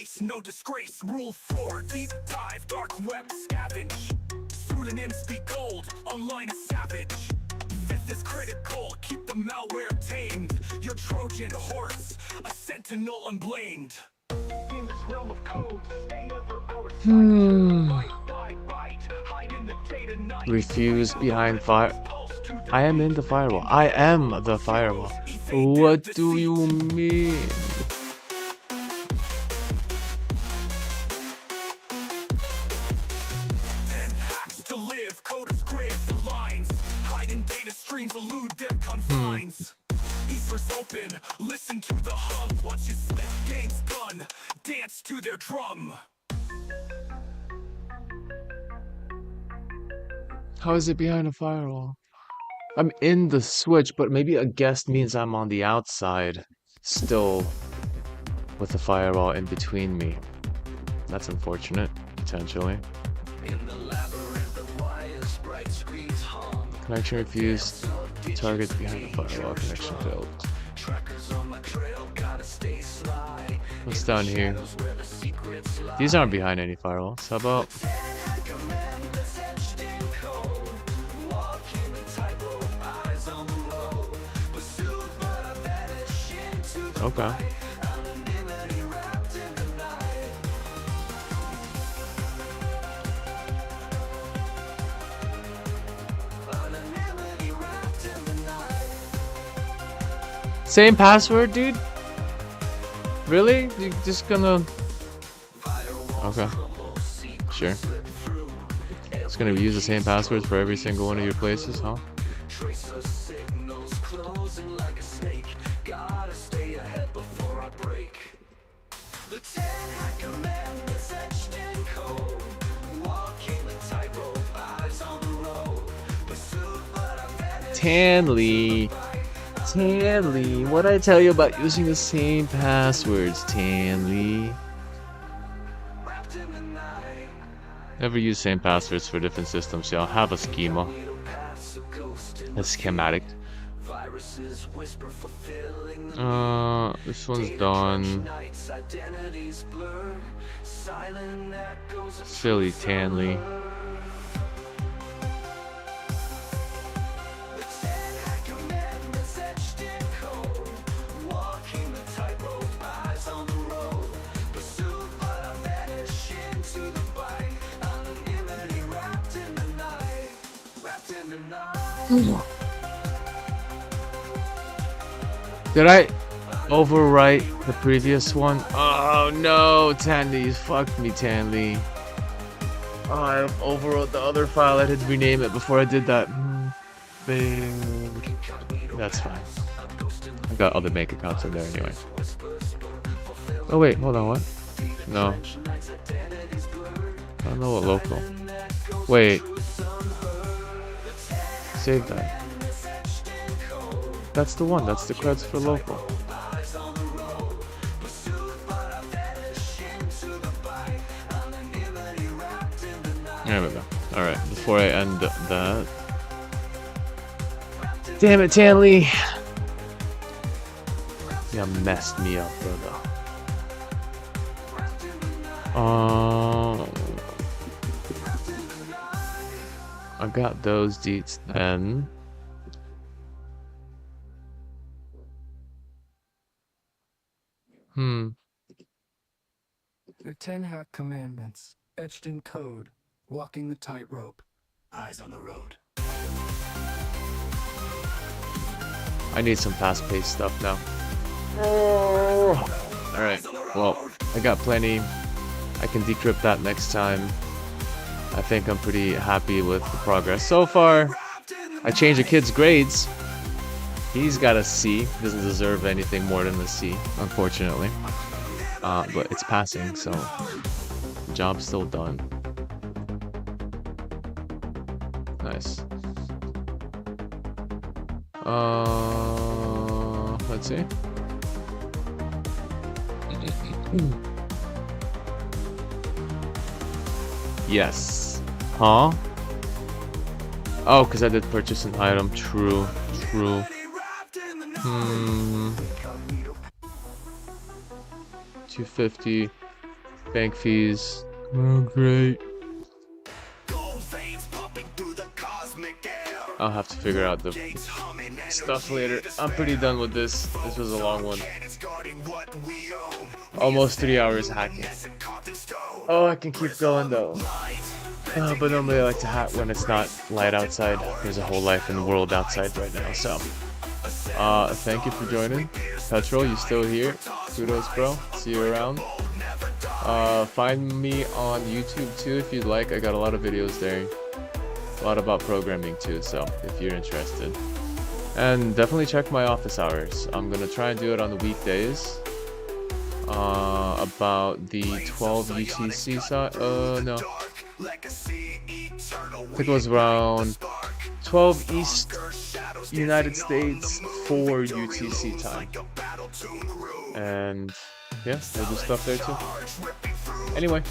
Is critical, keep the malware tamed. Your Trojan horse, a sentinel unblamed. In this realm of code, stay ever Refuse behind fire. I am in the firewall. I am the firewall. What do you mean? Open, listen to the hum. Watch your split games done. Dance to their drum. How is it behind a firewall? I'm in the switch, but maybe a guest means I'm on the outside, still with the firewall in between me. That's unfortunate, potentially. Connection refused. Target behind the firewall. Connection failed. What's down here? These aren't behind any firewalls. How about... Okay. Same password, dude? Really? You're just gonna... Okay. Sure. It's gonna use the same passwords for every single one of your places, huh? Tanley. Tanley, what'd I tell you about using the same passwords, Tanley? Never use same passwords for different systems, y'all. Have a schema. A schematic. This one's done. Silly Tanley. Did I overwrite the previous one? Oh no, Tanley, fucked me, Tanley. Oh, I overwrote the other file. I had to rename it before I did that. That's fine. I got other make accounts in there anyway. Oh wait, hold on, what? No. don't know what local. Wait. Save that. That's the one. That's the creds for local. There we go. Alright, before I end that. Damn it, Tanley! You messed me up, brother. I got those deets then. The 10 Hat Commandments, etched in code, walking the tightrope, eyes on the road. I need some fast-paced stuff now. Alright, well, I got plenty. I can decrypt that next time. I think I'm pretty happy with the progress so far. I changed the kid's grades. He's got a C. Doesn't deserve anything more than a C, unfortunately. But it's passing, so the job's still done. Nice. Let's see. Yes. Huh? Oh, because I did purchase an item. True. True. 250 bank fees. Oh, great. I'll have to figure out the stuff later. I'm pretty done with this. This was a long one. Almost 3 hours hacking. Oh, I can keep going though. But normally I like to hack when it's not light outside. There's a whole life in the world outside right now, so. Thank you for joining. Petrol, you still here? Kudos, bro. See you around. Find me on YouTube too if you'd like. I got a lot of videos there. A lot about programming too, so if you're interested. And definitely check my office hours. I'm gonna try and do it on the weekdays. About the 12 UTC side. No. I think it was around 12 East United States, 4 UTC time. And yeah, I do stuff there too. Anyway.